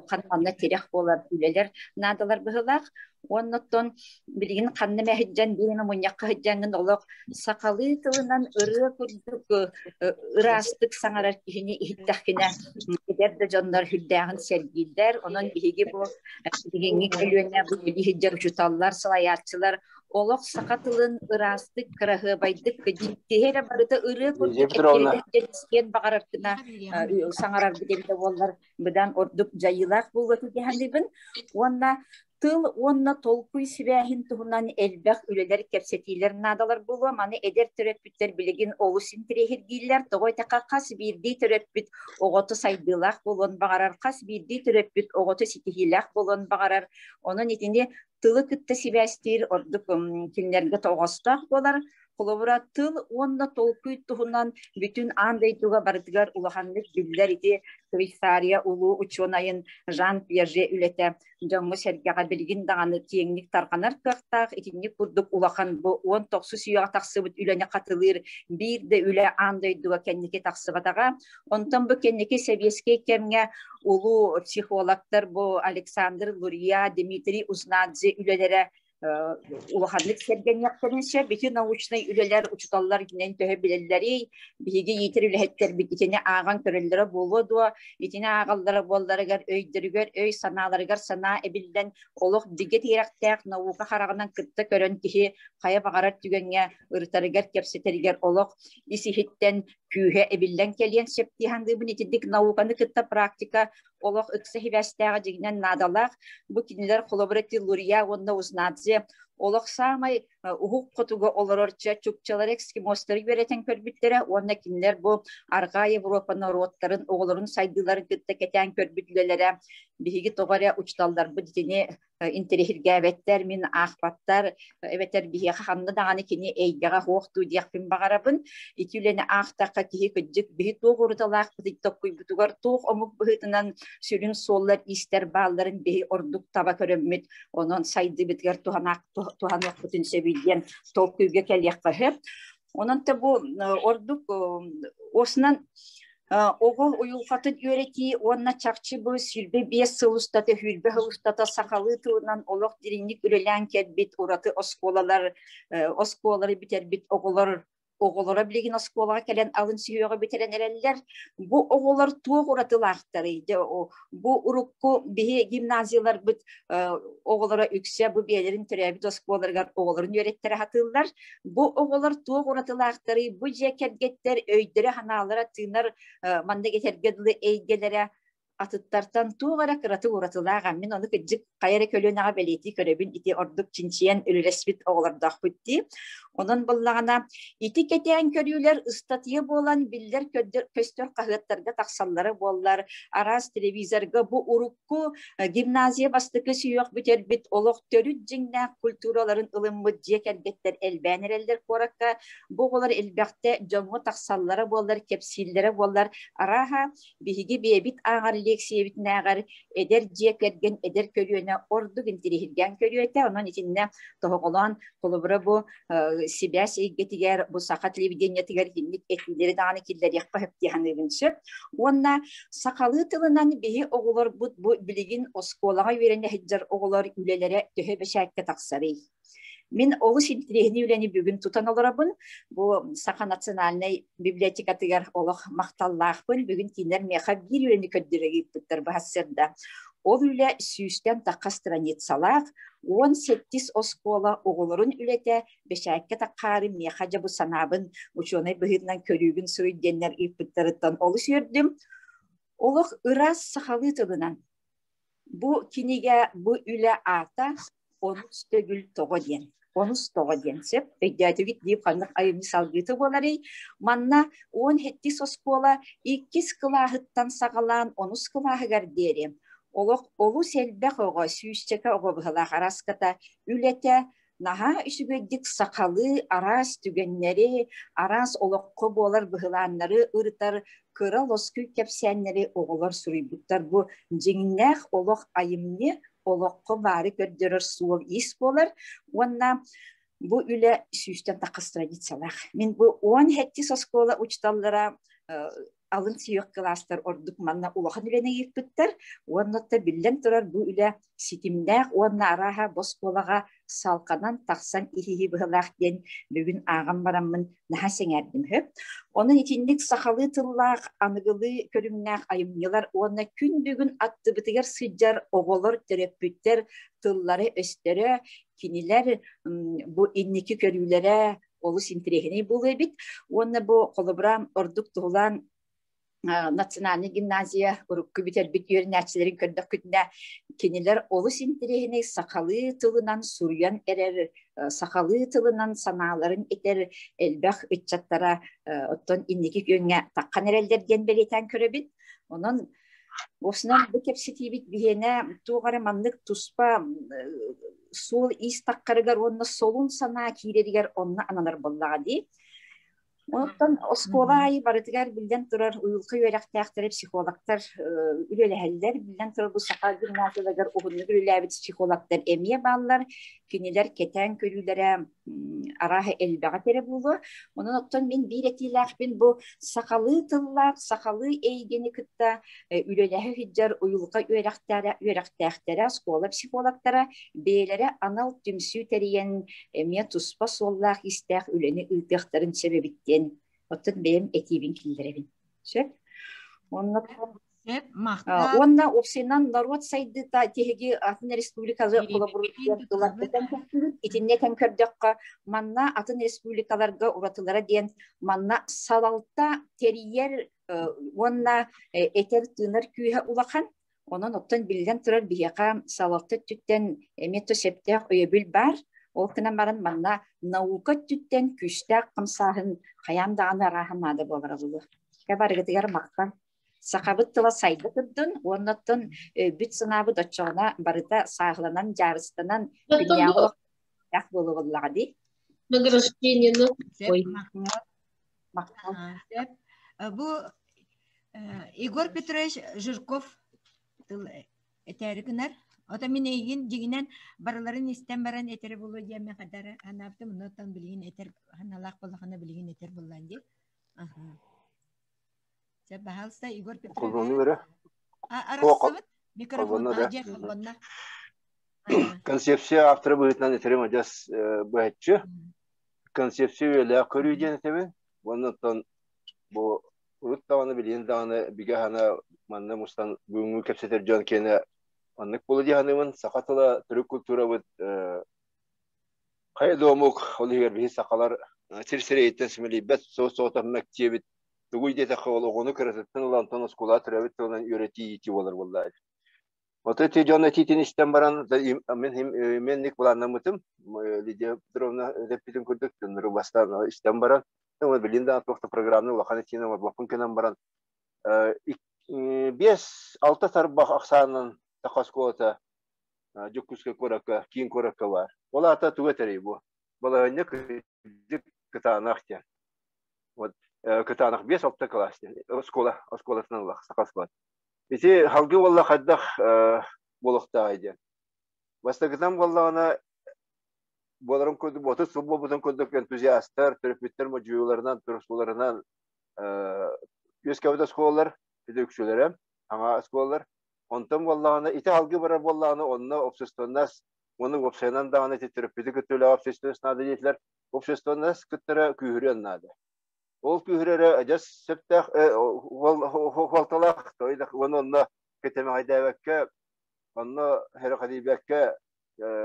канманна терех болар үлелер надалар быгылар. Оннотон билигин канны мэхиджан бирина муньякка хиджангын олок сакалы тылынан ыры курдук ырастык саңарар кихини ихиттахкина эдерде жондар хүлдәгын сергилдер. Онон биги бу билигинги келүөнө бу хиджар учуталлар салаятчылар олок сакатылын ырастык кырахы байдык диттере барыта ыры курдук эткен багарартына саңарар бидебде боллар быдан ордук жайылак болготу дегендибин. Онна тыл онна толкуй сибәһин туһунан элбәх үлелер кепсетилер надалар булу маны эдер төрөпүттер билеген олусин тирехиргиллер тогой такакас бирди төрөпүт оготу сайдылак болон багарар кас бирди төрөпүт оготу ситихилак болон багарар. Онун итинде тылы кытта сибәстир ордук кинлерге тогостак болар. Колобура тыл онна толкуй туһунан бүтүн андайдуга бардыгар улаханлык биллер ити Швейцария улуу ученайын Жан Пьерже үлете жомму сергага билгин даганы тиеңник тарканар кыктак итинник курдук улахан бу 19 сүйөга таксыбыт үлөне катылыр бирде үле андайдуга кенники таксыбатага. Онтон бу кенники себеске кемге улуу психологтар бу Александр Лурия, Дмитрий Узнадзе үлелере улаханлык сергеньяктеринше бити научный үлелер учуталлар гинен төһө билеллери биги йитер үлехеттер битине аган көрөллөрө болоду итине агаллары болларыгар өйдөрүгөр өй санааларыгар сана эбилден олох диге тирактак наука харагынан кытта көрөн кихи кая багарар түгөнгө ыртарыгар кепсетеригер олох исихиттен күүһө эбилден келген септихандыбын итидик науканы кытта практика олох ыксы хибастага жигинен надалак бу кинилер коллаборатив Лурия онна Узнадзе олох самай ухук котуга олорорча чукчалар экскимостары беретен көрбүттере онна кинилер бу арга Европа народтарын оголорун сайдыларын кытта кетен көрбүтлөлөрө биги тогаре учталдар бу дитине интерехиргәбеттер мин ахпаттар эбетер биги ханны даганы кини эйгага хокту диякпин багарабын итүлене ахтакка кихи кыджык биги тогуруталак битоккуй бутугар тог омук быһытынан сүрүн соллар истер балларын биги ордук таба көрөммүт онон сайды биткер туханак бүтүн себиден толкуйга келякка хеп онон та бу ордук осунан Ого уюлфатын үйрети, онна чакчы бұл сүрбе 5 сылыстаты, хүрбе хылыстата сақалы тылынан олық диринник үлелен кербит, ураты осколалары бітер бит оғылар oğulara bilgin oskolağa kelen alın suyuğa bitiren ereller bu oğular tuğ uğratılaqtırıydı. Bu urukku bihi gimnaziyalar bit oğulara yüksek bu biyelerin türebi oskolalar oğuların yöretleri hatırlar. Bu oğular tuğ uğratılaqtırı bu cekergetler öydere hanalara tığınar manda getergedli eygelere atıttartan tuğara kıratı uğratılağa min onu kıcık kayara kölüne beleti körebin iti orduk çinçiyen ölüresbit oğlar dağıttı. Onun bullağına iti keten körüler ıstatıya bolan biller köstör kahıtlarga taksalları bollar. Aras televizorga bu urukku gimnaziya bastıkı suyuq biter bit oloq törü cingna kulturaların ılımı cekergetler elbenereller korakka. Bu olar elbette jomu taksalları bollar kepsillere bollar. Araha bihigi bebit ağır leksiyebit nägar eder jekergen eder körüne ordu gintirihirgen körüete onun içinde tohoqolan kolubra bu Sibas getiger bu sakat televizyonda tiger hinlik etkileri dağını killer yakpa hep dihanırınçı. Onda sakalı tılından bihi oğullar bu bilgin oskolağa verene hiccar oğullar ülelere töhe beşerke taksarı. Min oğlu sintirehini üleni bugün tutan olarabın. Bu Saka Nasyonalnay Biblioteka tiger olaq maqtallaqbın. Bugün kinler meha bir üleni köddüregi bittir bu hasırda. O üle süyüsten taqa stranitsalaq. 18 oskola oğulların ülete beşerke taqarı mehaca bu sanabın uçunay bıhırdan körügün söylediyenler ipittarıttan oluşuyordum. Olaq ıraz sahalı tılınan. Bu kinige bu üle ata onu stögül toğa diyen. Onu stoğa diyensep. Öydätügit deyip kanlık ayı misalgıtı boları. Manna 17 oskola 2 skılahıttan sağalan 10 skılahıgar derim. Olu selbek oğa süyüsteke oğa bıhıla haraskata ülete naha üsügöddik sakalı aras tügenleri, aras olokko bolar bıhılanları ırıtar kıral oskül kepsenleri oğular sürüybüttar. Bu cingneh olok ayımni olokko bari gördürür suğul is bolar. Onna bu üle süyüsten takız tradisiyalar. Min bu 17 oskola uçtallara alın siyok klaslar orduk manna ulağın ülene yirpüttür. Onnotta billen turar bu üle sitimdäq onna araha boskolağa salkanan taksan ihihi bıhılaq den bugün ağam baramın naha seňerdim höp. Onun içindik sahalı tıllaq anıgılı körümnäq ayımyılar onna kün bugün attı bitiger sıjar oğolor terepütter tılları östere kiniler bu inniki körülere olu sintirehini bulebit. Onna bu kolobram orduk tuğulan Nasyonalny gimnaziya urukku biter bit yörenäçilerin kördük kütünde kiniler olu sintirehini sakalı tılınan suryan erer sakalı tılınan sanaların eter elbaq ıççattara otton inniki göňe takkan erellerden beleten körebit. Onun Osnan bu kepsitibit bihene tuğara manlık tuspa sol is takkarıgar onna solun sana kirediger onna ananar bolladi. Ondan oskolayı barıtıgar bilden turar uyulka yörektäkteri psikologlar üleleheller bilden turar bu sakal gimnaziyalar oğunlu ülelebit psikologlar emiye ballar kiniler keten körülere araha elbağa tere bulu. Onun ottan ben bir etiylaq ben bu sakalı tıllar sakalı eygeni kıtta ülelehe hiccar uyulka yörektäkteri oskola psikologlara beylere anal tümsü teriyen emiye tuspa sollaq istäq üleni ıltıqtарын sebebitten Otun benim ekibin kildirebin. Şöp. Onna opsiyanan narot saydı da tehegi Atın Respublikası kolaborasyon içinde kan kördükka manna Atın Respublikalarga uratılara diyen manna salalta teriyer onna eter tınır kühe ulakan onun otun bilden turar biyaka salalta tütten emeto septe öyebil bar Ol kına barın manna nauka tütten küçtek kımsahın hayam dağına rahamada bolarabılı. Kabarıgıtıgar maktan. Sakabıt tıla saydı kıddın, onnattın büt sınavı doçoğuna barıda sağlanan jarıstanan dünyağılık yak boluğulladı. Награждение Bu Igor Petrovich Жирков eteri Ota minegin jiginen baraların isten baran eteri bulu jemme kadar anaptım notan bilgin eter hanalak bolakana bilgin eter bollan diye. Aha. Se bahalsa Igor Petrovich. Kolunu göre. Arasıvıt mikrofon acı kolonna. Konsepsiya avtara buyutnan eteri majas bu hetçi. концепция көрүйден этебин. Оннан bu urut tavanı bilin dağını bir gahana manna mustan бүгүнкү кепсетер жон кene аннык болу диханымын сакатыла түрік культура вот кай домук ол егер би сакалар тирсерейттен смели бет соотар мектебит тугуй дете кол огону кересеттен улан тонос кула түрөбит тонан үйрөти ити болар буллар. Вот эти жона титин иштен баран мен ник буланнамытым Лидия Петровна репетин көрдүк Рубастан иштен баран ну билинде атвакта программаны лаханы тина вот бакункенан баран 5-6 тарбах аксанын такаскота жукуска корака кин корака бар. Ола ата тугетери бу. Баланя кытанахтя. Вот кытанах 5-6 класстен школасынан лах сакаскот. Ити халгы валла хаддах болохта айден. Бастагытам валлана боларым көдү боты суббо бутун көдүк энтузиасттар, терапевттер мөҗүләреннән, турышларыннан Юскавда школалар, педагогчылар, аңа школалар. Онтан валлана ите халгы бара валлана онны обществоннас, оның обществоннан дагы терапевтик көтөлө обществоннас нады дитләр. Обществоннас көтөрө күйрен нады. Ол күйрәре әҗәс септах валталах тойдак онны кетеме айдабакка, онны хәрәкәтибакка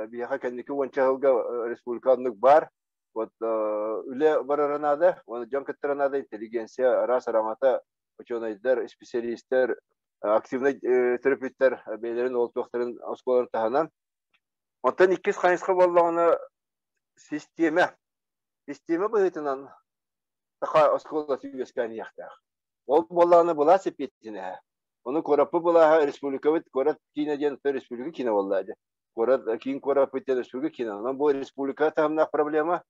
бияха кенники вончалга республиканлык бар. Вот үле бараранада, оны жан кеттеранада интеллигенция, рас арамата ученыйлар, специалисттер, активный терапевттер бейлерин олтуктарын осколарын таханан. Онтан иккис хайсқа боллагына система быйтынан таха оскола түйескән яхта. Ол боллагына була сепетине. Оны корапы була республикавыт корат кинеден республика кине боллады. Корат кин корапы республика кине. Онан бу республика тамнак проблема.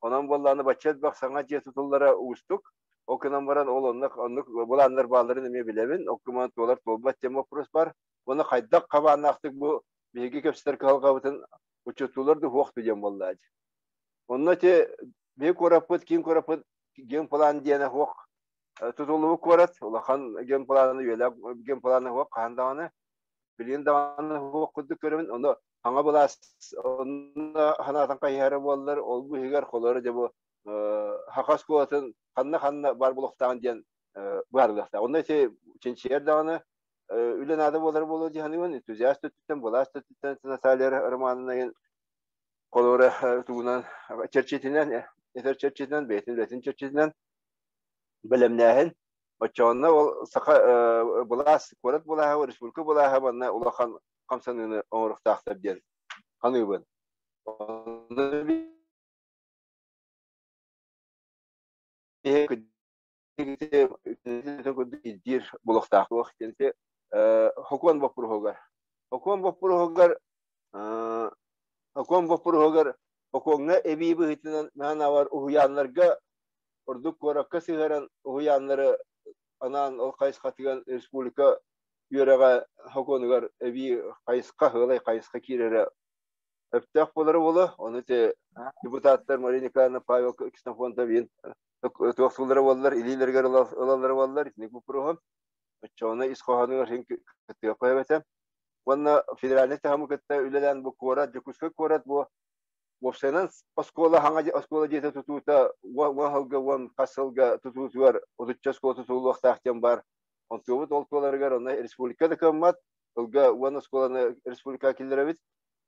Ondan vallahi başlat bak sana cesutullara uçtuk. Okunan varan onluk bulanlar bağları ne bilemin. Okuman dolar tolbat demokras var. Onu kaydak kavanaktık bu bilgi köpsler kalkavutun uçutular da hoq diyem vallahi. Onun için bir korapıt kim korapıt gen plan diyene hoq tutuluğu korat. Olakan gen planı yöyle gen planı hoq handağını bilin dağını hoq kuduk görümün onu Аңа булас онна ханатан кайһары боллар ол бу хигер колоры же бу хакас куатын ханна бар булуктан ден барлыкта. Онда се чинчер даны үленады болар болу диханын энтузиаст төттен булас төттен насалер романын колоры тугунан черчетинен бетин черчетинен билемнәһен очонна ол сака булас корат булаһа республика булаһа банна улахан Kamsanını onuruqtaqtab der. Qanıbın. Dir buluqtaq vaqtında hukman vapurhogar. Hukman vapurhogar hukumna ebi bihitinden mana var uyanlarga orduk korakka sigaran uyanları anan ol qays qatigan respublika Yöreğe hakonugar evi kayıska kirere öptük boları bolu. Onu te deputatlar Marinika'nın Pavel Kıstafon'da bin tuğsuları bollar, ililerger olanları bollar. Ne bu program? Çoğuna iskohanıgar hem kıtıya koyabete. Bana federalne tahammül kıtta ülelen bu korat, Jakuska korat bu. Vopsenan oskola jete tututa, vahalga, van kasalga tututuar, odutças kola tutulu vaxtaqten var. Ontobut oltolargar ona respublikada kammat olga ona skolana respublika killerabit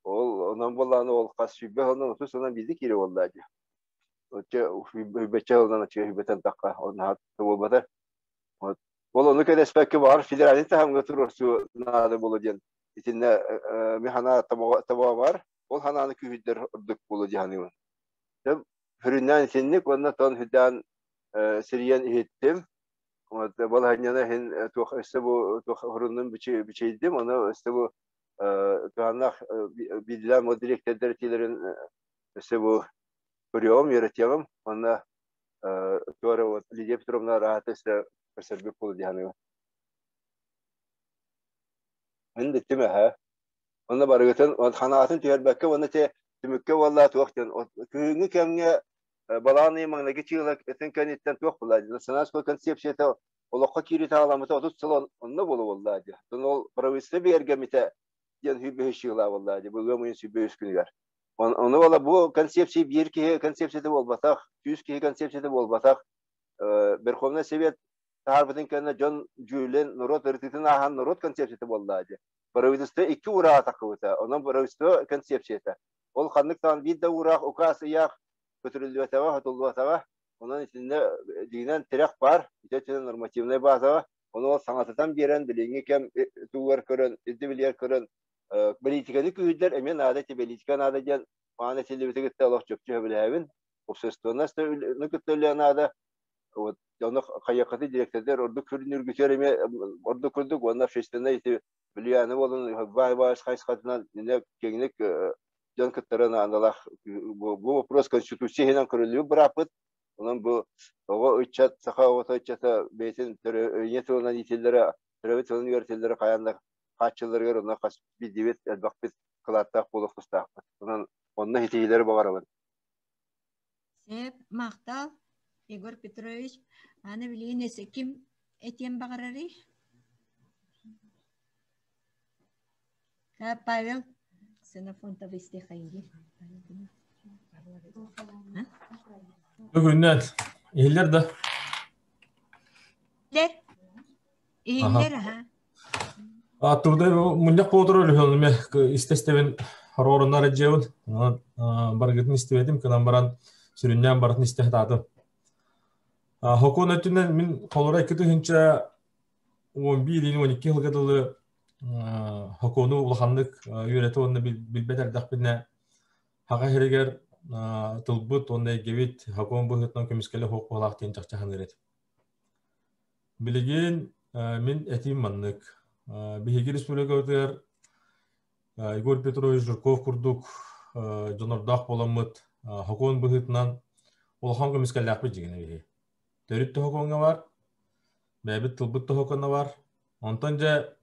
ol ondan bollanı ol qasıbbe ondan otu sonra bizi kiri vallahi oça beçe ondan açı beten takka ondan hat olmadı ol onu kadar spekki var federalin tam götürürsü nada bolacan içinde mihana taba var ol hananı kühüdder orduk bolacağını hem hüründen senlik ondan ton hüdan seriyen ettim Balhanyana hen tuh işte bu tuh horunun biçeydim onu işte bu tuhanak bildiler o direktörlerin işte bu kuruyorum yönetiyorum ona tuğra Lidia Petrovna rahat işte perserbik pulu dihanıyor. Ben de değil ha? Ona barıgıtın o hanatın tüyerbekke ona te tümükke vallahi tuğaktan köyünü kemge Баланы маңна geçiyorlar eten kanitten çok buladı. Sanatçı konsepsiyete olakka kirite alamıta 30 yıl onunla bolu vallahi. Ol provinste bir ergemite yan hübe hişiyorlar vallahi. Bu gömün hübe üskünler. Onu valla bu kontsepsiya bir ki konsepsiyada olmasak, 100 ki konsepsiyada olmasak, Verkhovna Sovet tarafından kendine John Julian Norot öğretitin ahan Norot konsepsiyada oldu. Правительство 2 ура takıvıta, onun правительство konsepsiyada. Ol kanlıktan bir de urak okası yak götürülüyor hatırlıyor. Onun içinde dinen terek var, içinde normativne bazı. Onu sanatından bilen bildiğin kem tuğer körün, izdibiliyer körün, politikani kühüdler emin adeti politikan adeten ana televizyon gitti Allah çok çöbülevin. Общественное nükütlerle вот onu kayakatı direktörler orada körünür güçerime orada kurduk onlar şeklinde işte biliyanı olan vay kaysatından ne teknik can kıtlarına anlalah bu вопрос конституциядан көрülüyor bırakıp onun bu o içat sahavata içata beytin yetolan itelere travetin üniversitelere kayanlar kaç yıllar gör ona kaç bir divet bak biz kılattak bulup tutak onun hitiyeleri bağırıyor. Sep Maqtal Igor Petrovich ana bilin kim etyen bağırır? Ha Pavel Xenofonta bestehaydi. Bugünden iyiler de. İyiler ha. Atırda munyak bodur öyle istesteven harorunlar ejevin. Bargıtın istemedim ki baran süründen baratın istehdadım. Hükümetin min kolora kötü hinça 11-12 yıl kadılı hükümeti ulahanlık yöneti onu bilbeder dakbine haga herger tılbut onda gevit hüküm bu hütnan kömiskele hukuk olaqtın çaqçahan eret. Bilgin min etim manlık bihigi respublika öter Igor Petrovich Zhirkov kurduk jonordaq bolamıt hüküm bu hütnan ulahan kömiskele akbı jigene. Törütte hükümü var. Bebet tılbut hükümü var. Ontanca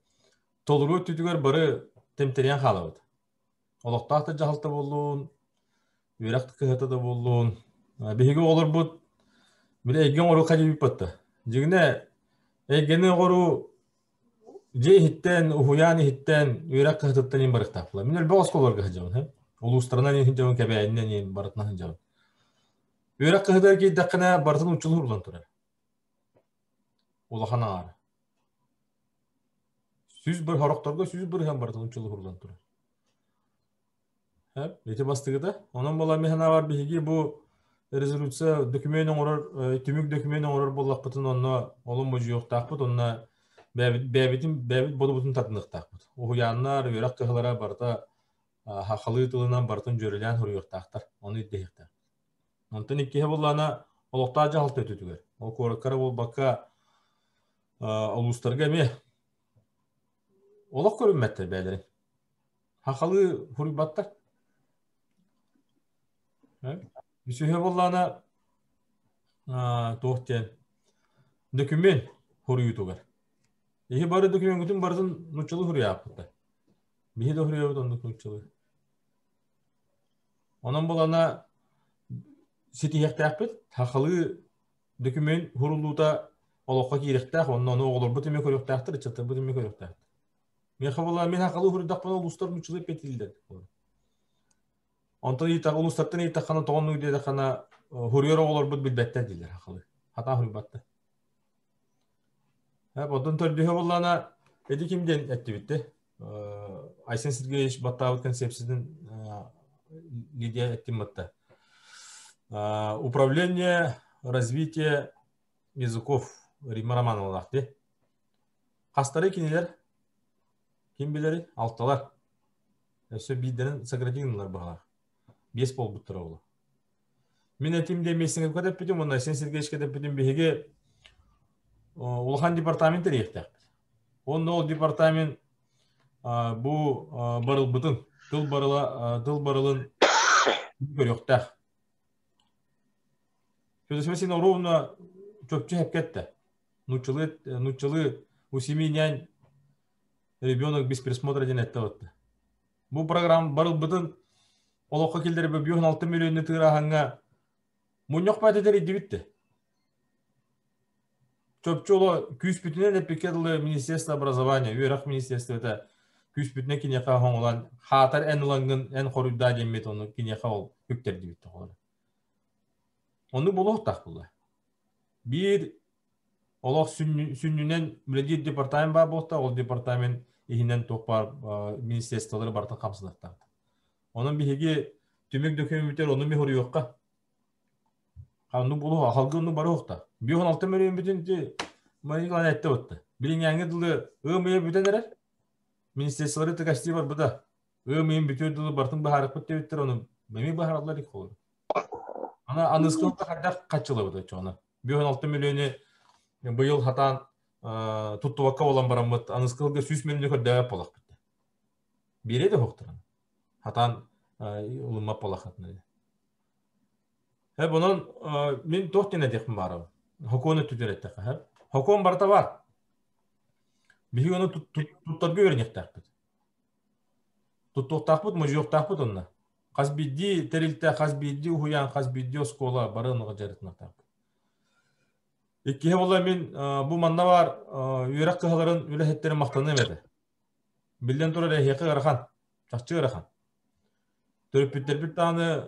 toluru tütüger barı temteriyan halıbıd. Olaqtaqta jahalta bolluğun, üyrakta kıhata da bolluğun. Bihigi olur bu bir egen oru kacibip battı. Jigine egeni oru je hitten, uhuyani hitten, üyrak kıhatattan in barık tapıla. Minel boğaz kolor kıhacağın. Ulustarandan in hicavın kebeğinden in barıtına hicavın. Üyrak kıhatar ki dakına barıtın uçulu hurlan turar. Ulaqana ağrı. Süz bir haroktarga süz bir hem barıtın uçulu hurlan turar. Hep, neti bastığı da. Onun bola mehana var bihigi bu rezolütsiya dokümenin orar, tümük dokümenin orar bollaqpıtın onna olun boju yok taqpıt, onna bebit bodu butun tatınıq taqpıt. O yanlar, üyrak kıhlara barıta haqalı tılından barıtın jörülen huru yok taqtar. Onu iddeyiqtar. Ondan ikkihe bollana oloqtaca halt ötütüger. O korakara bol bakka uluslarga eme olaq görünmettir beylerin. Haqalı huru battar. Üsühe bollana tohten dökümen huru yutugar. Ehi barı dökümen gütün barıtın nuçalı huru yapıttı. Bihi de huru yapıttı onduk nuçalı. Onun bollana siti hekte haqalı dökümen huruluda olaqqa kirektäh, onu olur bu teme körüktähtir, çatır bu teme körüktähtir. Men xabala men haqalı hurdaqpan uluslar nuçılıp betildi. Ondan ita uluslardan ita xana toğunu dedi xana huryor olur bu bilbette diler haqalı. Hata hurbattı. Ha ondan tördühe bollana edi kimden etti bitti. Aysen Sergeyevich Battavut konsepsiyasının Лидия Эттиматта. Управление развития языков Римма Романовна лахты. Қастары кинелер, кем білері? Алталар. Өсі бейдерін сократинлар бағалар. 5 бол бұттыр олы. Мен әтімде месіңіп көтіп бітім, онда Айсен Сергеевич көтіп бітім бейге Улхан департаменттер ектәк. Онда ол департамент бұл барыл бұтын, дыл барылын көріқтәк. Сөзесмесін ровно чөпчі хепкетті. Нучылы у 7 нянь ребенок без присмотра ден әтті өтті. Бұл программ барыл бұтын олыққа келдері бі 6 миллионны тығырағанға мұнық бәтетер еді бітті. Чөпчі олы күйіс бүтінен әпекеділі Министерство образования, үйрақ министерство өті Küspütne kineka hoңолан хатар en улангын en хорuyda демет onu kineka ol hükter dibit toğla. Onu buluqtaq bulla. Bir olaq sünnünen müledir departament бар болта, ол департамент ихинен тоқпар министерстволары бартын қамсыздықтан. Onun bihiги tümük dökümütер onu mehori yoqqa. Onu buluq, halgı onu barı oqta. 116 milyon bütün maniqlan ette ottu. Birin yangi dılı ığmaya bütün erer. Ministerstvoları tıkaştığı var bu da. Iğmayın bütün dılı bartın baharık bitti bittir onu. Memi baharallar ilk olur. Ana anıskılıkta kadar kaç yılı bu da çoğuna. 116 milyonu bu yıl hatan tuttuğakka olan baramıt anıskılıkta 100 milyonu kadar devam olaq bitti. Biri de hoqtur. Hatan ulunma polaq hatına. Hep onun min tohtine dekim barım. Hokonu tütür ettik. Hokon barta var. Bihi onu tuttargı öğrenecek takpıt. Tuttuq takpıt mı yok takpıt onunla. Qazbiddi terilte, qazbiddi uhuyan, qazbiddi oskola barığını jarıtına takpıt. İki ola min bu manda var yürek kıhaların ülehetleri maqtanı emedi. Bilden tura rehiyakı garakan, çakçı garakan. Törüpütler bir tane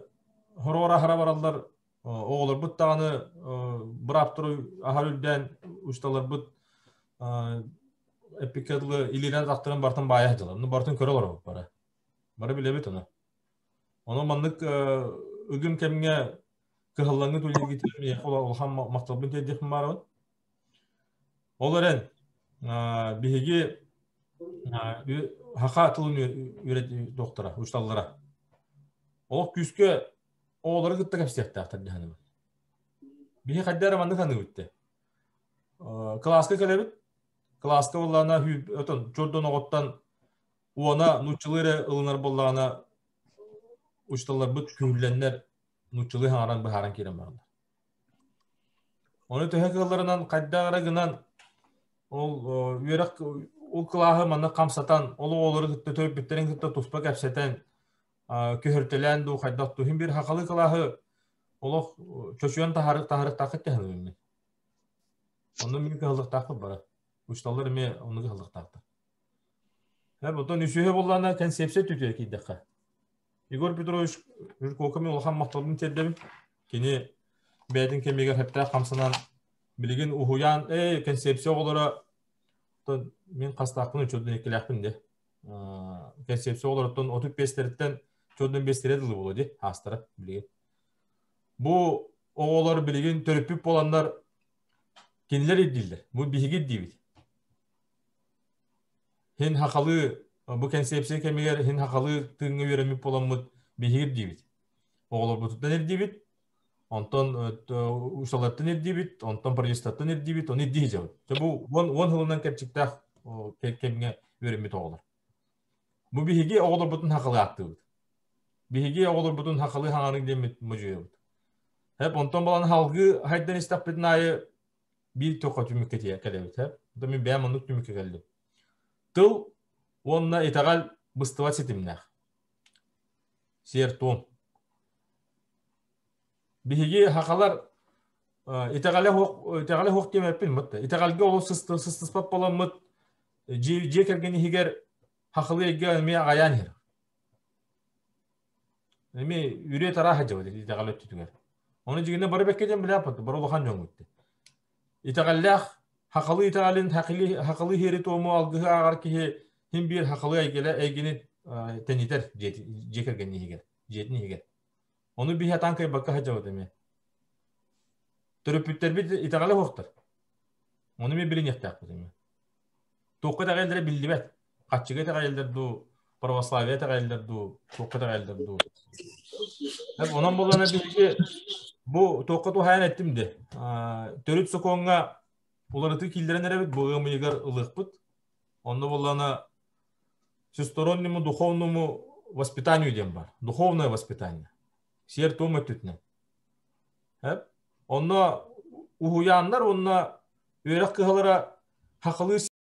horora hara barallar oğulur bu tane bırap turu ahalülden ustalar bu epikadlı iliren taktırın bartın bayahdılar. Onu bartın körü olur bara. Bara bile bit onu. Onu manlık ıgım kemine kıhallanı tülü getirmeye olhan maktabın teddiğim var o. Olaren bihigi haka atılın üretiyor doktora, ustalara. O küskü oğulları gıtta kapsiyakta aktardı hanım. Bihi kaddara manlık hanım bitti. Klaska kalebit. Klaska olana ötün çordan oğuttan uana nuççıları ılınar bollağına uçtalar büt kühüllenler nuççılı haran baharan kerem varlar. Onu töhekıllarından kaddara gınan ol yörek o klahı manna kamsatan olu oğulları gıtta töyüp bitlerin gıtta tuspa kapseten köhürtelen du kaddat tuhim bir hakalı klahı olu köşüyen taharık takıt tehanı. Onun bir kıhılık takıp bara. Uçtalar mı onu kıhılık taktı. Hep otan üsühe bollana konsepsiya tütüyor ki dakika. Igor Petrovich Jurkov'un olhan maktabını tedbim. Kini beytin kemiger hepte kamsanan bilgin uhuyan konsepsiya olara min qastaqını çöldün ekilaqpın de. Konsepsiya olaraktan 35 teritten çöldün 5 tere dılı bolu de hastara bilgin. Bu oğulları bilgin törüpüp olanlar kiniler edildi. Bu bihigi değil. Hin hakalı bu konsepsiya kemiger hin hakalı tığını öğrenmip olanmıd bihigi değil. Oğullar bu tuttan edildi. Ondan ustalardan edibit, ondan projestattan edibit, onu ediyeceğim. Bu on hılından gerçekten kemine öğrenmedi oğullar. Bu bihigi oğullar bütün hakalı attı. Bihigi oğullar bütün hakalı hananın demet mücüye. Hep ondan balan halgı haydan istaqbedin ayı bir toqa tümüketiye kelebet hep. Bu da min beyan manlık tümüke geldi. Tıl onunla itagal bıstıvat setimler. Serton. Bihigi hakalar itagale hoq demepil mut. Itagalge olu sıstıspap bolan mut. Jekergeni higer hakalı ege me ayan her. Me üre tara hacı dedi itagale tütüger. Onu jigine barı bekkeden bile yaptı. Barı lohan jon gitti. Itagallah hakalı itagalin hakalı heri tomu algı agar ki hem bir hakalı egeni teniter jekergeni higer. Jetni higer. Onu bir hatan kay bakka hacı odeme. Törüpütler bir itagale hoqtar. Onu bir bilin yaktaq odeme. Toqqa da geldir bildibet. Qaççıga da geldir du Pravoslavia da geldir du toqqa da geldir du. Hep ondan bolana bilgi bu toqqa tu hayan ettim de. Törüt sokonga ularıtı kildiren erebit bu ığmıygar ılıqpıt. Onda bolana всестороннему духовному воспитанию дем бар. Духовное воспитание. Сер тома түтне. Hep onunla uhuyanlar onunla öğret kıhalara hakalı